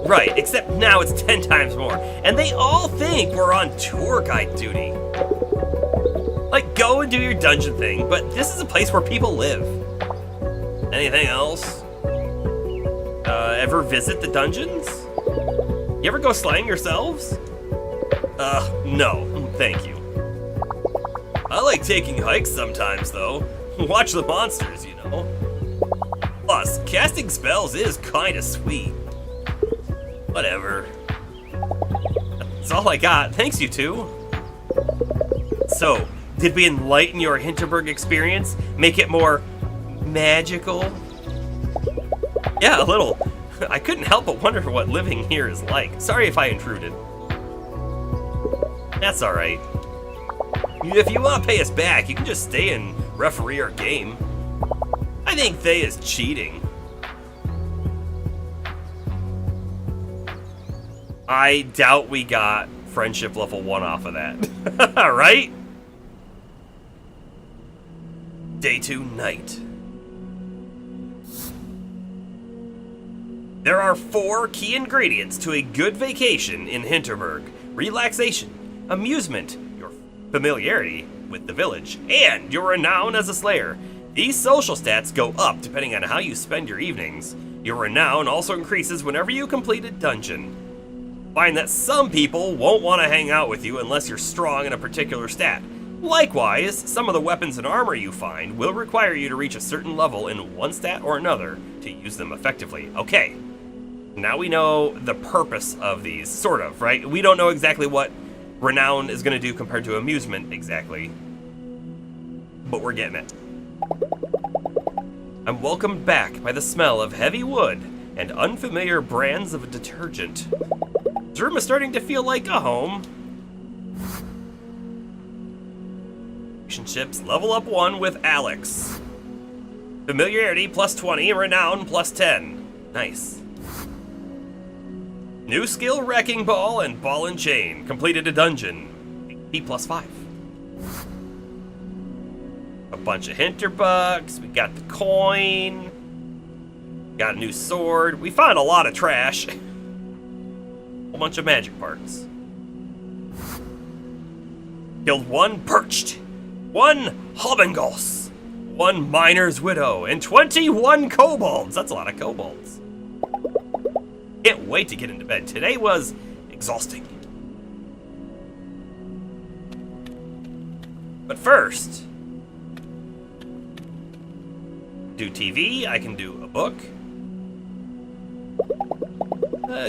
Right, except now it's 10 times more. And they all think we're on tour guide duty. Like, go and do your dungeon thing, but this is a place where people live. Anything else? Ever visit the dungeons? You ever go slaying yourselves? No, thank you. I like taking hikes sometimes, though. Watch the monsters, you know. Plus, casting spells is kinda sweet. Whatever. That's all I got. Thanks, you two. So, did we enlighten your Hinterberg experience? Make it more magical? Yeah, a little. I couldn't help but wonder what living here is like. Sorry if I intruded. That's alright. If you want to pay us back, you can just stay and referee our game. I think Thay is cheating. I doubt we got friendship level 1 off of that. Right? Day 2, night. There are 4 key ingredients to a good vacation in Hinterberg. Relaxation, amusement, your familiarity with the village, and your renown as a slayer. These social stats go up depending on how you spend your evenings. Your renown also increases whenever you complete a dungeon. Find that some people won't want to hang out with you unless you're strong in a particular stat. Likewise, some of the weapons and armor you find will require you to reach a certain level in one stat or another to use them effectively. Okay, now we know the purpose of these, sort of, right? We don't know exactly what renown is going to do compared to amusement exactly, but we're getting it. I'm welcomed back by the smell of heavy wood and unfamiliar brands of detergent. This room is starting to feel like a home. Relationships, level up 1 with Alex. Familiarity plus 20, renown plus 10. Nice. New skill, Wrecking Ball and Ball and Chain. Completed a dungeon. AP plus 5. A bunch of Hinterbugs. We got the coin. Got a new sword. We found a lot of trash. A bunch of magic parts. Killed 1 perched, 1 Hobengos, 1 miner's widow, and 21 kobolds. That's a lot of kobolds. Can't wait to get into bed. Today was exhausting. But first, do TV. I can do a book.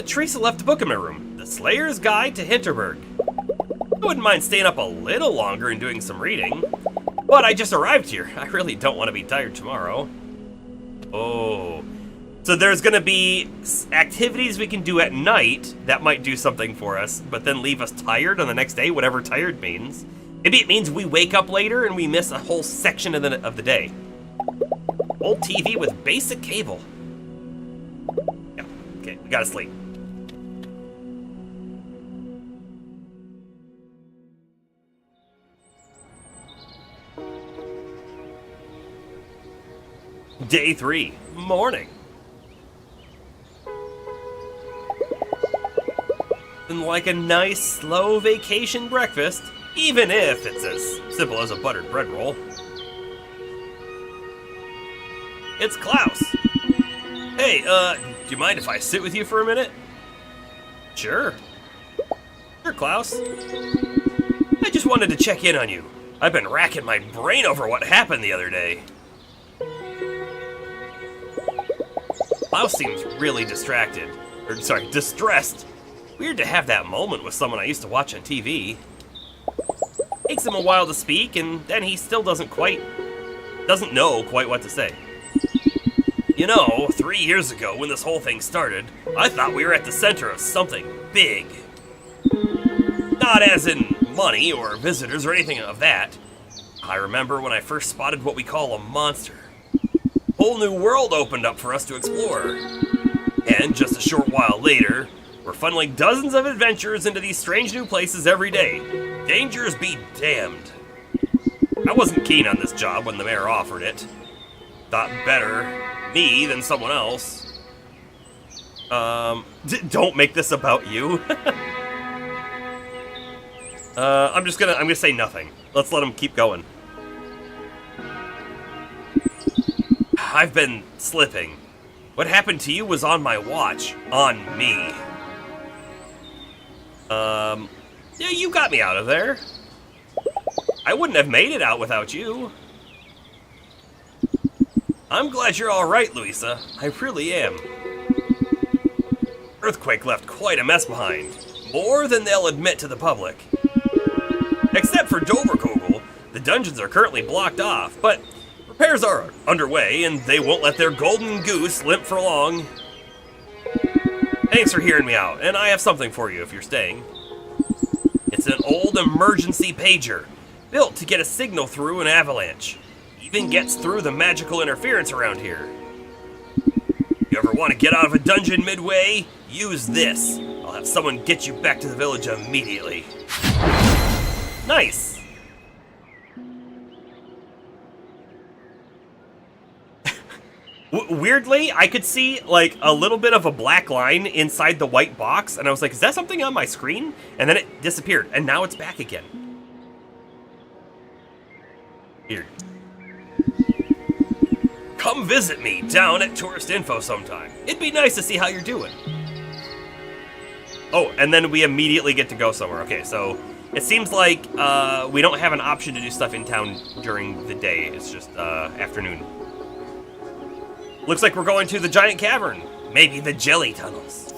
Teresa left a book in my room. The Slayer's Guide to Hinterberg. I wouldn't mind staying up a little longer and doing some reading, but I just arrived here. I really don't want to be tired tomorrow. Oh. So there's going to be activities we can do at night that might do something for us, but then leave us tired on the next day, whatever tired means. Maybe it means we wake up later and we miss a whole section of the day. Old TV with basic cable. Yeah, okay, we gotta sleep. Day 3, morning. And like a nice, slow vacation breakfast, even if it's as simple as a buttered bread roll. It's Klaus. Hey, do you mind if I sit with you for a minute? Sure. Sure, Klaus. I just wanted to check in on you. I've been racking my brain over what happened the other day. Klaus seems really distracted. Or, sorry, distressed. Weird to have that moment with someone I used to watch on TV. Takes him a while to speak, and then he still doesn't know quite what to say. You know, 3 years ago when this whole thing started, I thought we were at the center of something big. Not as in money or visitors or anything of that. I remember when I first spotted what we call a monster. Whole new world opened up for us to explore. And just a short while later, we're funneling dozens of adventurers into these strange new places every day. Dangers be damned. I wasn't keen on this job when the mayor offered it. Thought better me than someone else. Don't make this about you. I'm gonna say nothing. Let's let him keep going. I've been slipping. What happened to you was on my watch. On me. Yeah, you got me out of there. I wouldn't have made it out without you. I'm glad you're alright, Louisa. I really am. Earthquake left quite a mess behind. More than they'll admit to the public. Except for Doverkogel, the dungeons are currently blocked off, but repairs are underway and they won't let their golden goose limp for long. Thanks for hearing me out, and I have something for you if you're staying. It's an old emergency pager, built to get a signal through an avalanche. Even gets through the magical interference around here. You ever want to get out of a dungeon midway? Use this. I'll have someone get you back to the village immediately. Nice. Weirdly, I could see like a little bit of a black line inside the white box, and I was like, is that something on my screen? And then it disappeared, and now it's back again. Weird. Come visit me down at Tourist Info sometime. It'd be nice to see how you're doing. Oh, and then we immediately get to go somewhere. Okay, so it seems like we don't have an option to do stuff in town during the day. It's just afternoon. Looks like we're going to the giant cavern. Maybe the jelly tunnels.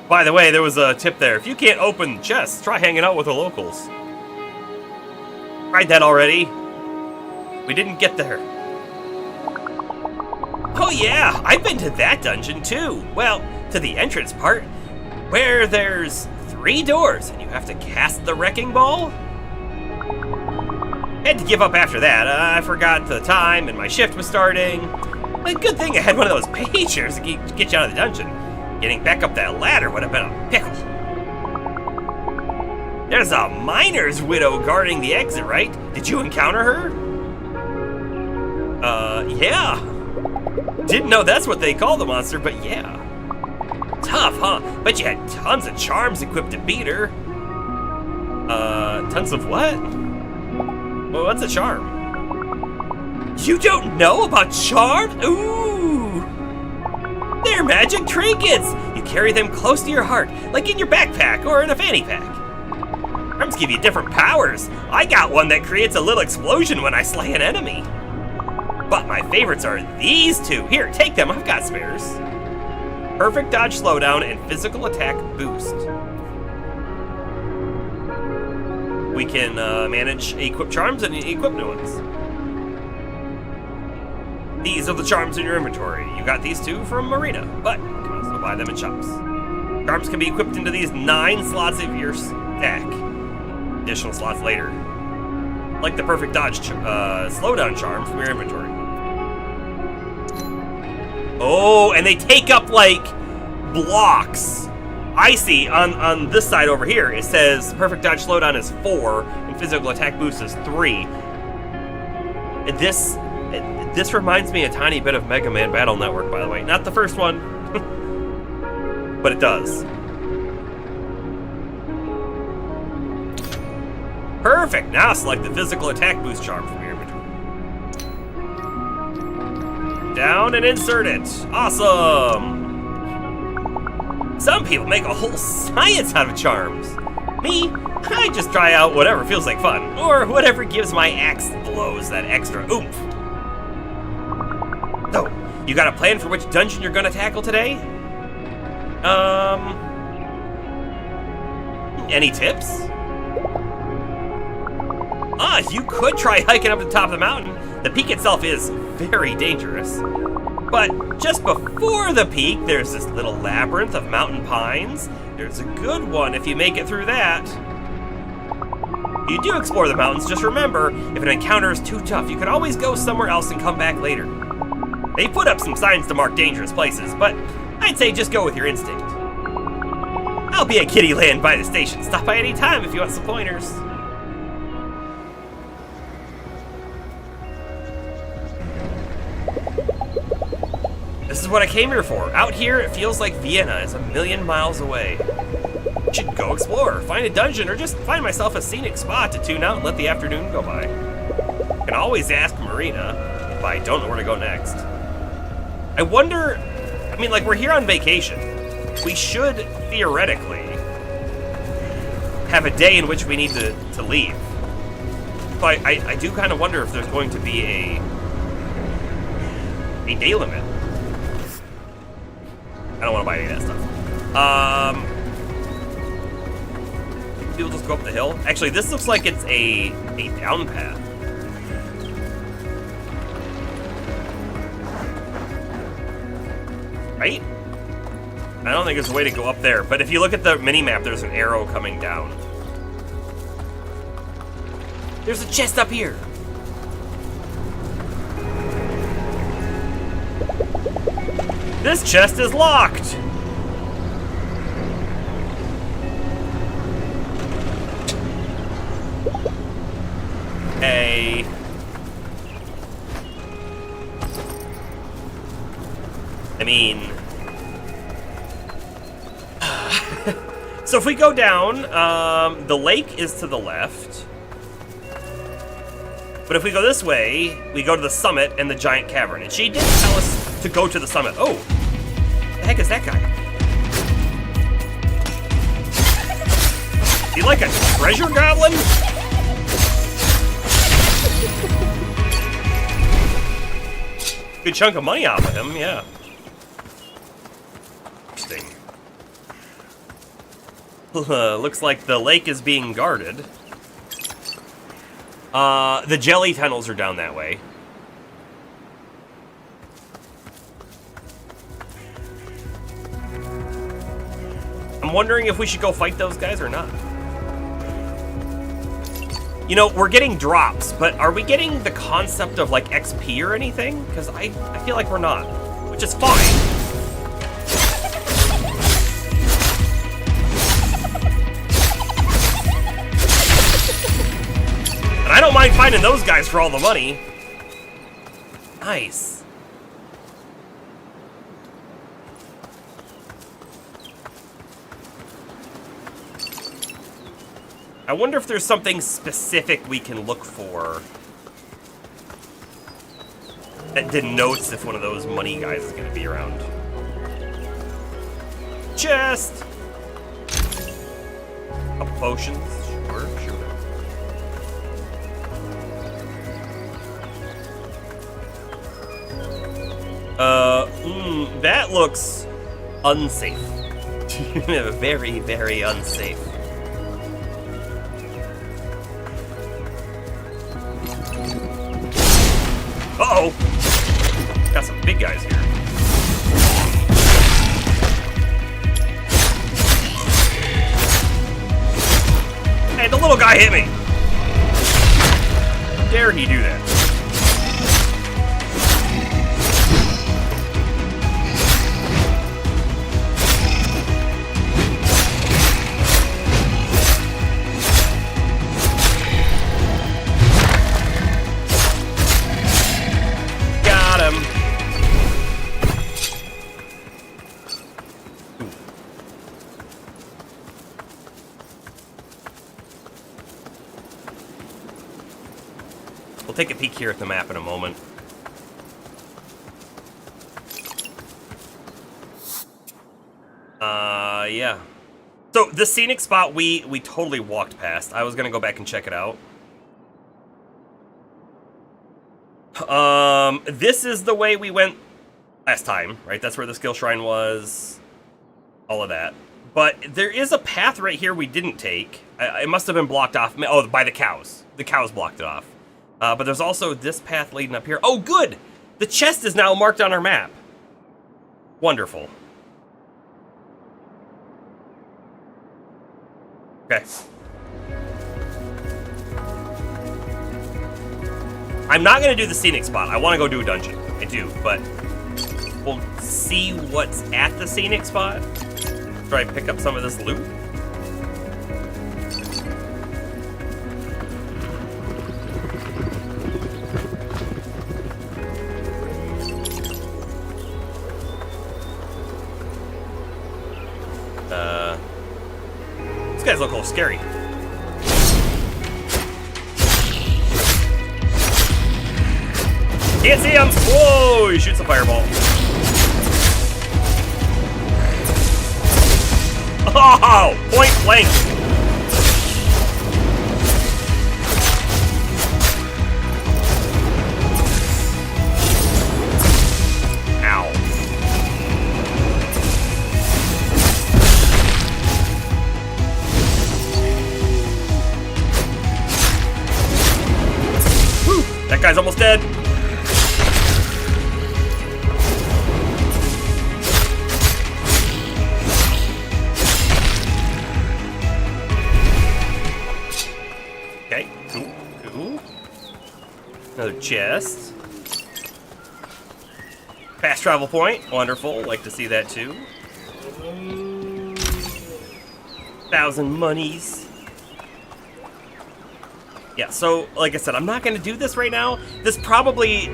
By the way, there was a tip there. If you can't open chests, try hanging out with the locals. Tried that already. We didn't get there. Oh yeah, I've been to that dungeon too. Well, to the entrance part, where there's 3 doors and you have to cast the wrecking ball. Had to give up after that. I forgot the time and my shift was starting. A good thing I had one of those pagers to get you out of the dungeon. Getting back up that ladder would have been a pickle. There's a miner's widow guarding the exit, right? Did you encounter her? Yeah. Didn't know that's what they call the monster, but yeah. Tough, huh? Bet you had tons of charms equipped to beat her. Tons of what? Well, what's a charm? You don't know about charms? Ooh! They're magic trinkets! You carry them close to your heart, like in your backpack or in a fanny pack. Charms give you different powers. I got one that creates a little explosion when I slay an enemy. But my favorites are these 2. Here, take them, I've got spares. Perfect dodge slowdown and physical attack boost. We can manage equip charms and equip new ones. These are the charms in your inventory. You got these 2 from Marina, but you can also buy them in shops. Charms can be equipped into these 9 slots of your stack. Additional slots later. Like the perfect dodge slowdown charm from your inventory. Oh, and they take up like blocks. I see on this side over here, it says perfect dodge slowdown is 4 and physical attack boost is 3. This reminds me a tiny bit of Mega Man Battle Network, by the way. Not the first one, but it does. Perfect! Now select the physical attack boost charm from your inventory. Down and insert it. Awesome! Some people make a whole science out of charms. Me, I just try out whatever feels like fun, or whatever gives my axe blows that extra oomph. So, you got a plan for which dungeon you're gonna tackle today? Any tips? You could try hiking up to the top of the mountain. The peak itself is very dangerous. But just before the peak, there's this little labyrinth of mountain pines. There's a good one if you make it through that. You do explore the mountains, just remember, if an encounter is too tough, you can always go somewhere else and come back later. They put up some signs to mark dangerous places, but I'd say just go with your instinct. I'll be at Kittyland by the station. Stop by any time if you want some pointers. This is what I came here for. Out here, it feels like Vienna is a million miles away. I should go explore, find a dungeon, or just find myself a scenic spot to tune out and let the afternoon go by. I can always ask Marina if I don't know where to go next. I wonder, I mean, like, we're here on vacation. We should, theoretically, have a day in which we need to leave. So I do kind of wonder if there's going to be a day limit. I don't want to buy any of that stuff. People just go up the hill. Actually, this looks like it's a down path. Right? I don't think there's a way to go up there, but if you look at the mini-map, there's an arrow coming down. There's a chest up here. This chest is locked. Hey. I mean... So if we go down, the lake is to the left. But if we go this way, we go to the summit and the giant cavern. And she did tell us to go to the summit. Oh, the heck is that guy? Is he like a treasure goblin? Good chunk of money off of him, yeah. Interesting. Looks like the lake is being guarded. The jelly tunnels are down that way. I'm wondering if we should go fight those guys or not. You know, we're getting drops, but are we getting the concept of, like, XP or anything? Because I feel like we're not, which is fine. And I don't mind finding those guys for all the money. Nice. I wonder if there's something specific we can look for that denotes if one of those money guys is going to be around. Chest! Couple potions. Sure, sure. That looks unsafe. Very, very unsafe. Uh-oh! Got some big guys here. Hey, the little guy hit me! How dare he do that? We'll take a peek here at the map in a moment. Yeah. So, the scenic spot we totally walked past. I was gonna go back and check it out. This is the way we went last time, right? That's where the skill shrine was. All of that. But there is a path right here we didn't take. It must have been blocked off. Oh, by the cows. The cows blocked it off. But there's also this path leading up here. Oh, good! The chest is now marked on our map. Wonderful. Okay. I'm not going to do the scenic spot. I want to go do a dungeon. I do, but we'll see what's at the scenic spot. Try to pick up some of this loot. These guys look a little scary. Can't see him! Whoa! He shoots a fireball. Oh! Point blank! Ow. Whew! That guy's almost dead. Another chest. Fast travel point. Wonderful. Like to see that too. 1,000 monies. Yeah, so like I said, I'm not going to do this right now. This probably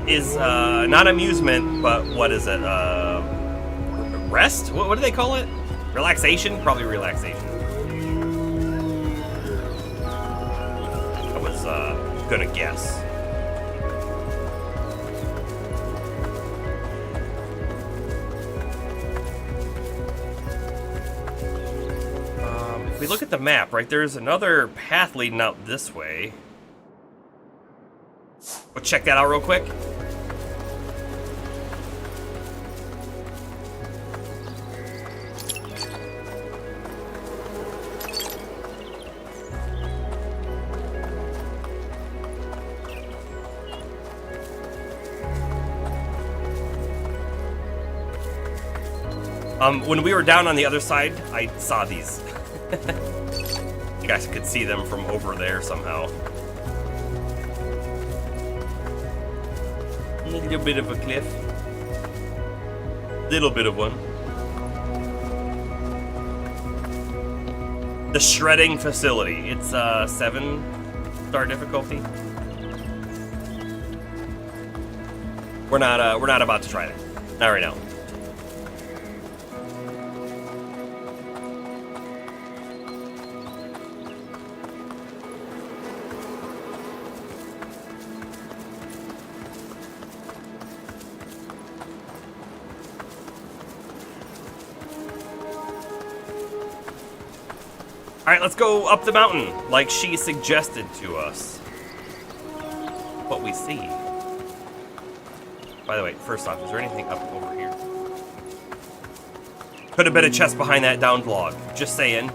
is not amusement, but what is it? Rest? What do they call it? Relaxation? Probably relaxation. I was gonna guess. If we look at the map, right, there's another path leading out this way. We'll check that out real quick. When we were down on the other side, I saw these. You guys could see them from over there somehow. A little bit of a cliff. Little bit of one. The shredding facility. It's 7-star difficulty. We're not about to try that. Not right now. Alright, let's go up the mountain, like she suggested to us. What we see. By the way, first off, is there anything up over here? Could have been a chest behind that downed log. Just saying.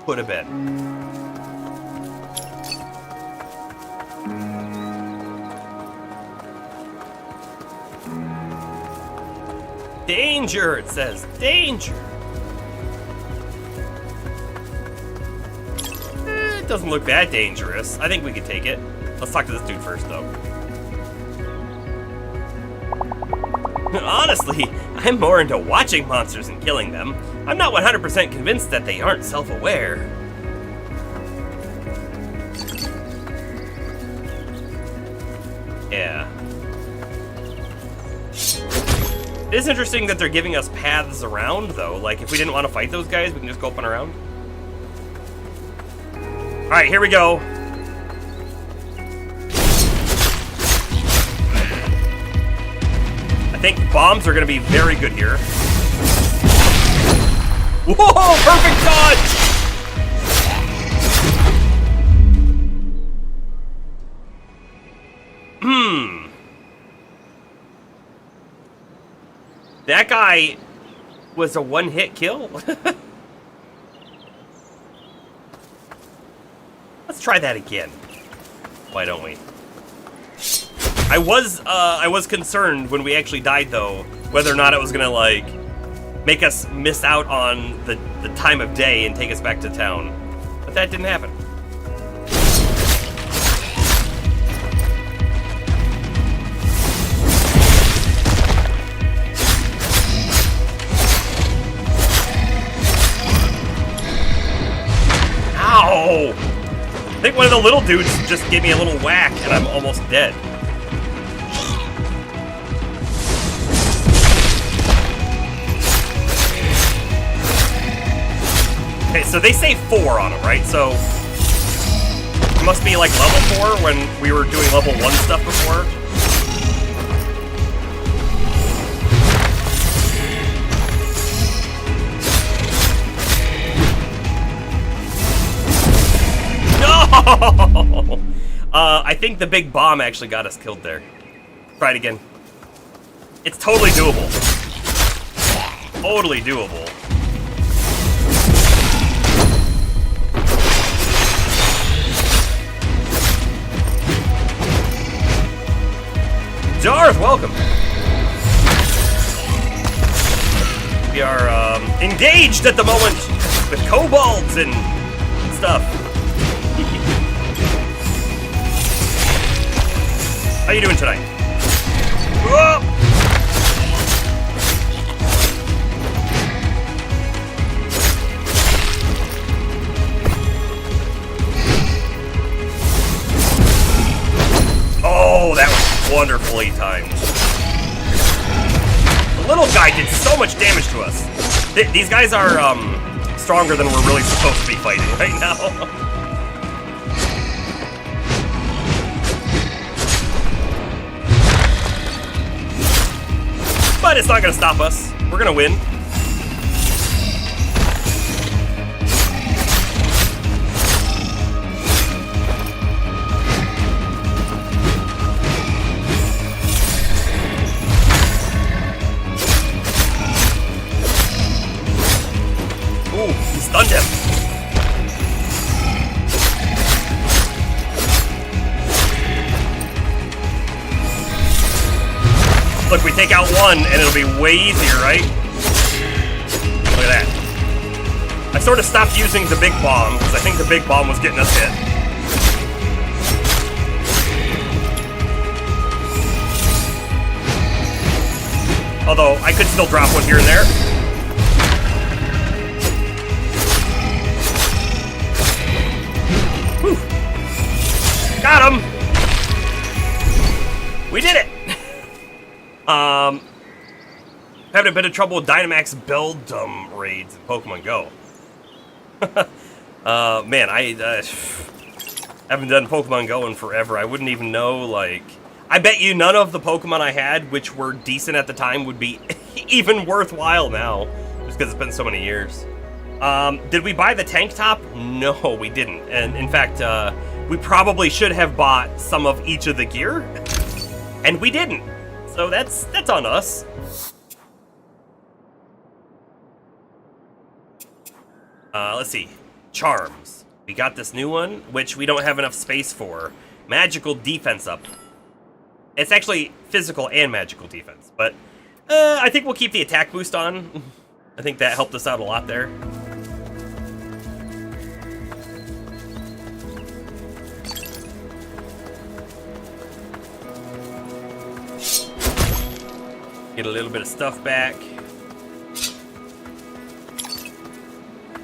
Could have been. Danger, it says. Danger. Doesn't look that dangerous. I think we could take it. Let's talk to this dude first, though. Honestly, I'm more into watching monsters and killing them. I'm not 100% convinced that they aren't self-aware. Yeah. It is interesting that they're giving us paths around, though. Like, if we didn't want to fight those guys, we can just go up and around. Alright, here we go. I think bombs are going to be very good here. Whoa! Perfect dodge! That guy was a one-hit kill? Let's try that again. Why don't we? I was concerned when we actually died, though, whether or not it was gonna, like, make us miss out on the time of day and take us back to town. But that didn't happen. No! I think one of the little dudes just gave me a little whack, and I'm almost dead. Okay, so they say 4 on them, right? So it must be like level 4 when we were doing level 1 stuff before. No! I think the big bomb actually got us killed there. Try it again. It's totally doable. Totally doable. Darth, welcome. We are engaged at the moment with kobolds and stuff. How you doing tonight? Whoa! Oh, that was wonderfully timed. The little guy did so much damage to us. These guys are stronger than we're really supposed to be fighting right now. But it's not gonna stop us. We're gonna win. Ooh, he stunned him. Look, we take out one, and it'll be way easier, right? Look at that. I sort of stopped using the big bomb, because I think the big bomb was getting us hit. Although, I could still drop one here and there. Whew. Got him! We did it! Having a bit of trouble with Dynamax Beldum raids in Pokemon Go. Man, I haven't done Pokemon Go in forever. I wouldn't even know, like... I bet you none of the Pokemon I had, which were decent at the time, would be even worthwhile now. Just because it's been so many years. Did we buy the tank top? No, we didn't. And in fact, we probably should have bought some of each of the gear. And we didn't. So that's on us. Let's see. Charms. We got this new one, which we don't have enough space for. Magical defense up. It's actually physical and magical defense, but I think we'll keep the attack boost on. I think that helped us out a lot there. Get a little bit of stuff back.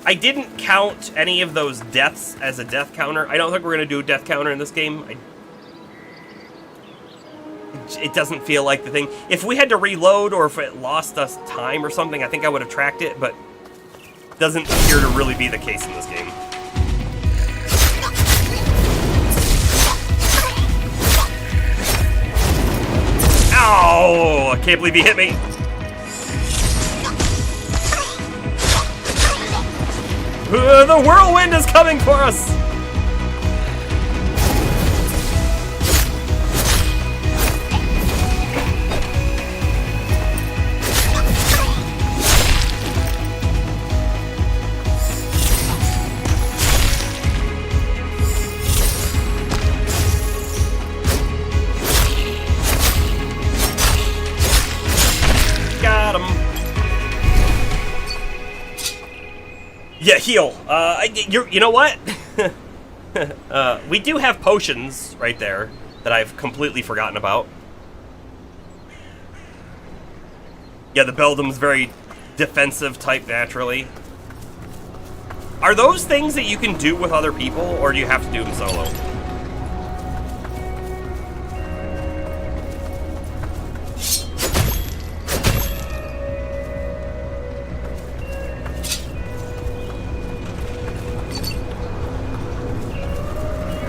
I didn't count any of those deaths as a death counter. I don't think we're going to do a death counter in this game. It doesn't feel like the thing. If we had to reload or if it lost us time or something, I think I would have tracked it, but it doesn't appear to really be the case in this game. Ow! I can't believe he hit me. The whirlwind is coming for us! Yeah, heal. You know what? We do have potions right there that I've completely forgotten about. Yeah, the Beldum's very defensive type naturally. Are those things that you can do with other people, or do you have to do them solo?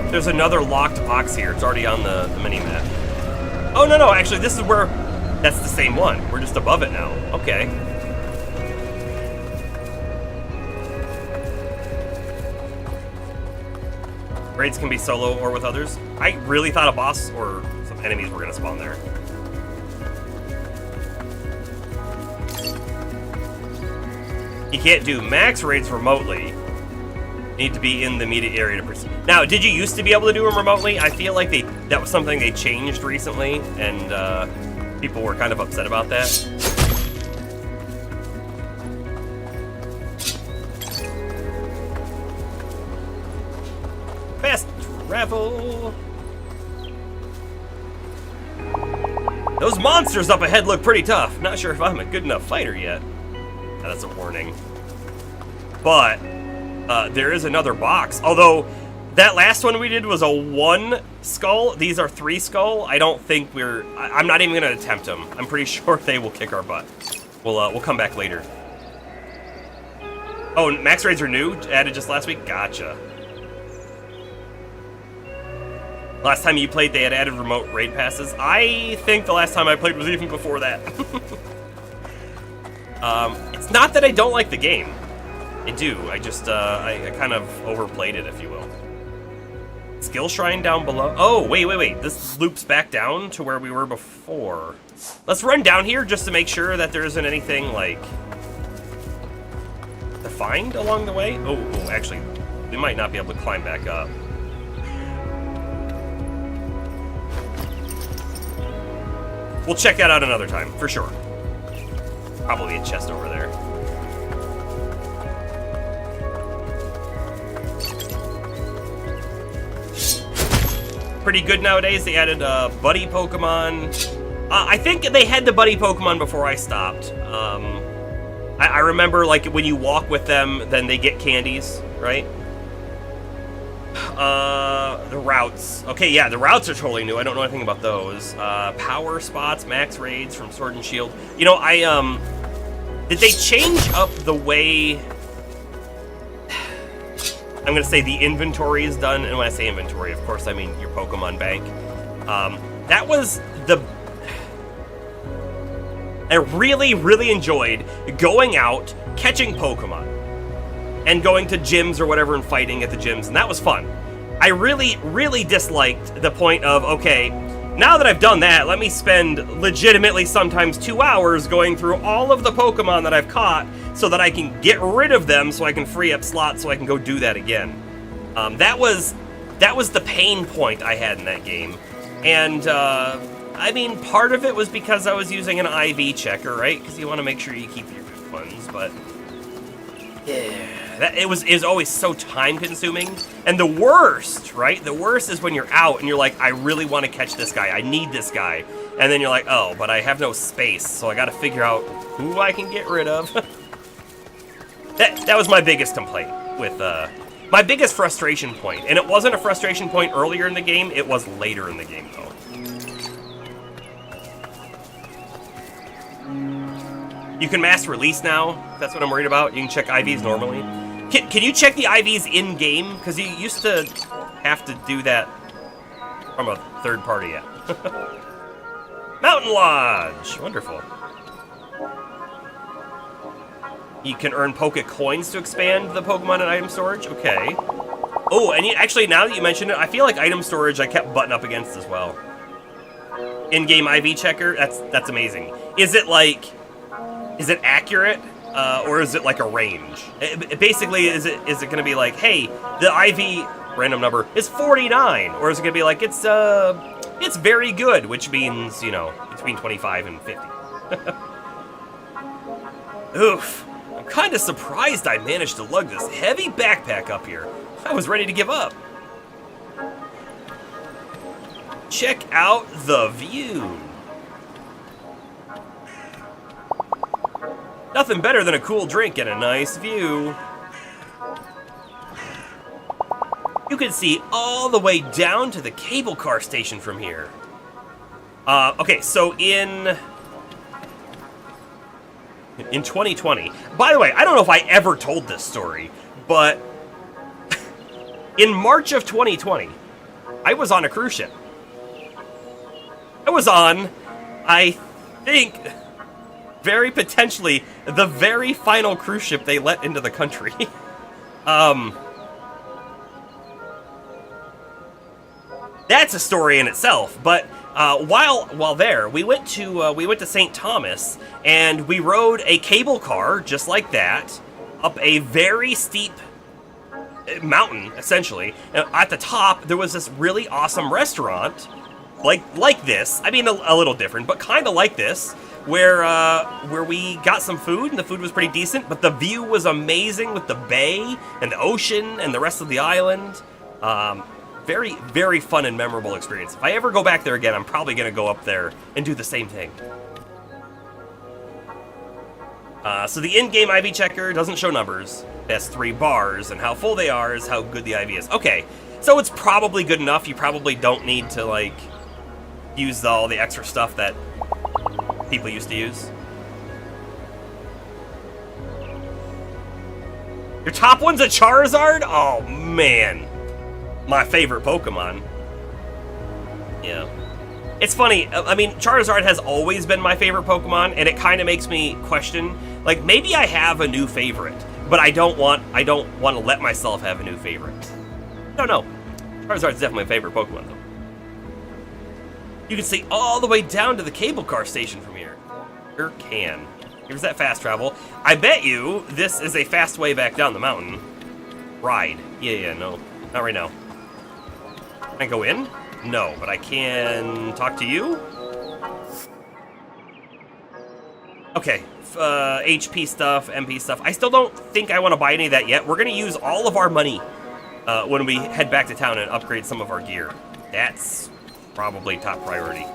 There's another locked box here. It's already on the mini-map. Oh, no, actually, this is where... That's the same one. We're just above it now. Okay. Raids can be solo or with others. I really thought a boss or some enemies were going to spawn there. You can't do max raids remotely. Need to be in the immediate area to proceed. Now, did you used to be able to do them remotely? I feel like that was something they changed recently, and people were kind of upset about that. Fast travel. Those monsters up ahead look pretty tough. Not sure if I'm a good enough fighter yet. That's a warning. But there is another box. Although that last one we did was a 1 skull. These are 3 skull. I don't think I'm not even gonna attempt them. I'm pretty sure they will kick our butt. We'll come back later. Oh, max raids are new, added just last week. Gotcha. Last time you played, they had added remote raid passes. I think the last time I played was even before that. It's not that I don't like the game. I do. I just, I kind of overplayed it, if you will. Skill shrine down below. Oh, wait. This loops back down to where we were before. Let's run down here just to make sure that there isn't anything, like, to find along the way. Oh, actually, we might not be able to climb back up. We'll check that out another time, for sure. Probably a chest over there. Pretty good nowadays. They added buddy Pokemon. I think they had the buddy Pokemon before I stopped. I remember, like, when you walk with them, then they get candies, right? The routes. Okay, yeah, the routes are totally new. I don't know anything about those. Power spots, max raids from Sword and Shield. You know, did they change up the way... I'm going to say the inventory is done, and when I say inventory, of course, I mean your Pokemon bank. That was the... I really, really enjoyed going out, catching Pokemon, and going to gyms or whatever and fighting at the gyms, and that was fun. I really, really disliked the point of, okay, now that I've done that, let me spend legitimately sometimes 2 hours going through all of the Pokemon that I've caught so that I can get rid of them so I can free up slots so I can go do that again. That was the pain point I had in that game. And, I mean, part of it was because I was using an IV checker, right? Because you want to make sure you keep your good ones, but... yeah, it was always so time-consuming. And the worst, right? The worst is when you're out and you're like, I really want to catch this guy. I need this guy. And then you're like, oh, but I have no space, so I got to figure out who I can get rid of. That was my biggest complaint with, my biggest frustration point. And it wasn't a frustration point earlier in the game, it was later in the game, though. You can mass release now, if that's what I'm worried about. You can check IVs normally. Can you check the IVs in-game? Because you used to have to do that from a third party yet. Mountain Lodge! Wonderful. You can earn Poke Coins to expand the Pokemon and item storage. Okay. Oh, and actually, now that you mention it, I feel like item storage I kept button up against as well. In-game IV checker, that's amazing. Is it like... is it accurate, or is it like a range? Basically, is it going to be like, hey, the IV random number is 49, or is it going to be like it's very good, which means, you know, between 25 and 50. Oof, I'm kind of surprised I managed to lug this heavy backpack up here. I was ready to give up. Check out the view. Nothing better than a cool drink and a nice view. You can see all the way down to the cable car station from here. Okay, so in 2020, by the way, I don't know if I ever told this story, but in March of 2020, I was on a cruise ship. I was on, I think, very potentially the very final cruise ship they let into the country. That's a story in itself. But while there, we went to St. Thomas, and we rode a cable car just like that up a very steep mountain, essentially. At the top, there was this really awesome restaurant, like this. I mean, a little different, but kind of like this, where we got some food, and the food was pretty decent, but the view was amazing with the bay and the ocean and the rest of the island. Very, very fun and memorable experience. If I ever go back there again, I'm probably going to go up there and do the same thing. So the in-game IV checker doesn't show numbers. It has 3 bars, and how full they are is how good the IV is. Okay, so it's probably good enough. You probably don't need to, like, use all the extra stuff that people used to use. Your top one's a Charizard? Oh, man. My favorite Pokemon. Yeah. It's funny, I mean, Charizard has always been my favorite Pokemon, and it kind of makes me question, like, maybe I have a new favorite, but I don't want to let myself have a new favorite. No. Charizard's definitely my favorite Pokemon, though. You can see all the way down to the cable car station from here. Sure can. Here's that fast travel. I bet you this is a fast way back down the mountain. Ride. Yeah, no. Not right now. Can I go in? No, but I can talk to you? Okay, HP stuff, MP stuff. I still don't think I want to buy any of that yet. We're going to use all of our money when we head back to town and upgrade some of our gear. That's probably top priority.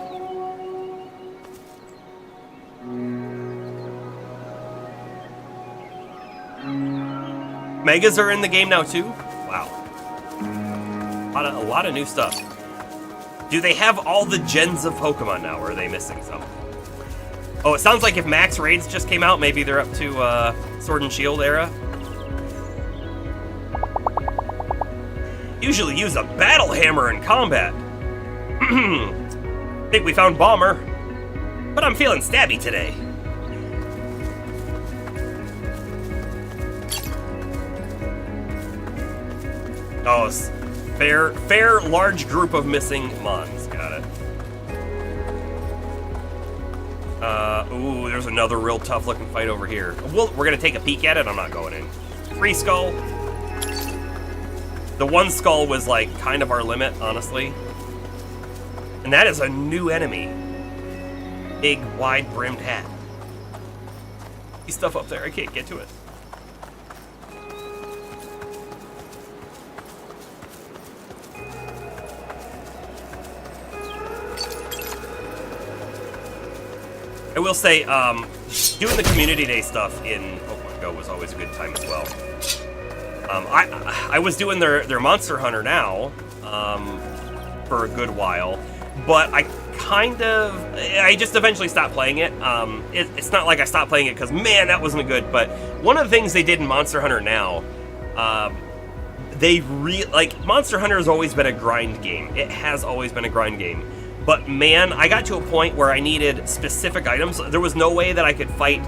Megas are in the game now too? Wow. A lot of new stuff. Do they have all the gens of Pokemon now, or are they missing some? Oh, it sounds like if Max Raids just came out, maybe they're up to Sword and Shield era. Usually use a battle hammer in combat. Think we found Bomber, but I'm feeling stabby today. Oh, fair large group of missing Mons. Got it. Ooh, there's another real tough looking fight over here. We're gonna take a peek at it. I'm not going in. 3 skull. The 1 skull was like kind of our limit, honestly. And that is a new enemy. Big, wide brimmed hat. See stuff up there. I can't get to it. I will say, doing the community day stuff in Pokemon Go was always a good time as well. I was doing their Monster Hunter now for a good while, but I just eventually stopped playing it. It's not like I stopped playing it because, man, that wasn't good, but one of the things they did in Monster Hunter now, Monster Hunter has always been a grind game. It has always been a grind game. But man, I got to a point where I needed specific items. There was no way that I could fight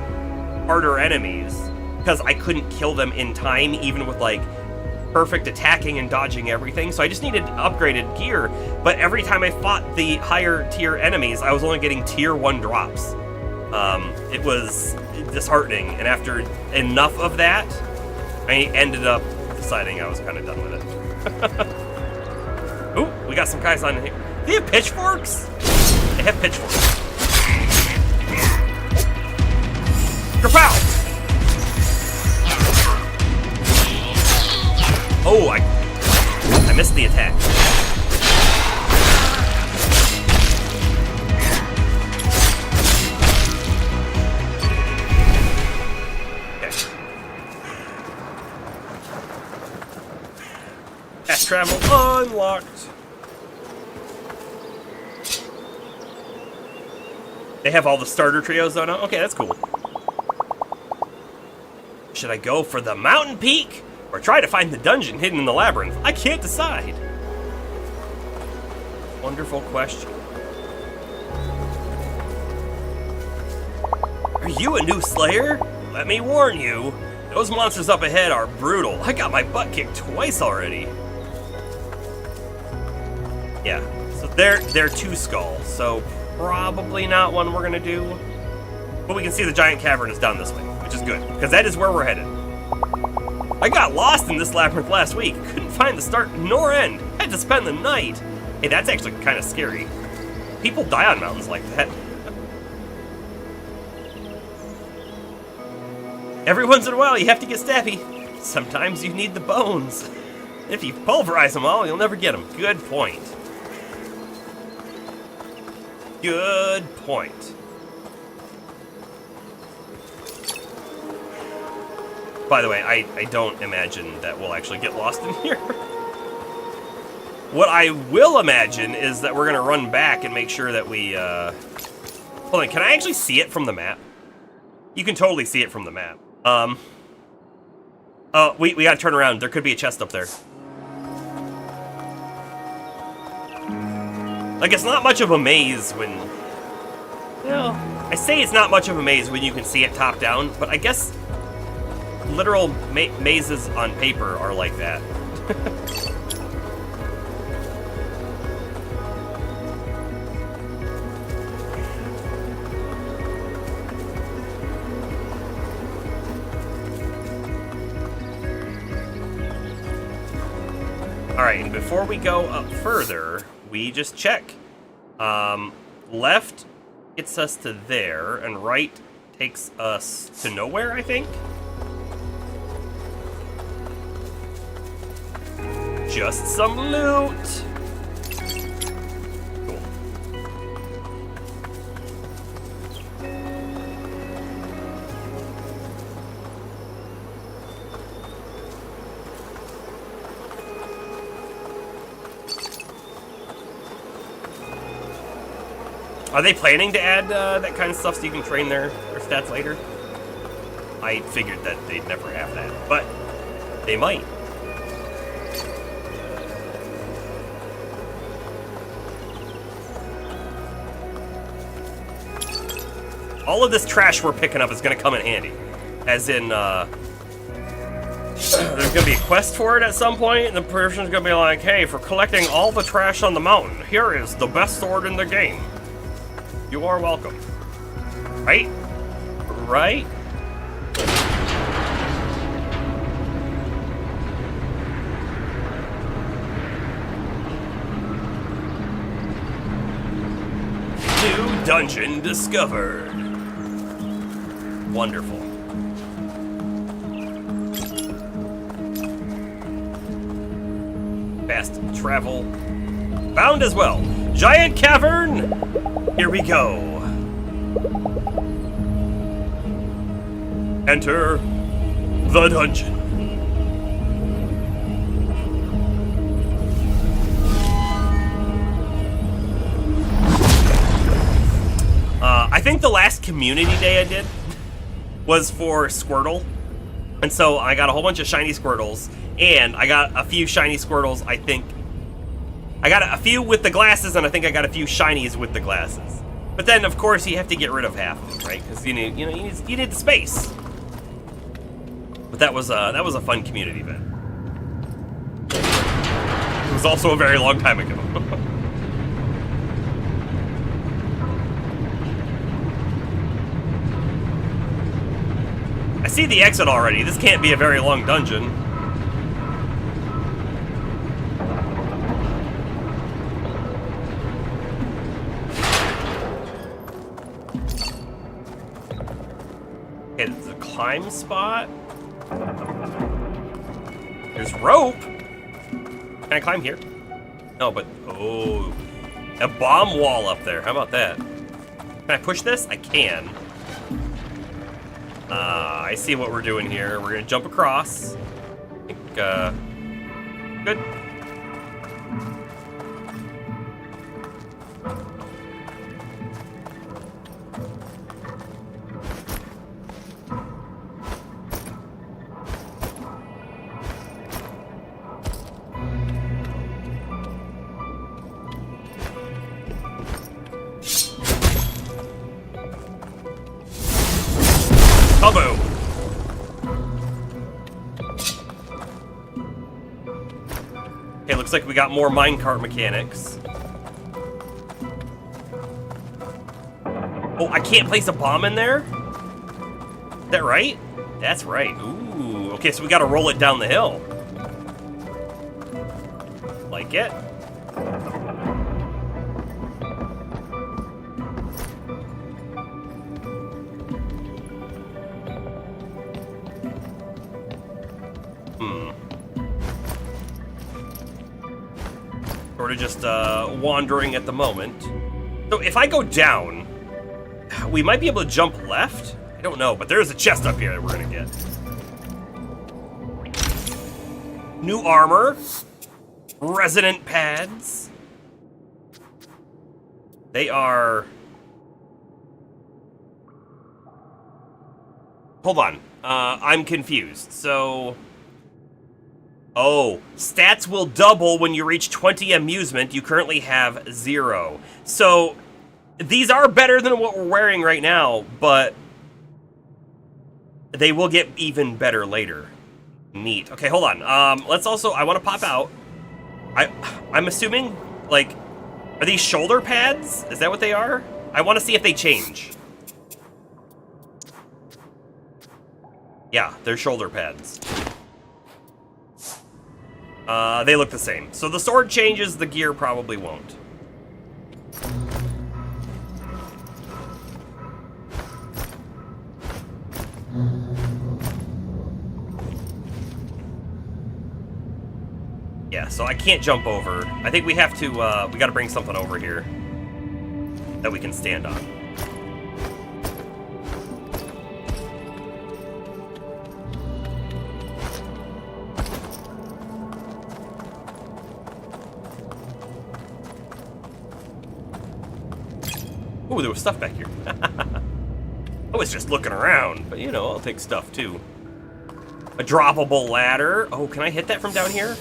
harder enemies because I couldn't kill them in time, even with like perfect attacking and dodging everything. So I just needed upgraded gear. But every time I fought the higher tier enemies, I was only getting tier 1 drops. It was disheartening. And after enough of that, I ended up deciding I was kind of done with it. Ooh, we got some guys on here. They have pitchforks? They have pitchforks. Kapow! Oh, I missed the attack. Okay. Fast travel unlocked. They have all the starter trios though now? Okay, that's cool. Should I go for the mountain peak or try to find the dungeon hidden in the labyrinth? I can't decide. Wonderful question. Are you a new slayer? Let me warn you, those monsters up ahead are brutal. I got my butt kicked twice already. Yeah, so they're two skulls, so probably not one we're gonna do. But we can see the giant cavern is down this way, which is good, because that is where we're headed. I got lost in this labyrinth last week. Couldn't find the start nor end. Had to spend the night. Hey, that's actually kind of scary. People die on mountains like that. Every once in a while, you have to get stabby. Sometimes you need the bones. If you pulverize them all, you'll never get them. Good point. Good point. By the way, I don't imagine that we'll actually get lost in here. What I will imagine is that we're going to run back and make sure that we... Hold on, can I actually see it from the map? You can totally see it from the map. Oh, we gotta turn around. There could be a chest up there. Like, it's not much of a maze when... Well, I say it's not much of a maze when you can see it top down, but I guess literal mazes on paper are like that. Alright, and before we go up further, we just check. Left gets us to there, and right takes us to nowhere, I think? Just some loot! Cool. Are they planning to add that kind of stuff so you can train their stats later? I figured that they'd never have that, but they might. All of this trash we're picking up is going to come in handy. As in, there's going to be a quest for it at some point, and the person's going to be like, hey, for collecting all the trash on the mountain, here is the best sword in the game. You are welcome. Right? Right? New dungeon discovered. Wonderful. Fast travel. Found as well. Giant cavern! Here we go. Enter the dungeon. I think the last community day I did was for Squirtle. And so I got a whole bunch of shiny Squirtles, and I got a few shiny Squirtles, I think. I got a few with the glasses, and I think I got a few shinies with the glasses. But then, of course, you have to get rid of half of them, right? Because you need the space. But that was a fun community event. It was also a very long time ago. I see the exit already. This can't be a very long dungeon. Okay, there's a climb spot. There's rope. Can I climb here? No, but oh, a bomb wall up there. How about that? Can I push this? I can. I see what we're doing here. We're gonna jump across. I think, good. Kaboom! Okay, looks like we got more minecart mechanics. Oh, I can't place a bomb in there? Is that right? That's right. Ooh, okay, so we gotta roll it down the hill. Like it. Sort of just wandering at the moment. So if I go down, we might be able to jump left? I don't know, but there's a chest up here that we're gonna get. New armor. Resonant pads. They are... Hold on. I'm confused. So... Oh, stats will double when you reach 20 amusement. You currently have 0. So, these are better than what we're wearing right now, but they will get even better later. Neat. Okay, hold on. Let's also, I want to pop out. I'm assuming, like, are these shoulder pads? Is that what they are? I want to see if they change. Yeah, they're shoulder pads. They look the same. So the sword changes, the gear probably won't. Yeah, so I can't jump over. I think we have to, we gotta bring something over here that we can stand on. Ooh, there was stuff back here. I was just looking around, but you know, I'll take stuff too. A droppable ladder. Oh, can I hit that from down here?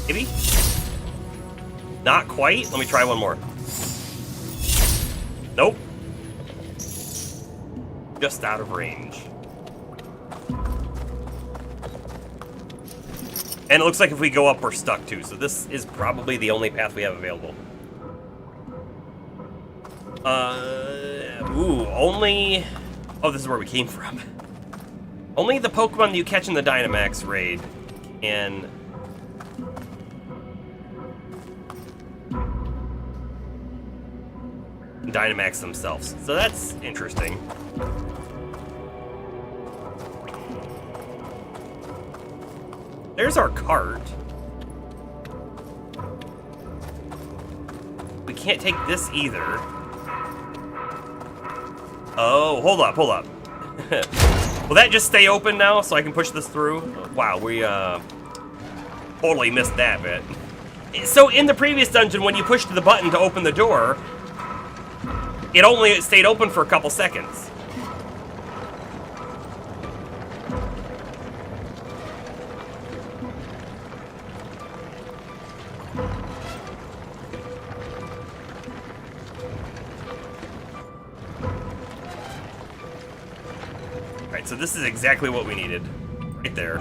Maybe? Not quite. Let me try one more. Nope. Just out of range. And it looks like if we go up, we're stuck too. So this is probably the only path we have available. Only... Oh, this is where we came from. Only the Pokemon you catch in the Dynamax raid can... Dynamax themselves. So that's interesting. There's our cart. We can't take this either. Oh, hold up, hold up. Will that just stay open now so I can push this through? Wow, we totally missed that bit. So in the previous dungeon, when you pushed the button to open the door, it only stayed open for a couple seconds. Alright, so this is exactly what we needed. Right there.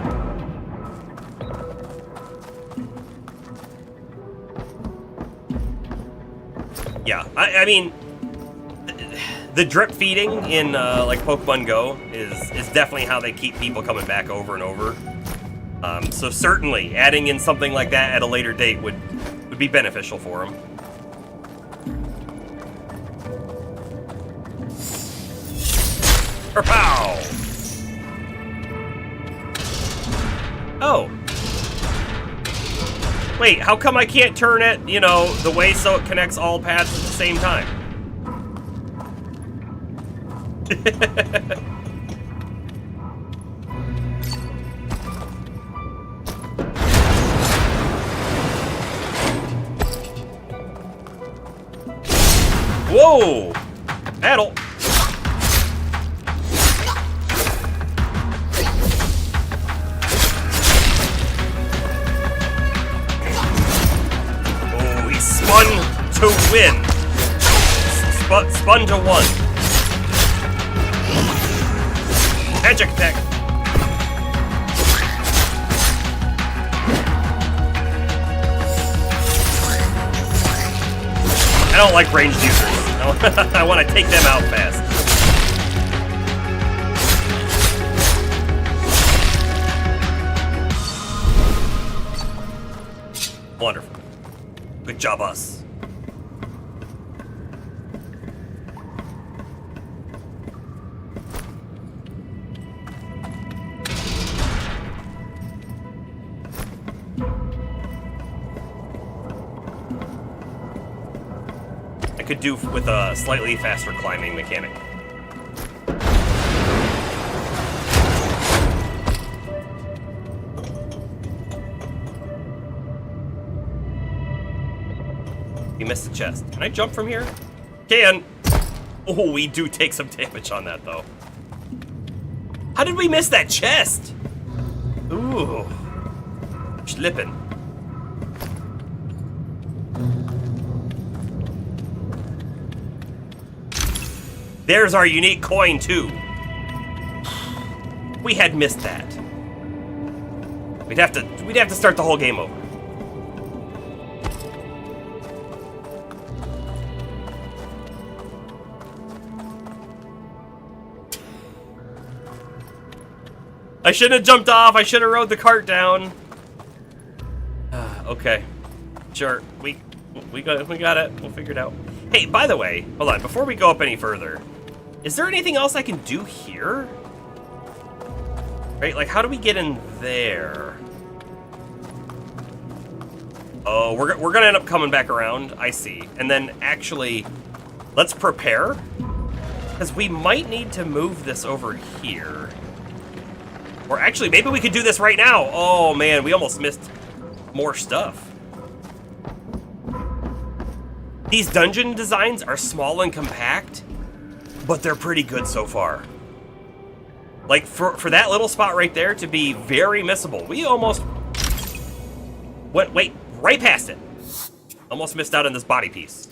Yeah, I mean... The drip feeding in like Pokemon Go is definitely how they keep people coming back over and over. So certainly adding in something like that at a later date would be beneficial for them. Pow! Oh. Wait, how come I can't turn it, you know, the way so it connects all paths at the same time? Whoa! Battle! Oh, he spun to win. Spun to 1. Magic attack. I don't like ranged users. I want to take them out fast. Wonderful. Good job, us. Could do with a slightly faster climbing mechanic. You missed the chest. Can I jump from here? Can. Oh, we do take some damage on that though. How did we miss that chest? Ooh. Schlippin'. There's our unique coin, too. We had missed that. We'd have to start the whole game over. I shouldn't have jumped off. I should have rode the cart down. Okay. Sure. We got it. We'll figure it out. Hey, by the way, hold on. Before we go up any further, is there anything else I can do here? Right? Like, how do we get in there? Oh, we're gonna end up coming back around. I see. And then, actually, let's prepare. Because we might need to move this over here. Or actually, maybe we could do this right now. Oh, man, we almost missed more stuff. These dungeon designs are small and compact, but they're pretty good so far. Like, for that little spot right there to be very missable. We almost went, wait, right past it. Almost missed out on this body piece.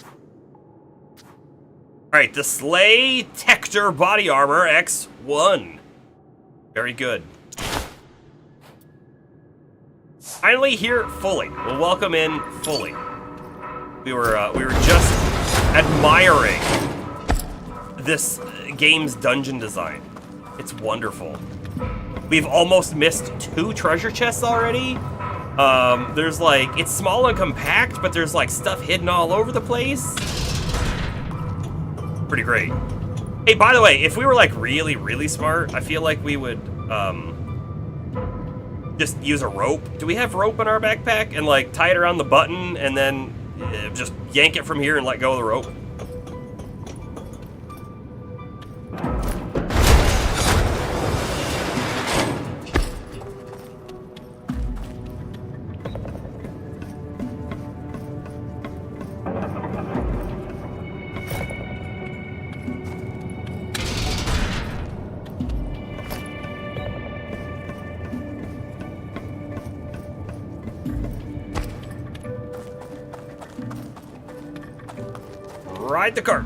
All right, the Slay Tector Body Armor X1. Very good. Finally here fully. We'll welcome in fully. We were just admiring this game's dungeon design. It's wonderful. We've almost missed 2 treasure chests already. There's like, it's small and compact, but there's like stuff hidden all over the place. Pretty great. Hey, by the way, if we were like really, really smart, I feel like we would just use a rope. Do we have rope in our backpack? And like tie it around the button and then just yank it from here and let go of the rope? Ride the cart.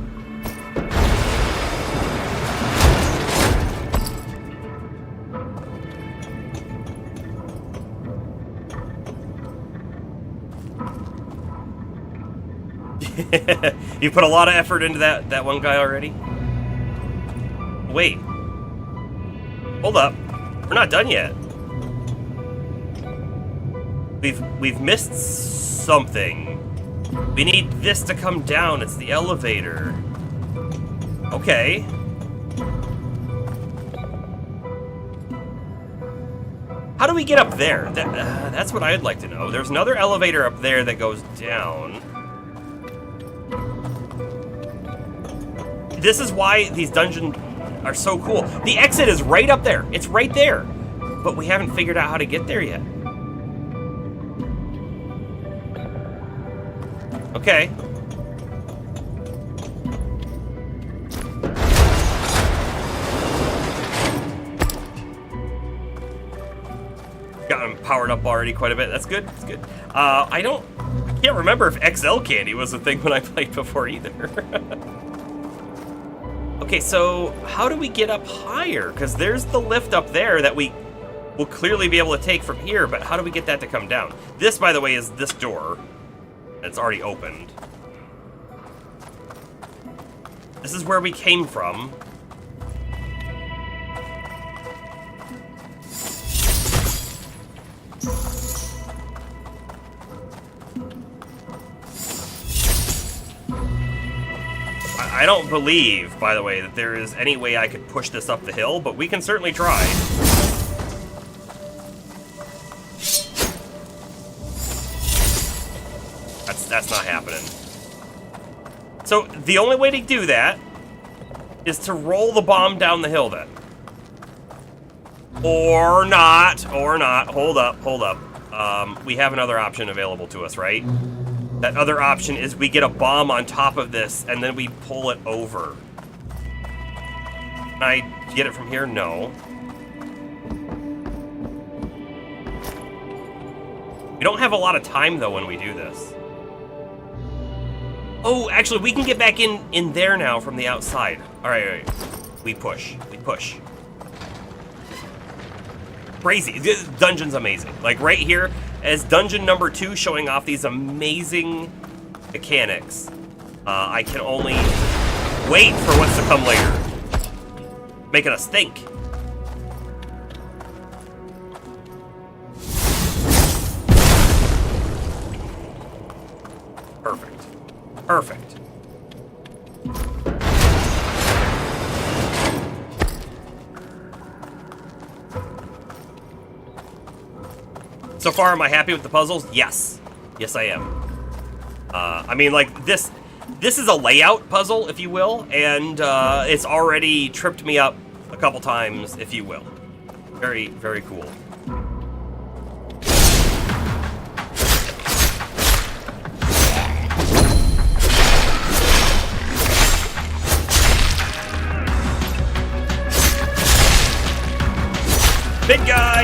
You put a lot of effort into that one guy already? Wait. Hold up. We're not done yet. We've missed something. We need this to come down. It's the elevator. Okay. How do we get up there? That's what I'd like to know. There's another elevator up there that goes down. This is why these dungeons are so cool. The exit is right up there. It's right there. But we haven't figured out how to get there yet. Okay. powered up already quite a bit. That's good. That's good. I can't remember if XL candy was a thing when I played before either. Okay, so how do we get up higher? Because there's the lift up there that we will clearly be able to take from here, but how do we get that to come down? This, by the way, is this door. It's already opened. This is where we came from. I don't believe, by the way, that there is any way I could push this up the hill, but we can certainly try. That's not happening. So the only way to do that is to roll the bomb down the hill then. Or not. Hold up. We have another option available to us, right? That other option is we get a bomb on top of this, and then we pull it over. Can I get it from here? No. We don't have a lot of time, though, when we do this. Oh, actually, we can get back in there now from the outside. All right. We push. Crazy. This dungeon's amazing. Like, right here, as dungeon number 2 showing off these amazing mechanics. I can only wait for what's to come later. Making us think. Perfect. So far, am I happy with the puzzles? Yes. Yes, I am. I mean, like, this is a layout puzzle, if you will, and it's already tripped me up a couple times, if you will. Very, very cool. Big guy!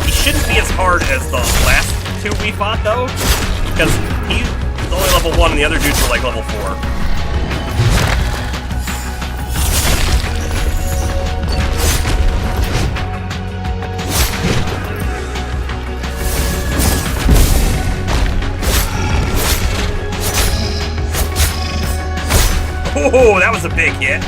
He shouldn't be as hard as the last 2 we fought, though, because he's only level 1 and the other dudes were like level 4. Oh, that was a big hit.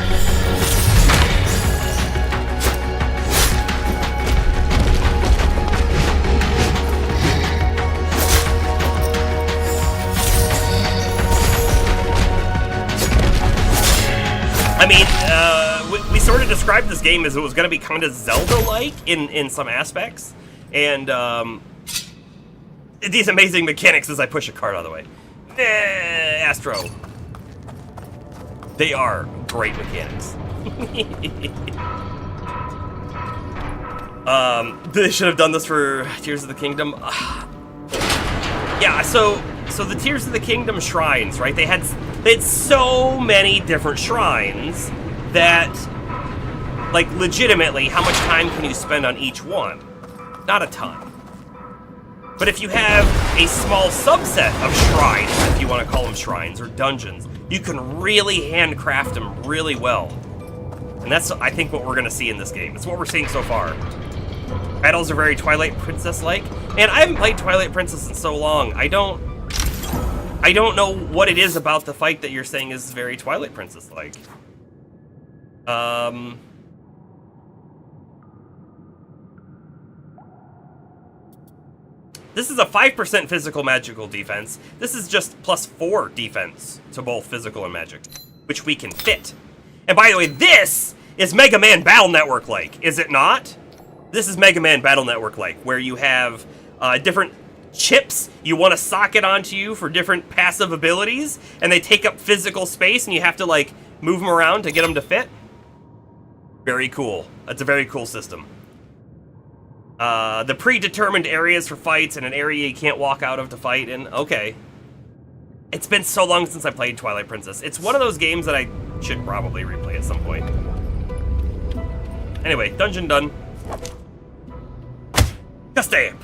I mean, we sort of described this game as it was going to be kind of Zelda-like in some aspects, and these amazing mechanics as I push a cart out of the way. Astro. They are great mechanics. They should have done this for Tears of the Kingdom. Yeah, so the Tears of the Kingdom shrines, right? They had so many different shrines that, like, legitimately, how much time can you spend on each one? Not a ton. But if you have a small subset of shrines, if you want to call them shrines or dungeons, you can really handcraft them really well. And that's, I think, what we're going to see in this game. It's what we're seeing so far. Battles are very Twilight Princess-like. And I haven't played Twilight Princess in so long. I don't know what it is about the fight that you're saying is very Twilight Princess-like. This is a 5% physical magical defense. This is just +4 defense to both physical and magic, which we can fit. And by the way, this is Mega Man Battle Network-like, is it not? This is Mega Man Battle Network-like, where you have different chips you want to socket onto you for different passive abilities, and they take up physical space, and you have to, like, move them around to get them to fit. Very cool. That's a very cool system. The predetermined areas for fights and an area you can't walk out of to fight in. Okay. It's been so long since I played Twilight Princess. It's one of those games that I should probably replay at some point. Anyway, dungeon done. A stamp.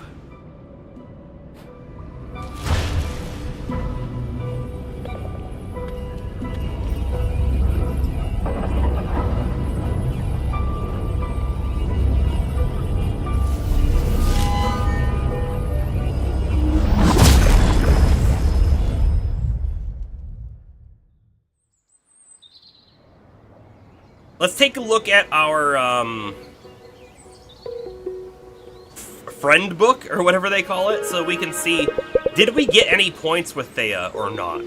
Let's take a look at our friend book, or whatever they call it, so we can see, did we get any points with Thea or not?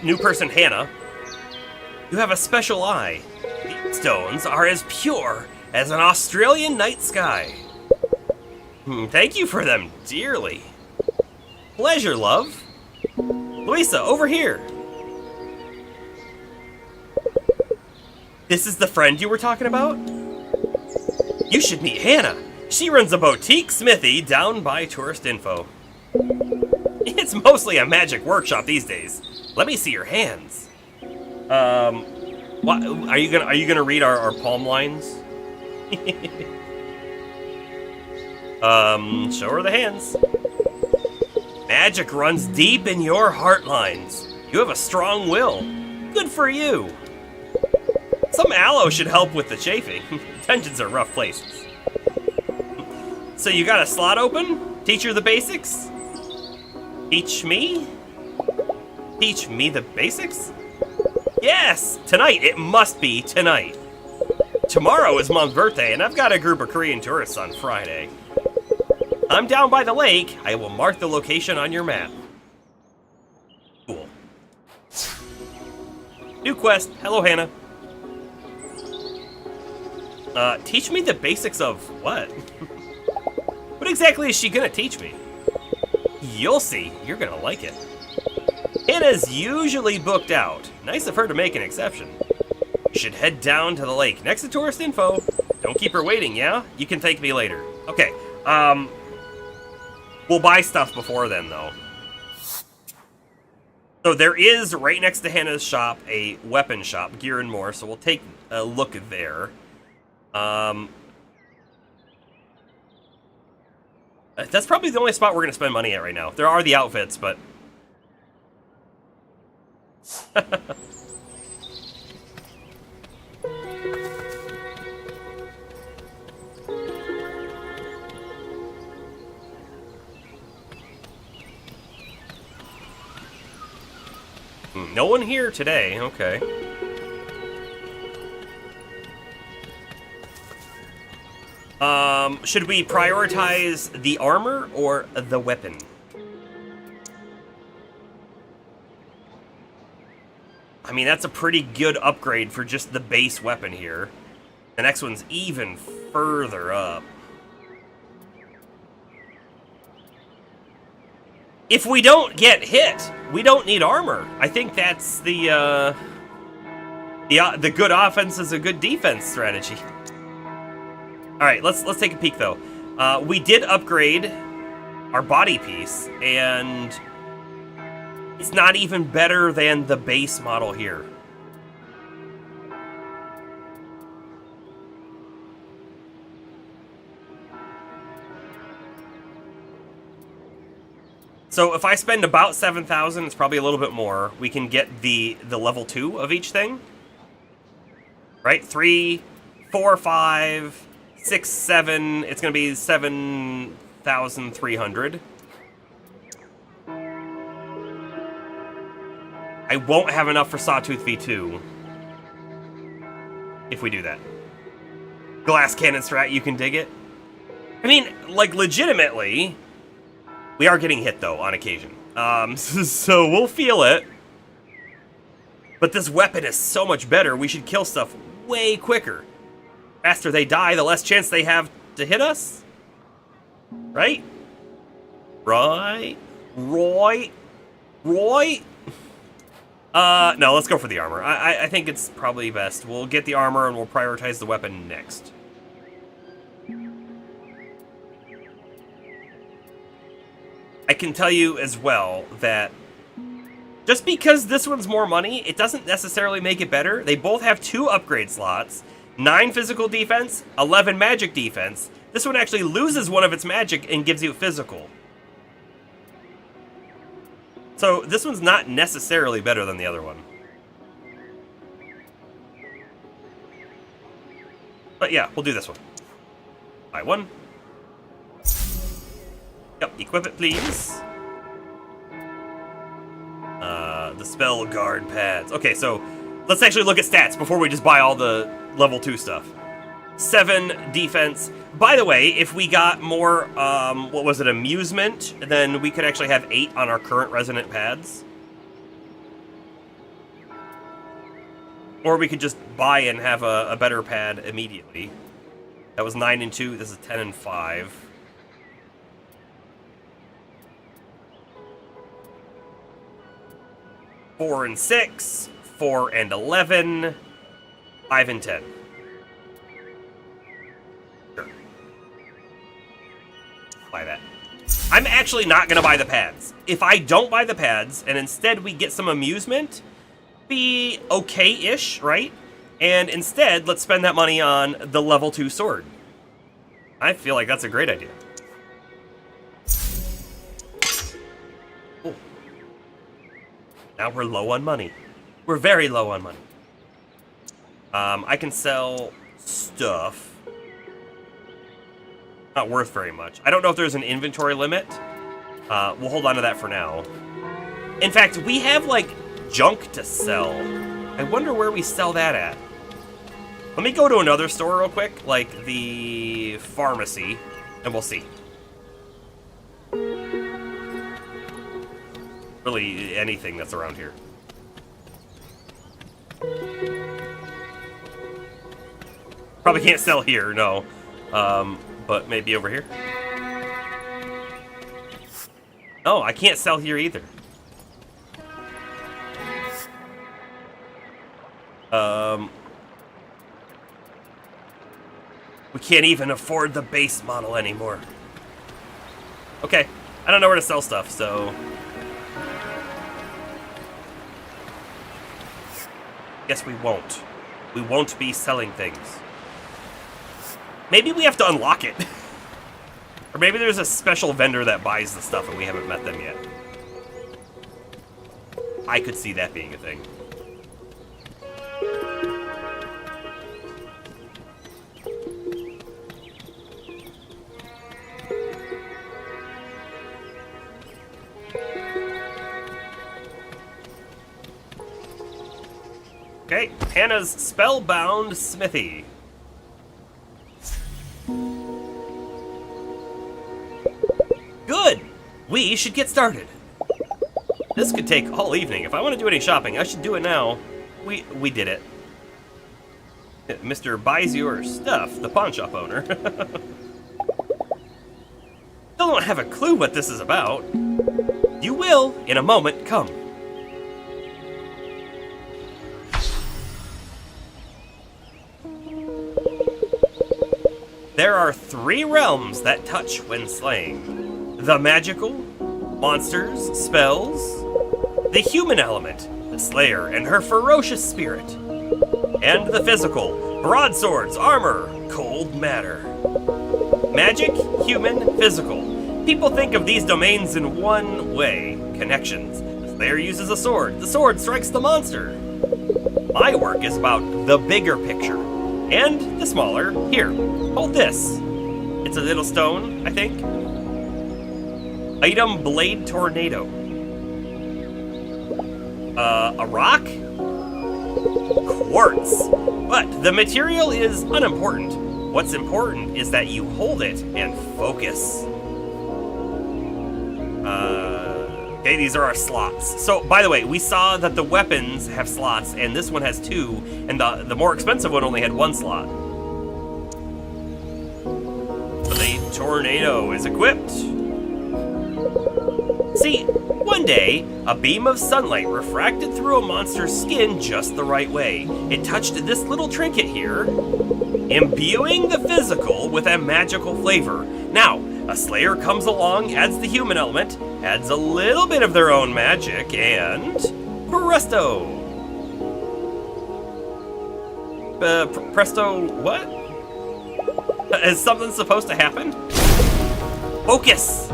New person Hannah. You have a special eye. These stones are as pure as an Australian night sky. Thank you for them dearly. Pleasure, love. Louisa, over here. This is the friend you were talking about? You should meet Hannah. She runs a boutique smithy down by Tourist Info. It's mostly a magic workshop these days. Let me see your hands. What are you gonna read our palm lines? Show her the hands. Magic runs deep in your heart lines. You have a strong will. Good for you. Some aloe should help with the chafing. Dungeons are rough places. So you got a slot open? Teach her the basics? Teach me? Teach me the basics? Yes! Tonight! It must be tonight. Tomorrow is Mom's birthday, and I've got a group of Korean tourists on Friday. I'm down by the lake. I will mark the location on your map. Cool. New quest. Hello, Hannah. Teach me the basics of what? What exactly is she gonna teach me? You'll see. You're gonna like it. Hannah's usually booked out. Nice of her to make an exception. You should head down to the lake next to Tourist Info. Don't keep her waiting, yeah? You can thank me later. Okay, we'll buy stuff before then, though. So there is, right next to Hannah's shop, a weapon shop, Gear and More, so we'll take a look there. That's probably the only spot we're going to spend money at right now. There are the outfits, but... No one here today, okay. Should we prioritize the armor or the weapon? I mean, that's a pretty good upgrade for just the base weapon here. The next one's even further up. If we don't get hit, we don't need armor. I think that's the good offense is a good defense strategy. All right, let's take a peek though. We did upgrade our body piece, and it's not even better than the base model here. So if I spend about 7,000, it's probably a little bit more. We can get the level 2 of each thing. Right? 3, 4, 5, 6, 7. It's going to be 7,300. I won't have enough for Sawtooth V2 if we do that. Glass cannon strat, you can dig it. I mean, like, legitimately... We are getting hit, though, on occasion. So we'll feel it. But this weapon is so much better, we should kill stuff way quicker. The faster they die, the less chance they have to hit us. Right? Right? Roy? Roy? No, let's go for the armor. I think it's probably best. We'll get the armor and we'll prioritize the weapon next. I can tell you as well that just because this one's more money, it doesn't necessarily make it better. They both have 2 upgrade slots, 9 physical defense, 11 magic defense, This one actually loses one of its magic and gives you physical. So this one's not necessarily better than the other one. But yeah, we'll do this one. Buy one. Yep, equip it, please. The spell guard pads. Okay, so let's actually look at stats before we just buy all the level 2 stuff. 7 defense. By the way, if we got more, what was it, amusement, then we could actually have 8 on our current resonant pads. Or we could just buy and have a better pad immediately. That was 9 and 2. This is 10 and 5. Four and 6, 4 and 11, 5 and 10. Sure. Buy that. I'm actually not going to buy the pads. If I don't buy the pads, and instead we get some amusement, be okay-ish, right? And instead, let's spend that money on the level 2 sword. I feel like that's a great idea. Now we're low on money. We're very low on money. I can sell stuff. Not worth very much. I don't know if there's an inventory limit. We'll hold on to that for now. In fact, we have, like, junk to sell. I wonder where we sell that at. Let me go to another store real quick, like the pharmacy, and we'll see. Really anything that's around here. Probably can't sell here, no. But maybe over here. Oh, I can't sell here either. We can't even afford the base model anymore. Okay, I don't know where to sell stuff, so... Guess we won't. We won't be selling things. Maybe we have to unlock it. Or maybe there's a special vendor that buys the stuff and we haven't met them yet. I could see that being a thing. Okay, Hannah's Spellbound Smithy. Good! We should get started. This could take all evening. If I want to do any shopping, I should do it now. We did it. Mr. Buys Your Stuff, the pawn shop owner. Still don't have a clue what this is about. You will, in a moment, come. There are 3 realms that touch when slaying. The magical, monsters, spells, the human element, the slayer and her ferocious spirit, and the physical, broadswords, armor, cold matter. Magic, human, physical. People think of these domains in one way, connections. The slayer uses a sword, the sword strikes the monster. My work is about the bigger picture. And the smaller. Here, hold this. It's a little stone, I think. Item Blade Tornado. A rock? Quartz. But the material is unimportant. What's important is that you hold it and focus. Okay, these are our slots. So, by the way, we saw that the weapons have slots, and this one has 2, and the more expensive one only had 1 slot. The tornado is equipped. See, one day, a beam of sunlight refracted through a monster's skin just the right way. It touched this little trinket here, imbuing the physical with a magical flavor. Now, a slayer comes along, adds the human element, adds a little bit of their own magic, and presto! Presto what? Is something supposed to happen? Focus!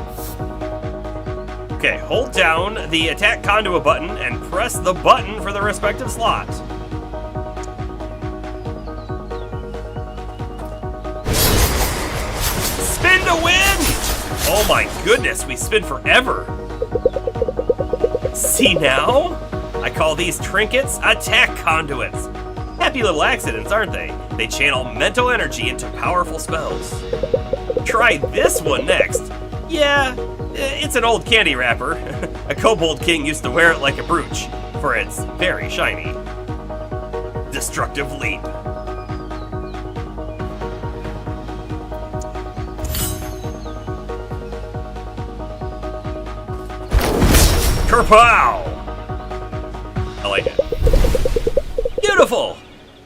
Okay, hold down the attack conduit button and press the button for the respective slot. Spin to win! Oh my goodness, we spin forever. See now? I call these trinkets attack conduits. Happy little accidents, aren't they? They channel mental energy into powerful spells. Try this one next. Yeah, it's an old candy wrapper. A kobold king used to wear it like a brooch, for it's very shiny. Destructive leap. Kerpow! I like it. Beautiful!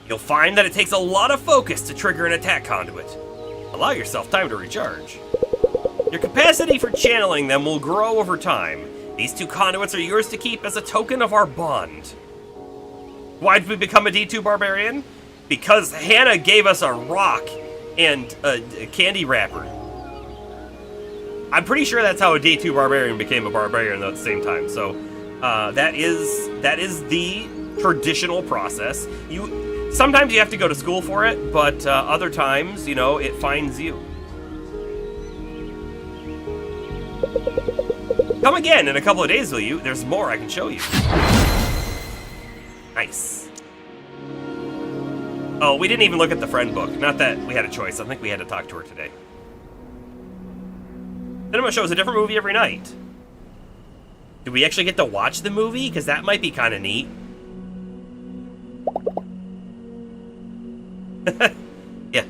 You'll find that it takes a lot of focus to trigger an attack conduit. Allow yourself time to recharge. Your capacity for channeling them will grow over time. These two conduits are yours to keep as a token of our bond. Why did we become a D2 barbarian? Because Hannah gave us a rock and a candy wrapper. I'm pretty sure that's how a D2 barbarian became a barbarian at the same time. So that is the traditional process. Sometimes you have to go to school for it, but other times, you know, it finds you. Come again in a couple of days, will you? There's more I can show you. Nice. Oh, we didn't even look at the friend book. Not that we had a choice. I think we had to talk to her today. Cinema shows a different movie every night. Do we actually get to watch the movie? Because that might be kind of neat. Yeah.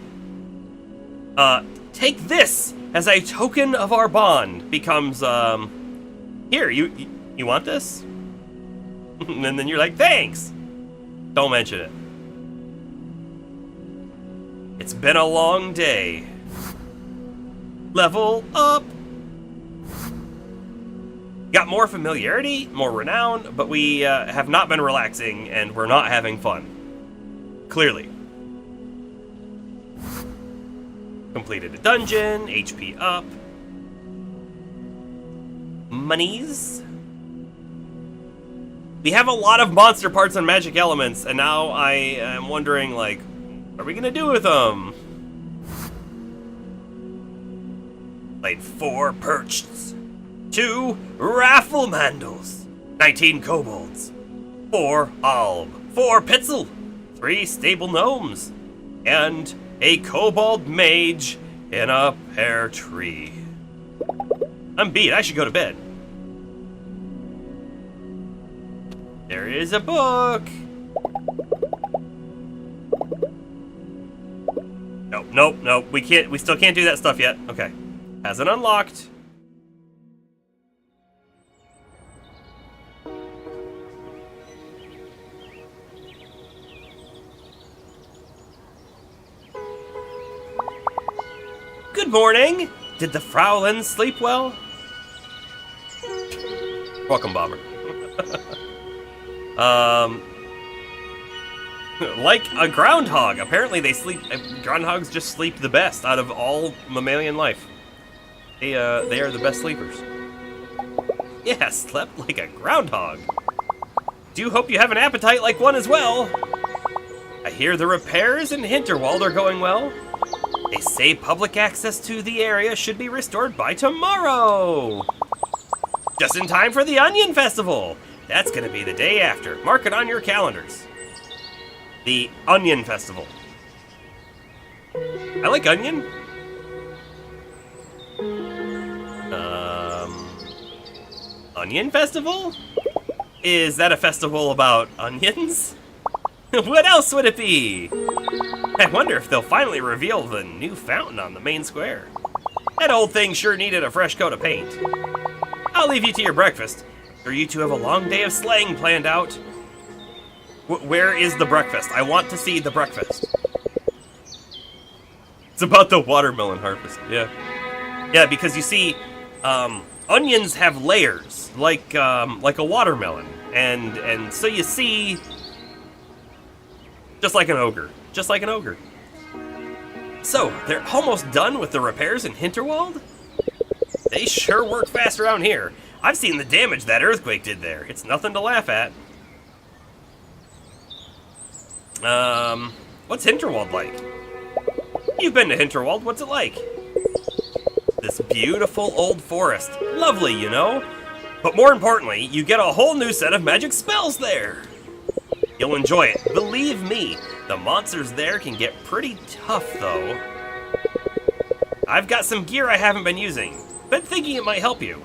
Take this as a token of our bond. Becomes, here, you want this? And then you're like, thanks. Don't mention it. It's been a long day. Level up. Got more familiarity, more renown, but we have not been relaxing and we're not having fun. Clearly. Completed a dungeon, HP up. Monies. We have a lot of monster parts and magic elements, and now I am wondering, like, what are we gonna do with them? Played 4 perchts, 2 rafflemandels, 19 kobolds, 4 alb, 4 pitzel, 3 stable gnomes, and a kobold mage in a pear tree. I'm beat. I should go to bed. There is a book. Nope. We still can't do that stuff yet. Okay. Hasn't unlocked. Good morning. Did the Fraulein sleep well? Welcome, Bomber. Like a groundhog. Apparently they sleep. Groundhogs just sleep the best out of all mammalian life. They are the best sleepers. Yeah, slept like a groundhog. Do hope you have an appetite like one as well. I hear the repairs in Hinterwald are going well. They say public access to the area should be restored by tomorrow. Just in time for the Onion Festival. That's gonna be the day after. Mark it on your calendars. The Onion Festival. I like onion. Onion Festival? Is that a festival about onions? What else would it be? I wonder if they'll finally reveal the new fountain on the main square. That old thing sure needed a fresh coat of paint. I'll leave you to your breakfast. Sure, you two have a long day of slaying planned out. Where is the breakfast? I want to see the breakfast. It's about the watermelon harvest, yeah. Yeah, because you see, onions have layers, like a watermelon. And so you see, just like an ogre. So, they're almost done with the repairs in Hinterwald? They sure work fast around here. I've seen the damage that earthquake did there. It's nothing to laugh at. What's Hinterwald like? You've been to Hinterwald, what's it like? This beautiful old forest. Lovely, you know? But more importantly, you get a whole new set of magic spells there. You'll enjoy it, believe me. The monsters there can get pretty tough, though. I've got some gear I haven't been using. Been thinking it might help you.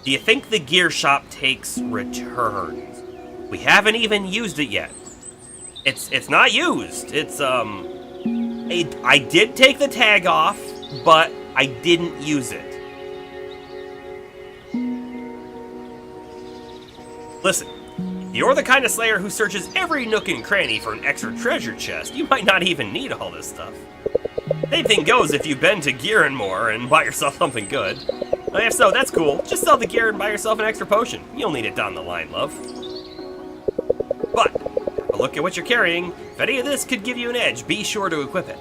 Do you think the gear shop takes returns? We haven't even used it yet. It's not used. I did take the tag off, but I didn't use it. Listen, you're the kind of slayer who searches every nook and cranny for an extra treasure chest. You might not even need all this stuff. Same thing goes if you've been to Gear and More and bought yourself something good. If so, that's cool. Just sell the gear and buy yourself an extra potion. You'll need it down the line, love. But, have a look at what you're carrying. If any of this could give you an edge, be sure to equip it.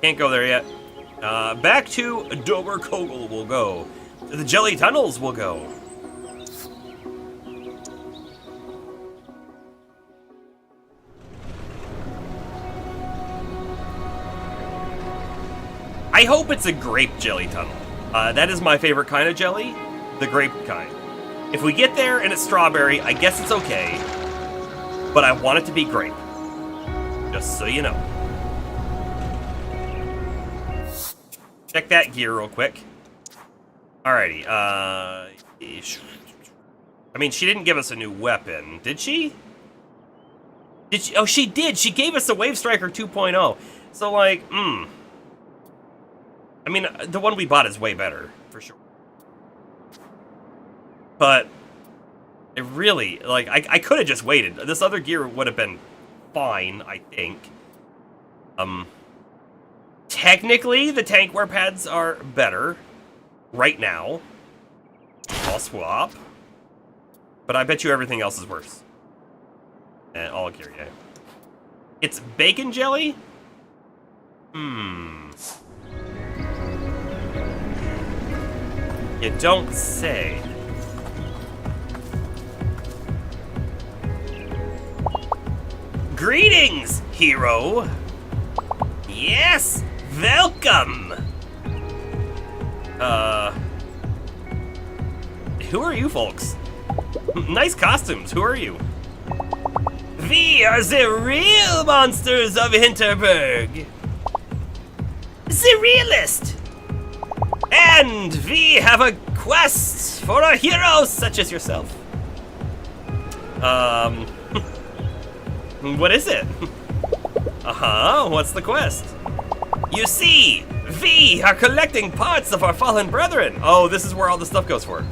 Can't go there yet. Back to Dober Kogel we'll go. To the Jelly Tunnels we'll go. I hope it's a grape jelly tunnel. That is my favorite kind of jelly, the grape kind. If we get there and it's strawberry, I guess it's okay. But I want it to be grape. Just so you know. Check that gear real quick. Alrighty, I mean, she didn't give us a new weapon, did she? Did she? Oh, she did! She gave us a Wave Striker 2.0. So, like, I mean, the one we bought is way better, for sure. But, it really, like, I could have just waited. This other gear would have been fine, I think. Technically, the tank wear pads are better right now. I'll swap. But I bet you everything else is worse. And all gear, yeah. It's bacon jelly? You don't say. Greetings, hero. Yes, welcome. Who are you folks? Nice costumes, who are you? We are the real monsters of Hinterberg. The realest. And we have a quest for a hero such as yourself. What is it? What's the quest? You see, we are collecting parts of our fallen brethren. Oh, this is where all the stuff goes for.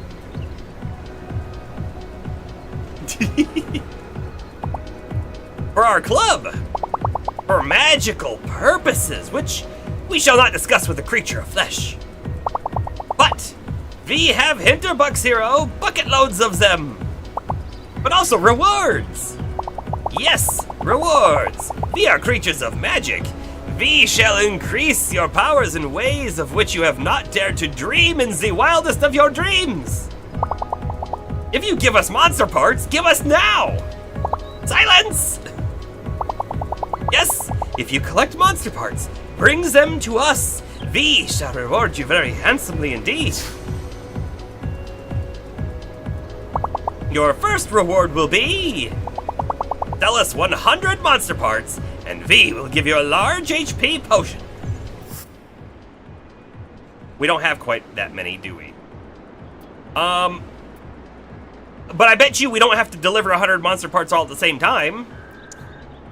For our club. For magical purposes, which we shall not discuss with a creature of flesh. But we have Hinterbuck's hero, bucket loads of them. But also rewards. Yes, rewards. We are creatures of magic. We shall increase your powers in ways of which you have not dared to dream in the wildest of your dreams. If you give us monster parts, give us now. Silence! Yes, if you collect monster parts, bring them to us. We shall reward you very handsomely indeed. Your first reward will be... sell us 100 monster parts, and we will give you a large HP potion. We don't have quite that many, do we? But I bet you we don't have to deliver 100 monster parts all at the same time.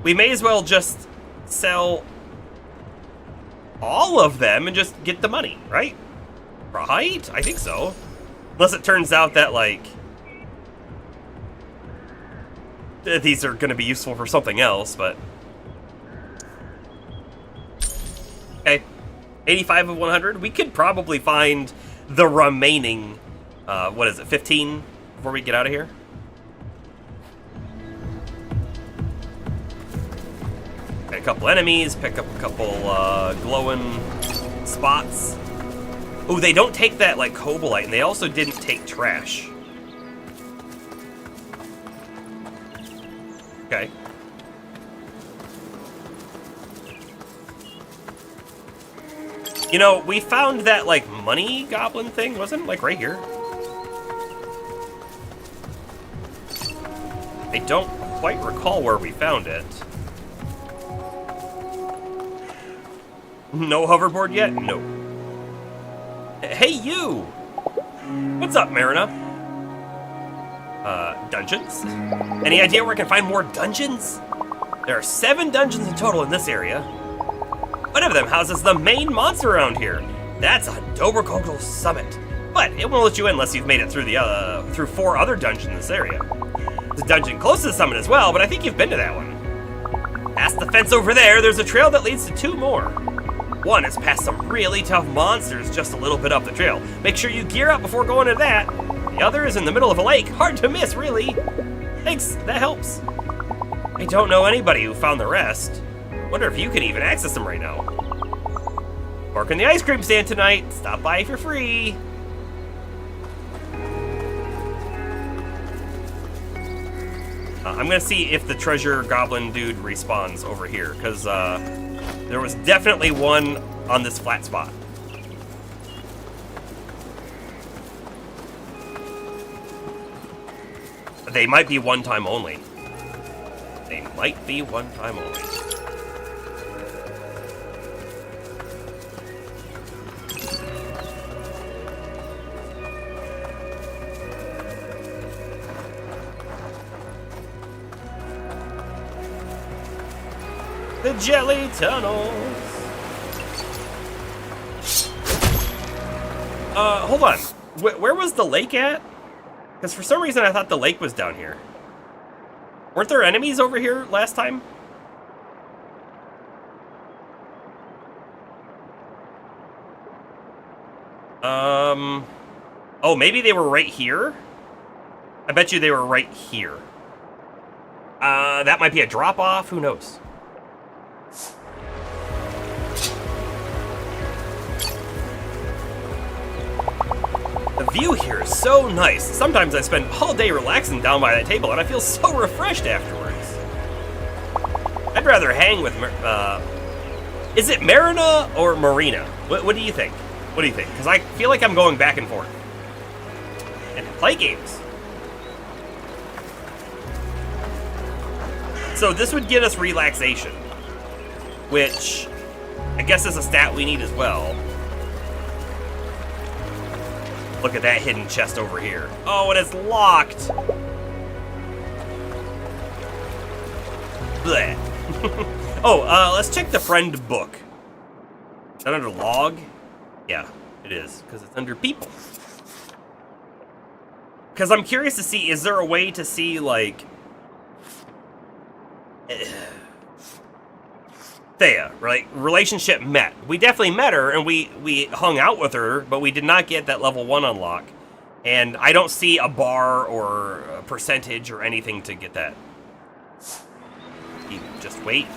We may as well just sell all of them and just get the money, right? Right? I think so. Unless it turns out that, like... these are going to be useful for something else, but... Okay. 85 of 100. We could probably find the remaining, what is it, 15 before we get out of here? Okay, a couple enemies, pick up a couple glowing spots. Oh, they don't take that, like, Cobalite, and they also didn't take trash. Okay. You know, we found that, like, money goblin thing, wasn't it? Like, right here. I don't quite recall where we found it. No hoverboard yet? No. Hey, you! What's up, Marina? Dungeons? Any idea where I can find more dungeons? There are 7 dungeons in total in this area. One of them houses the main monster around here. That's a Dobrkogel summit. But it won't let you in unless you've made it through through 4 other dungeons in this area. There's a dungeon close to the summit as well, but I think you've been to that one. Past the fence over there, there's a trail that leads to 2 more. One is past some really tough monsters just a little bit up the trail. Make sure you gear up before going to that. The other is in the middle of a lake. Hard to miss, really. Thanks, that helps. I don't know anybody who found the rest. Wonder if you can even access them right now. Working the ice cream stand tonight. Stop by if you're free. I'm gonna see if the treasure goblin dude respawns over here, because there was definitely one on this flat spot. They might be one time only. They might be one time only. The jelly tunnels. Hold on. Where was the lake at? Because for some reason I thought the lake was down here. Weren't there enemies over here last time? Oh, maybe they were right here? I bet you they were right here. That might be a drop-off. Who knows? The view here is so nice. Sometimes I spend all day relaxing down by that table, and I feel so refreshed afterwards. I'd rather hang with... is it Marina or Marina? What do you think? What do you think? Because I feel like I'm going back and forth. And play games. So this would get us relaxation, which I guess is a stat we need as well. Look at that hidden chest over here. Oh, and it's locked. Bleh. Oh, let's check the friend book. Is that under log? Yeah, it is, because it's under people. Because I'm curious to see, is there a way to see, like... Thea, right? Relationship met. We definitely met her, and we hung out with her, but we did not get that level 1 unlock. And I don't see a bar or a percentage or anything to get that. You just wait.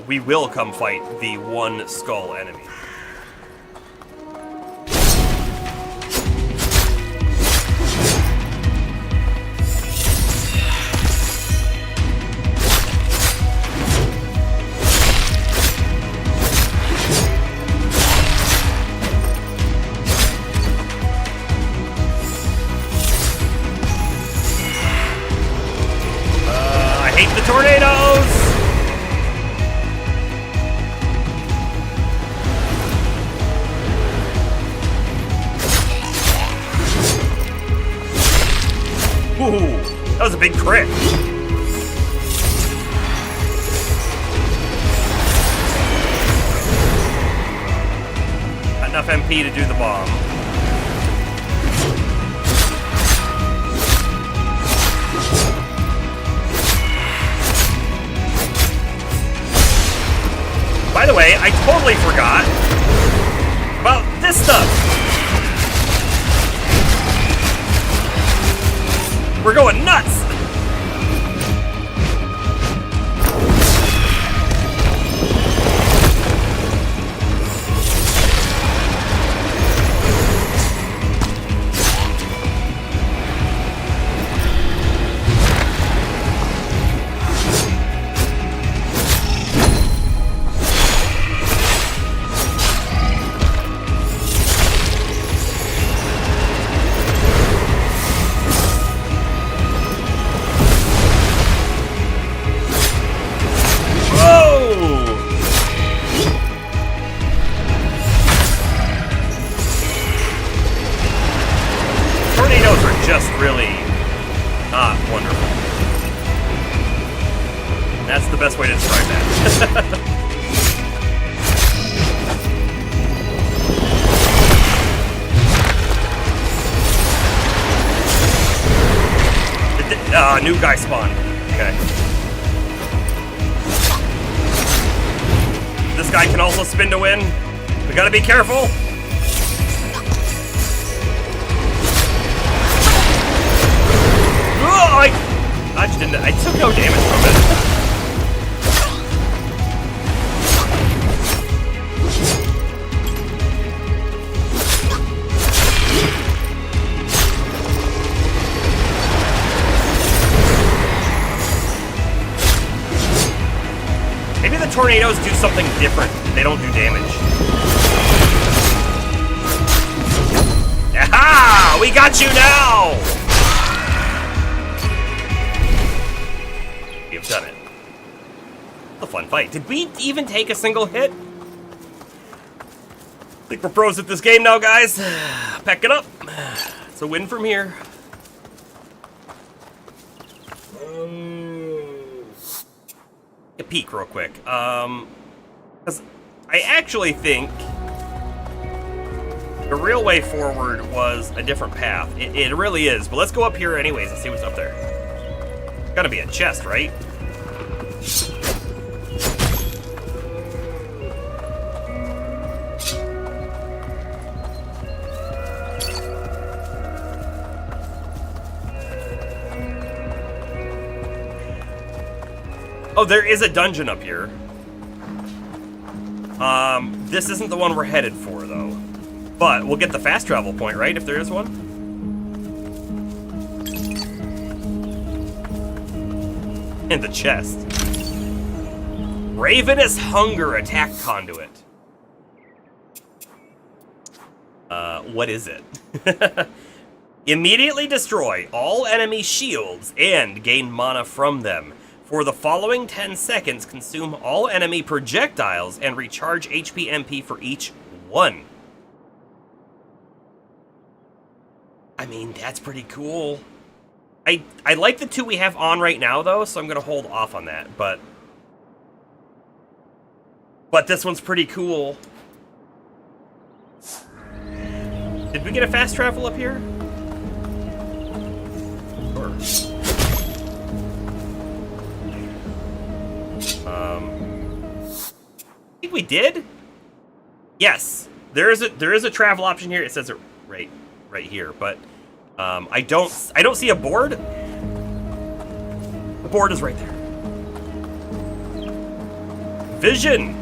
We will come fight the 1 skull enemy. I hate the tornadoes! Ooh, that was a big crit. enough MP to do the bomb. By the way, I totally forgot about this stuff. We're going nuts. Just really not wonderful. That's the best way to describe that. New guy spawned. Okay. This guy can also spin to win. We gotta be careful. I took no damage from it. Maybe the tornadoes do something different. They don't do damage. Aha! We got you now! We've done it. A fun fight. Did we even take a single hit? I think we're pros at this game now, guys. Pack it up. It's a win from here. A peek real quick. Because I actually think the real way forward was a different path. It really is. But let's go up here anyways and see what's up there. Gotta be a chest, right? Oh, there is a dungeon up here. This isn't the one we're headed for, though. But we'll get the fast travel point, right, if there is one? In the chest. Ravenous Hunger Attack Conduit. What is it? Immediately destroy all enemy shields and gain mana from them. For the following 10 seconds, consume all enemy projectiles and recharge HP MP for each one. I mean, that's pretty cool. I like the two we have on right now, though, so I'm going to hold off on that. But this one's pretty cool. Did we get a fast travel up here? Sure. I think we did. Yes, there is a travel option here. It says it right here, but I don't see a board. The board is right there. Vision.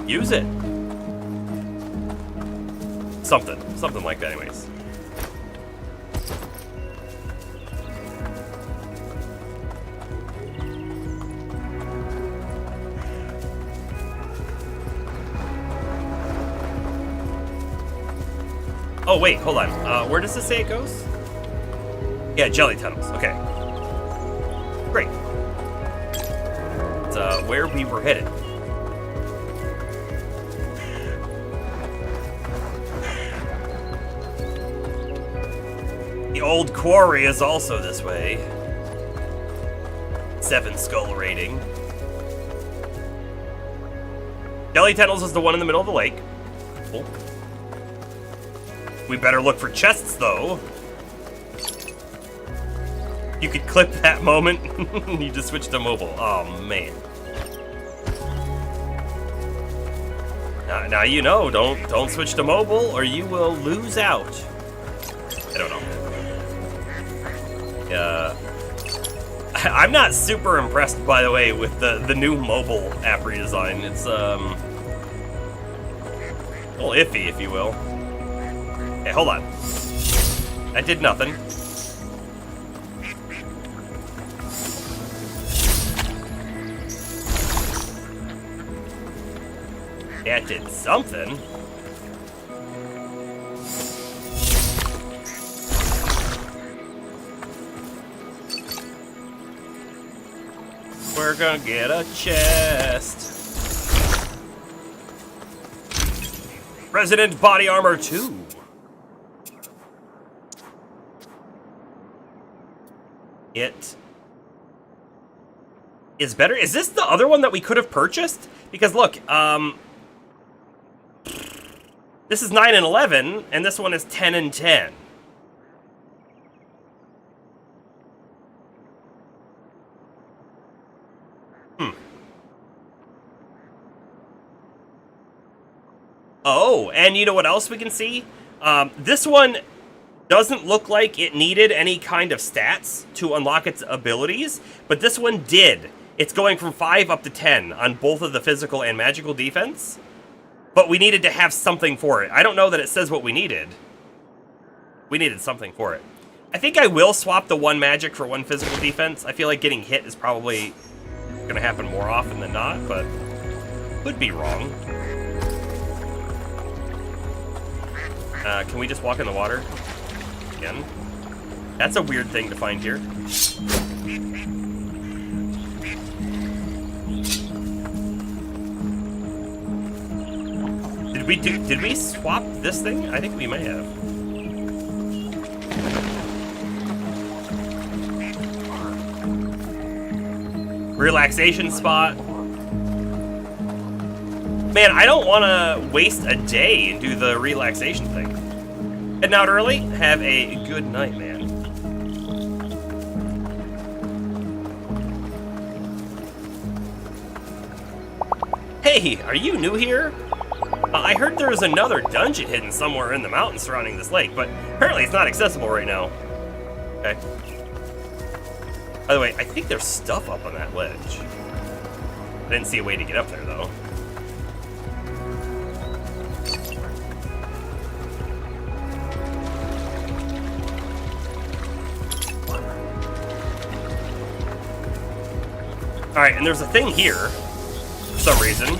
Use it. Something like that, anyways. Oh, wait, hold on. Where does this say it goes? Yeah, jelly tunnels. Okay. Great. It's where we were headed. The old quarry is also this way. 7 skull rating. Jelly tunnels is the one in the middle of the lake. Cool. We better look for chests, though. You could clip that moment. You just switched to mobile. Oh, man. Now you know, don't switch to mobile or you will lose out. I don't know. I'm not super impressed, by the way, with the new mobile app redesign. It's a little iffy, if you will. Hey, hold on. That did nothing. That did something. We're gonna get a chest. Resident Body Armor 2. It is better. Is this the other one that we could have purchased? Because look, this is 9 and 11, and this one is 10 and 10. Oh, and you know what else we can see? This one doesn't look like it needed any kind of stats to unlock its abilities, but this one did. It's going from 5 up to 10 on both of the physical and magical defense. But we needed to have something for it. I don't know that it says what we needed. We needed something for it. I think I will swap the 1 magic for 1 physical defense. I feel like getting hit is probably going to happen more often than not, but could be wrong. Can we just walk in the water? Again? That's a weird thing to find here. Did we swap this thing? I think we may have. Relaxation spot. Man, I don't want to waste a day and do the relaxation thing. Heading out early? Have a good night, man. Hey, are you new here? I heard there was another dungeon hidden somewhere in the mountains surrounding this lake, but apparently it's not accessible right now. Okay. By the way, I think there's stuff up on that ledge. I didn't see a way to get up there, though. Alright, and there's a thing here, for some reason.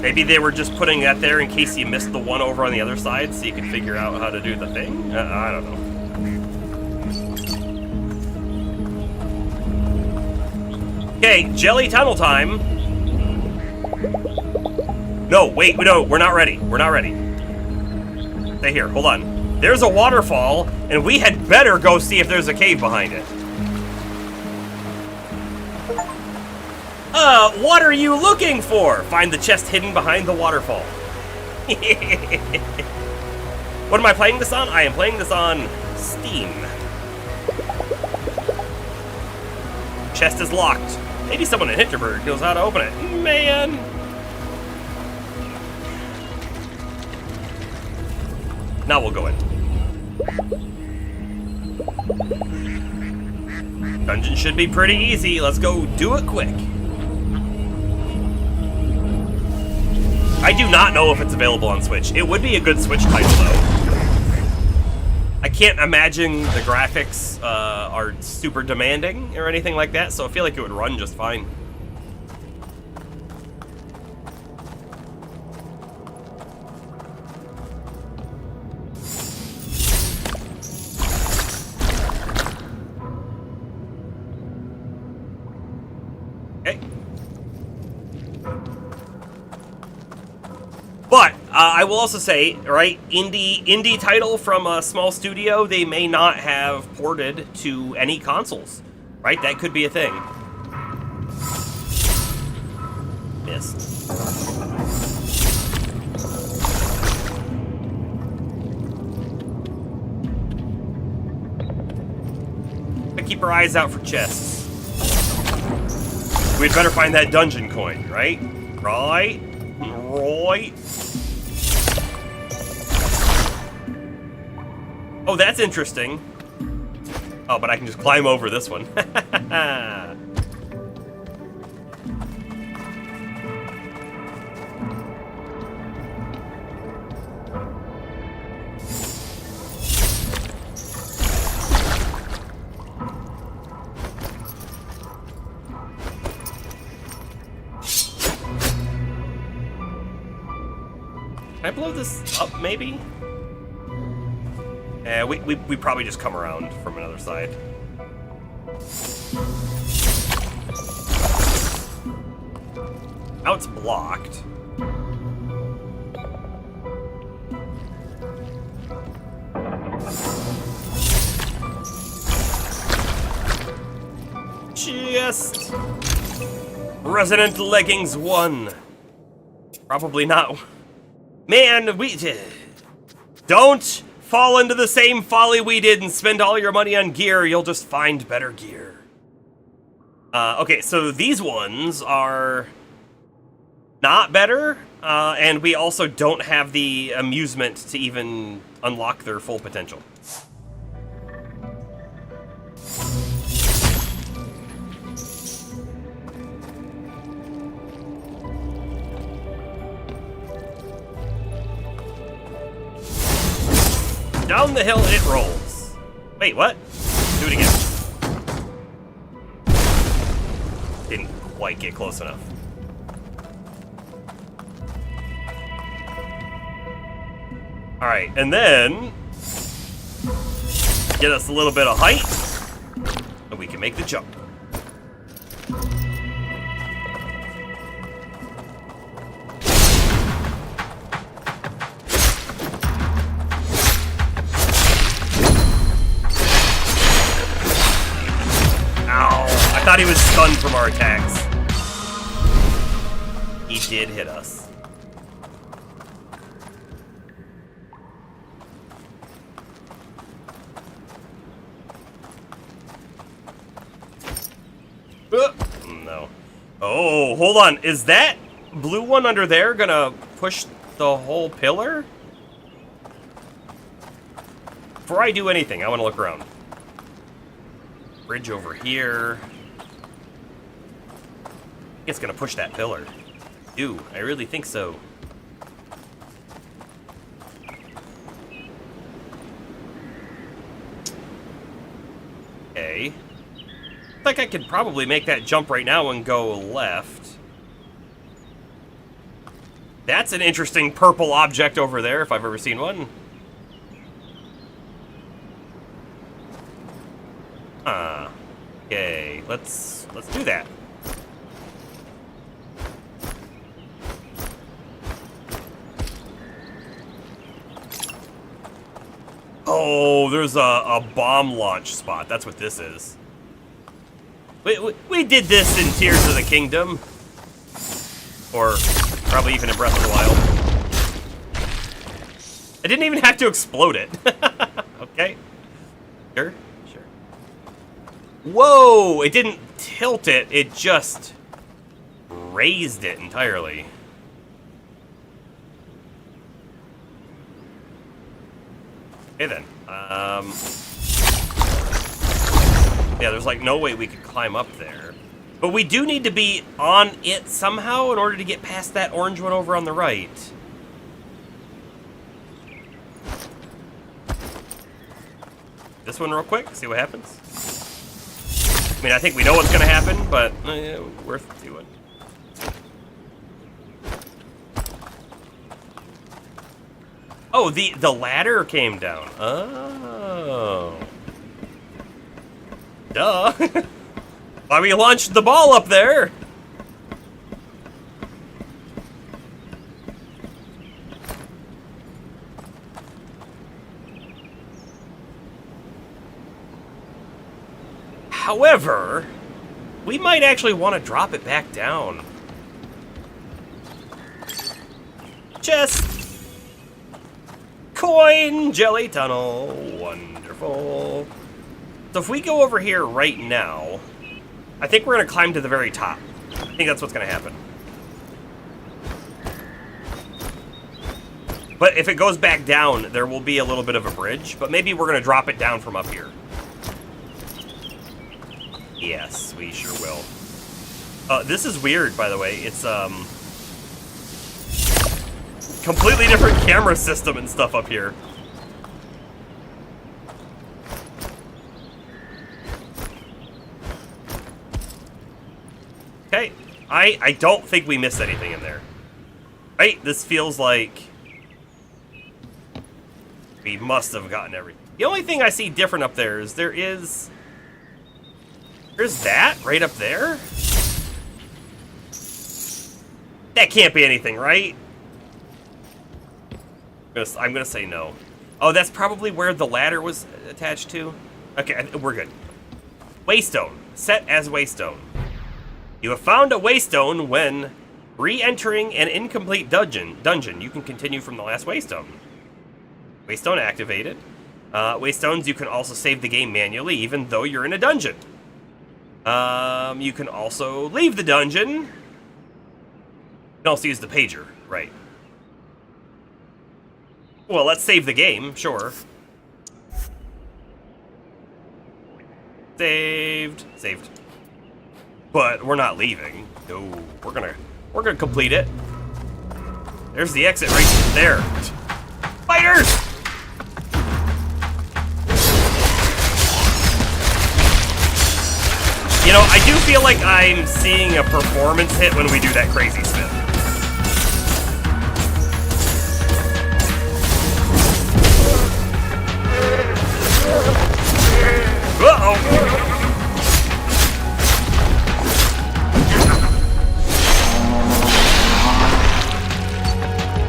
Maybe they were just putting that there in case you missed the one over on the other side, so you could figure out how to do the thing? I don't know. Okay, jelly tunnel time. No, wait, no, we're not ready. We're not ready. Stay here, hold on. There's a waterfall, and we had better go see if there's a cave behind it. What are you looking for? Find the chest hidden behind the waterfall. What am I playing this on? I am playing this on Steam. Chest is locked. Maybe someone in Hinterberg knows how to open it. Man. Now we'll go in. Dungeon should be pretty easy. Let's go do it quick. I do not know if it's available on Switch. It would be a good Switch title, though. I can't imagine the graphics are super demanding or anything like that, so I feel like it would run just fine. But I will also say, right, indie title from a small studio, they may not have ported to any consoles, right? That could be a thing. Missed. Keep our eyes out for chests. We'd better find that dungeon coin, right? Right? Oh, that's interesting. Oh, but I can just climb over this one. Can I blow this up, maybe? Yeah, we probably just come around from another side. Now it's blocked. Just Resident Leggings 1. Probably not. Man, we don't fall into the same folly we did and spend all your money on gear. You'll just find better gear. Okay, so these ones are not better, and we also don't have the amusement to even unlock their full potential. Down the hill it rolls. Wait, what? Do it again. Didn't quite get close enough. Alright, and then get us a little bit of height, and we can make the jump. I thought he was stunned from our attacks. He did hit us. No. Oh, hold on. Is that blue one under there gonna push the whole pillar? Before I do anything, I want to look around. Bridge over here. It's gonna push that pillar. Ew, I really think so. Okay. I think I could probably make that jump right now and go left. That's an interesting purple object over there, if I've ever seen one. Okay, let's do that. Oh, there's a bomb launch spot. That's what this is. We did this in Tears of the Kingdom. Or probably even in Breath of the Wild. I didn't even have to explode it. Okay. Sure. Whoa! It didn't tilt it, it just raised it entirely. Okay then. Yeah, there's like no way we could climb up there. But we do need to be on it somehow in order to get past that orange one over on the right. This one real quick, see what happens. I mean, I think we know what's going to happen, but worth doing. Oh, the ladder came down. Oh. Duh. Why we launched the ball up there? However, we might actually want to drop it back down. Chest. Coin jelly tunnel. Wonderful. So if we go over here right now, I think we're going to climb to the very top. I think that's what's going to happen. But if it goes back down, there will be a little bit of a bridge. But maybe we're going to drop it down from up here. Yes, we sure will. This is weird, by the way. It's completely different camera system and stuff up here. Okay, I don't think we missed anything in there. Right? This feels like we must have gotten everything. The only thing I see different up there is there's that right up there. That can't be anything, right? I'm gonna say no. Oh, that's probably where the ladder was attached to. Okay, we're good. Waystone. Set as waystone. You have found a waystone when re-entering an incomplete dungeon. You can continue from the last waystone. Waystone activated. Waystones, you can also save the game manually, even though you're in a dungeon. You can also leave the dungeon. You can also use the pager, right? Well, let's save the game, sure. Saved. But we're not leaving. No, we're gonna complete it. There's the exit right there. Fighters! You know, I do feel like I'm seeing a performance hit when we do that crazy spin. Uh-oh!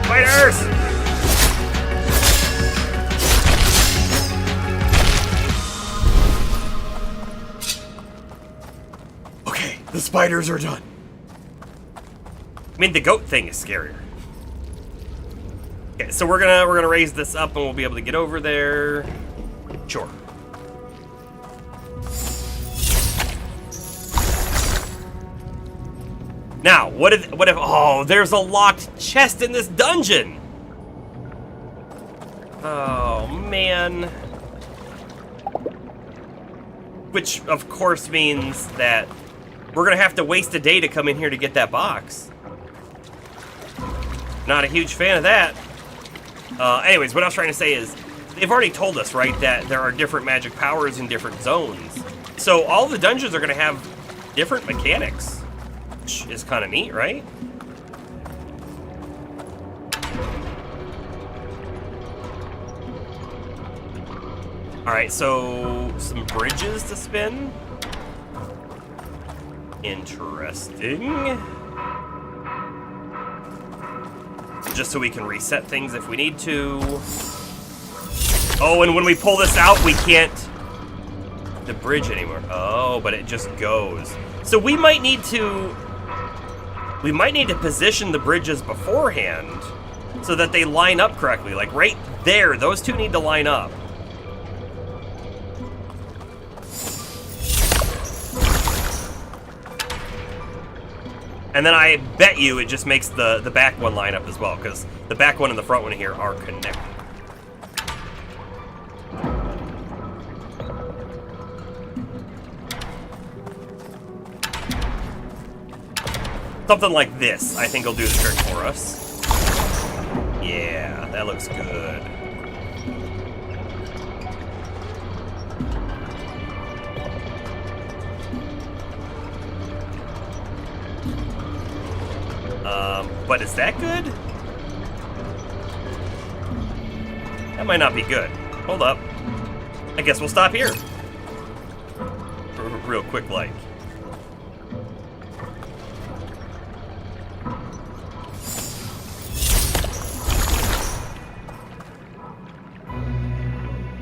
Fighters! Okay, the spiders are done. I mean, the goat thing is scarier. Okay, so we're gonna raise this up and we'll be able to get over there. Sure. Now, what if, oh, there's a locked chest in this dungeon! Oh, man. Which, of course, means that we're gonna have to waste a day to come in here to get that box. Not a huge fan of that. Anyways, what I was trying to say is, they've already told us, right, that there are different magic powers in different zones. So all the dungeons are gonna have different mechanics. Which is kind of neat, right? Alright, so some bridges to spin. Interesting. Just so we can reset things if we need to. Oh, and when we pull this out, we can't the bridge anymore. Oh, but it just goes. So we might need to position the bridges beforehand so that they line up correctly. Like right there, those two need to line up. And then I bet you it just makes the back one line up as well, because the back one and the front one here are connected. Something like this, I think will do the trick for us. Yeah, that looks good. But is that good? That might not be good. Hold up. I guess we'll stop here. Real quick, like.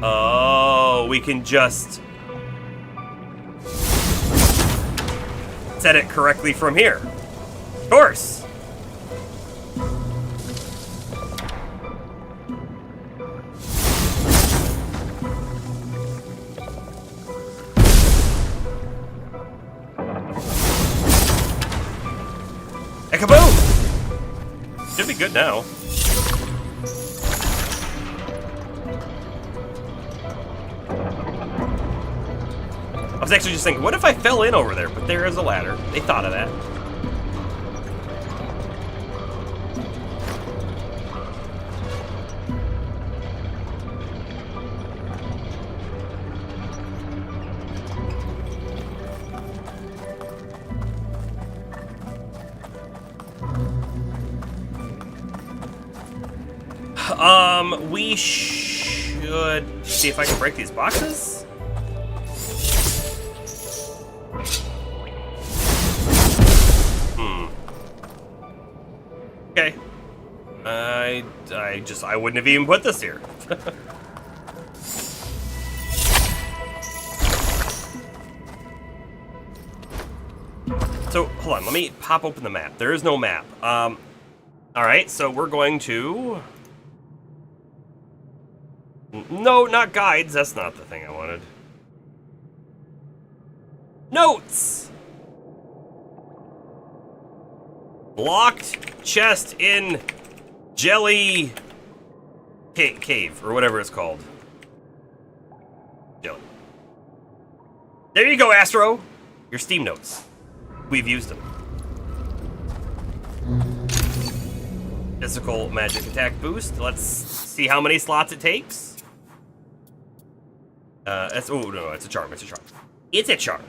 Oh, we can just said it correctly from here. Of course. And kaboom! Should be good now. I was actually just thinking, what if I fell in over there? But there is a ladder. They thought of that. We should see if I can break these boxes. Okay. I wouldn't have even put this here. So, hold on, let me pop open the map. There is no map. Alright, so we're going to... No, not guides. That's not the thing I wanted. Notes! Locked chest in Jelly Cave, or whatever it's called. Jelly. There you go, Astro! Your Steam notes. We've used them. Physical magic attack boost. Let's see how many slots it takes. Oh no, it's a charm, it's a charm. It's a charm.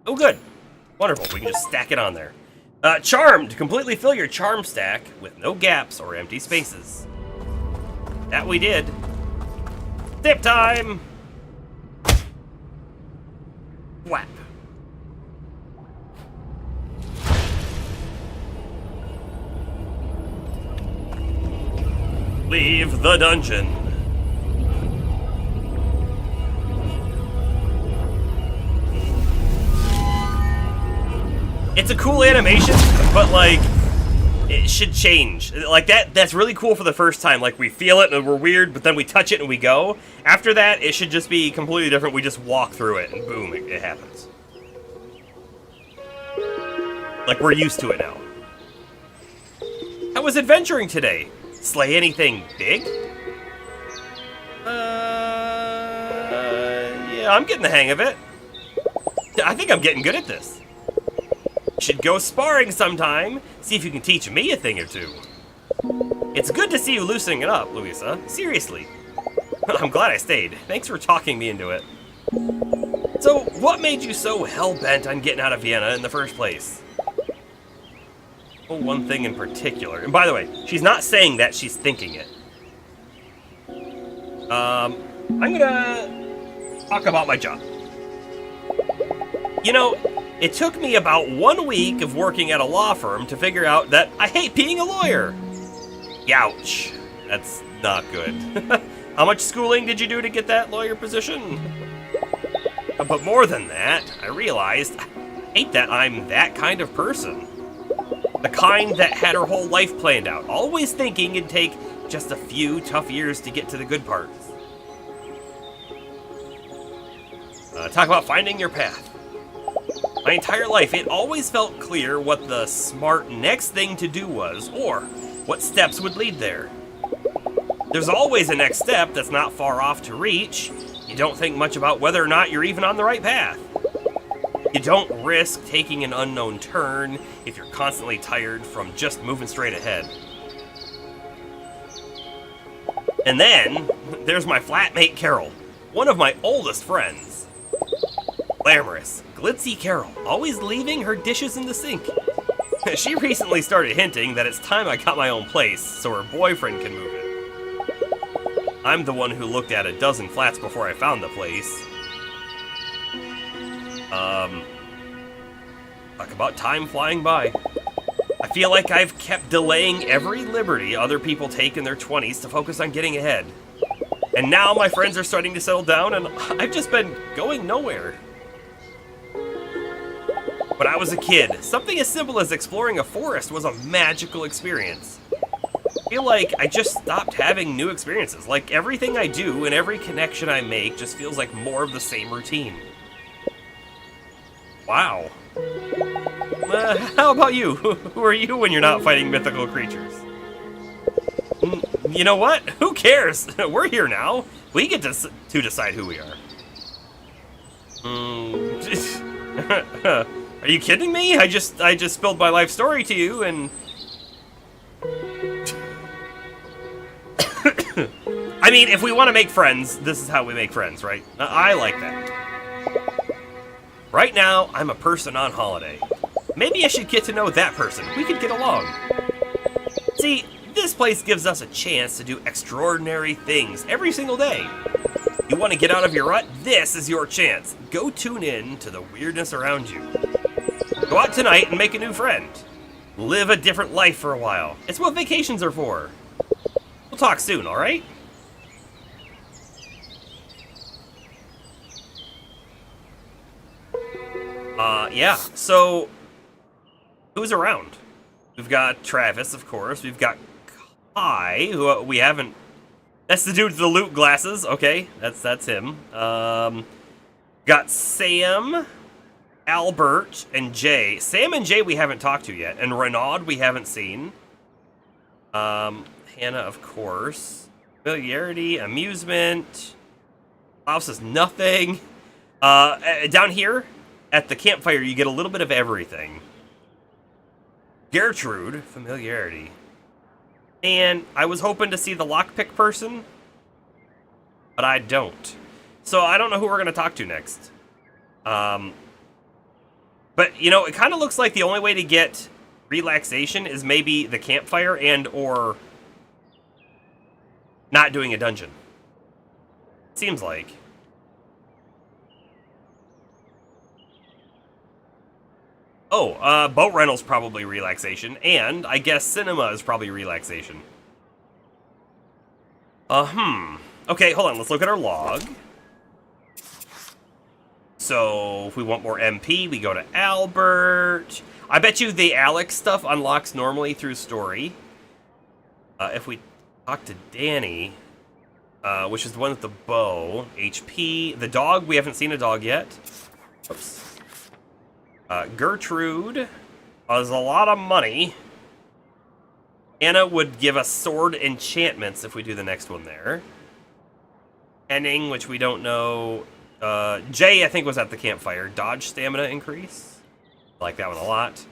Oh good. Wonderful, we can just stack it on there. Charmed, completely fill your charm stack with no gaps or empty spaces. That we did. Tip time! Whap. Leave the dungeon. It's a cool animation, but like, it should change. Like that's really cool for the first time. Like we feel it and we're weird, but then we touch it and we go. After that, it should just be completely different. We just walk through it and boom, it happens. Like we're used to it now. How was adventuring today? Slay anything big? Yeah, I'm getting the hang of it. I think I'm getting good at this. Should go sparring sometime, see if you can teach me a thing or two. It's good to see you loosening it up, Louisa. Seriously. I'm glad I stayed. Thanks for talking me into it. So, what made you so hell-bent on getting out of Vienna in the first place? Oh, one thing in particular. And by the way, she's not saying that, she's thinking it. I'm gonna talk about my job. You know, it took me about 1 week of working at a law firm to figure out that I hate being a lawyer. Ouch. That's not good. How much schooling did you do to get that lawyer position? But more than that, I realized I hate that I'm that kind of person. The kind that had her whole life planned out, always thinking it'd take just a few tough years to get to the good parts. Talk about finding your path. My entire life, it always felt clear what the smart next thing to do was, or what steps would lead there. There's always a next step that's not far off to reach. You don't think much about whether or not you're even on the right path. You don't risk taking an unknown turn if you're constantly tired from just moving straight ahead. And then, there's my flatmate Carol, one of my oldest friends. Glamorous, glitzy Carol, always leaving her dishes in the sink. She recently started hinting that it's time I got my own place so her boyfriend can move in. I'm the one who looked at a dozen flats before I found the place. Talk about time flying by. I feel like I've kept delaying every liberty other people take in their 20s to focus on getting ahead. And now my friends are starting to settle down and I've just been going nowhere. When I was a kid, something as simple as exploring a forest was a magical experience. I feel like I just stopped having new experiences. Like everything I do and every connection I make just feels like more of the same routine. Wow. How about you? Who are you when you're not fighting mythical creatures? You know what? Who cares? We're here now. We get to decide who we are. Are you kidding me? I just spilled my life story to you and... I mean, if we want to make friends, this is how we make friends, right? I like that. Right now, I'm a person on holiday. Maybe I should get to know that person. We could get along. See, this place gives us a chance to do extraordinary things every single day. You want to get out of your rut? This is your chance. Go tune in to the weirdness around you. Go out tonight and make a new friend. Live a different life for a while. It's what vacations are for. We'll talk soon, alright? Yeah, so... who's around? We've got Travis, of course. We've got Kai, who we haven't... That's the dude with the loot glasses. Okay, that's him. Got Sam, Albert, and Jay. Sam and Jay we haven't talked to yet. And Renaud we haven't seen. Hannah, of course. Familiarity, amusement. Klaus is nothing. Down here, at the campfire, you get a little bit of everything. Gertrude, familiarity. And I was hoping to see the lockpick person, but I don't. So I don't know who we're going to talk to next. But, you know, it kind of looks like the only way to get relaxation is maybe the campfire and or not doing a dungeon. Seems like. Oh, boat rental's probably relaxation, and I guess cinema is probably relaxation. Okay, hold on, let's look at our log. So, if we want more MP, we go to Albert. I bet you the Alex stuff unlocks normally through story. If we talk to Danny, which is the one with the bow, HP, the dog, we haven't seen a dog yet. Oops. Gertrude is a lot of money. Anna would give us sword enchantments if we do the next one there. Henning, which we don't know. Jay, I think, was at the campfire. Dodge stamina increase. I like that one a lot.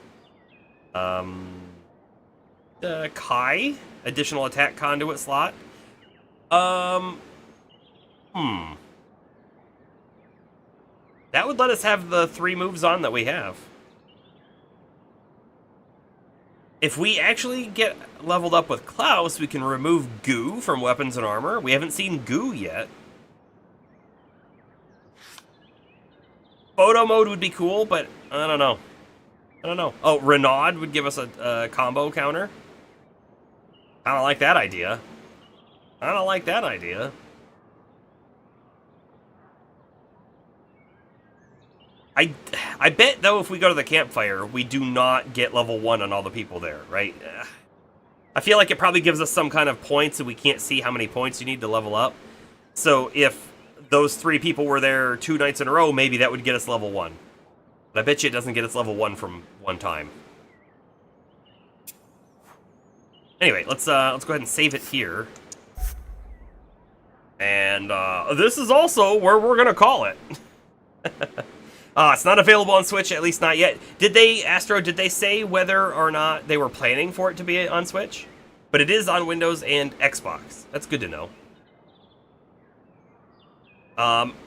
Kai, additional attack conduit slot. That would let us have the 3 moves on that we have. If we actually get leveled up with Klaus, we can remove goo from weapons and armor. We haven't seen goo yet. Photo mode would be cool, but I don't know. Oh, Renaud would give us a combo counter. I don't like that idea. I bet, though, if we go to the campfire, we do not get level 1 on all the people there, right? I feel like it probably gives us some kind of points, and we can't see how many points you need to level up. So if those 3 people were there 2 nights in a row, maybe that would get us level 1. But I bet you it doesn't get us level 1 from one time. Anyway, let's go ahead and save it here. And this is also where we're going to call it. It's not available on Switch, at least not yet. Did they say whether or not they were planning for it to be on Switch? But it is on Windows and Xbox. That's good to know.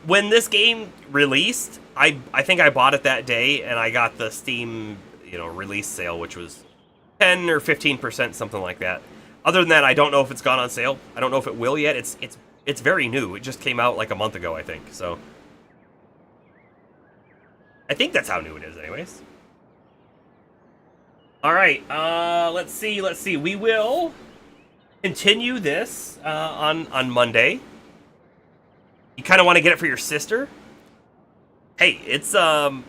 When this game released, I think I bought it that day, and I got the Steam, release sale, which was 10 or 15%, something like that. Other than that, I don't know if it's gone on sale. I don't know if it will yet. It's very new. It just came out like a month ago, I think. So I think that's how new it is, anyways. All right, let's see. We will continue this on Monday. You kind of want to get it for your sister? Hey, it's I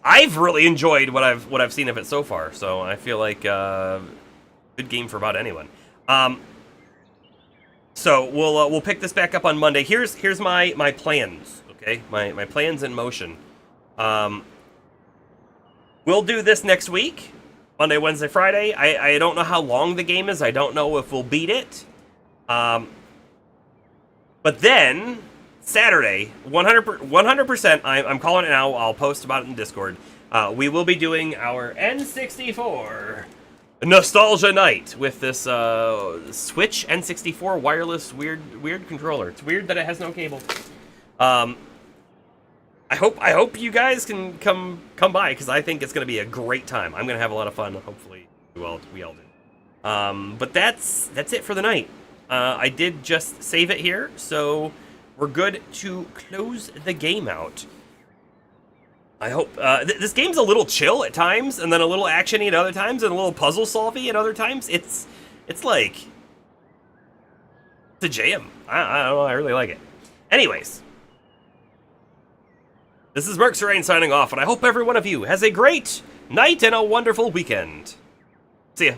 I've really enjoyed what I've seen of it so far. So I feel like good game for about anyone. So we'll pick this back up on Monday. Here's my plans. Okay, my plans in motion. We'll do this next week, Monday, Wednesday, Friday. I don't know how long the game is. I don't know if we'll beat it. But then Saturday, 100%. I'm calling it now. I'll post about it in Discord. We will be doing our N64 Nostalgia Night with this Switch N64 wireless weird controller. It's weird that it has no cable. I hope you guys can come by, because I think it's going to be a great time. I'm going to have a lot of fun. Hopefully we all do. But that's it for the night. I did just save it here, so we're good to close the game out. I hope this game's a little chill at times, and then a little actiony at other times, and a little puzzle solvy at other times. It's like it's a jam. I don't know. I really like it. Anyways. This is Merxerain signing off, and I hope every one of you has a great night and a wonderful weekend. See ya.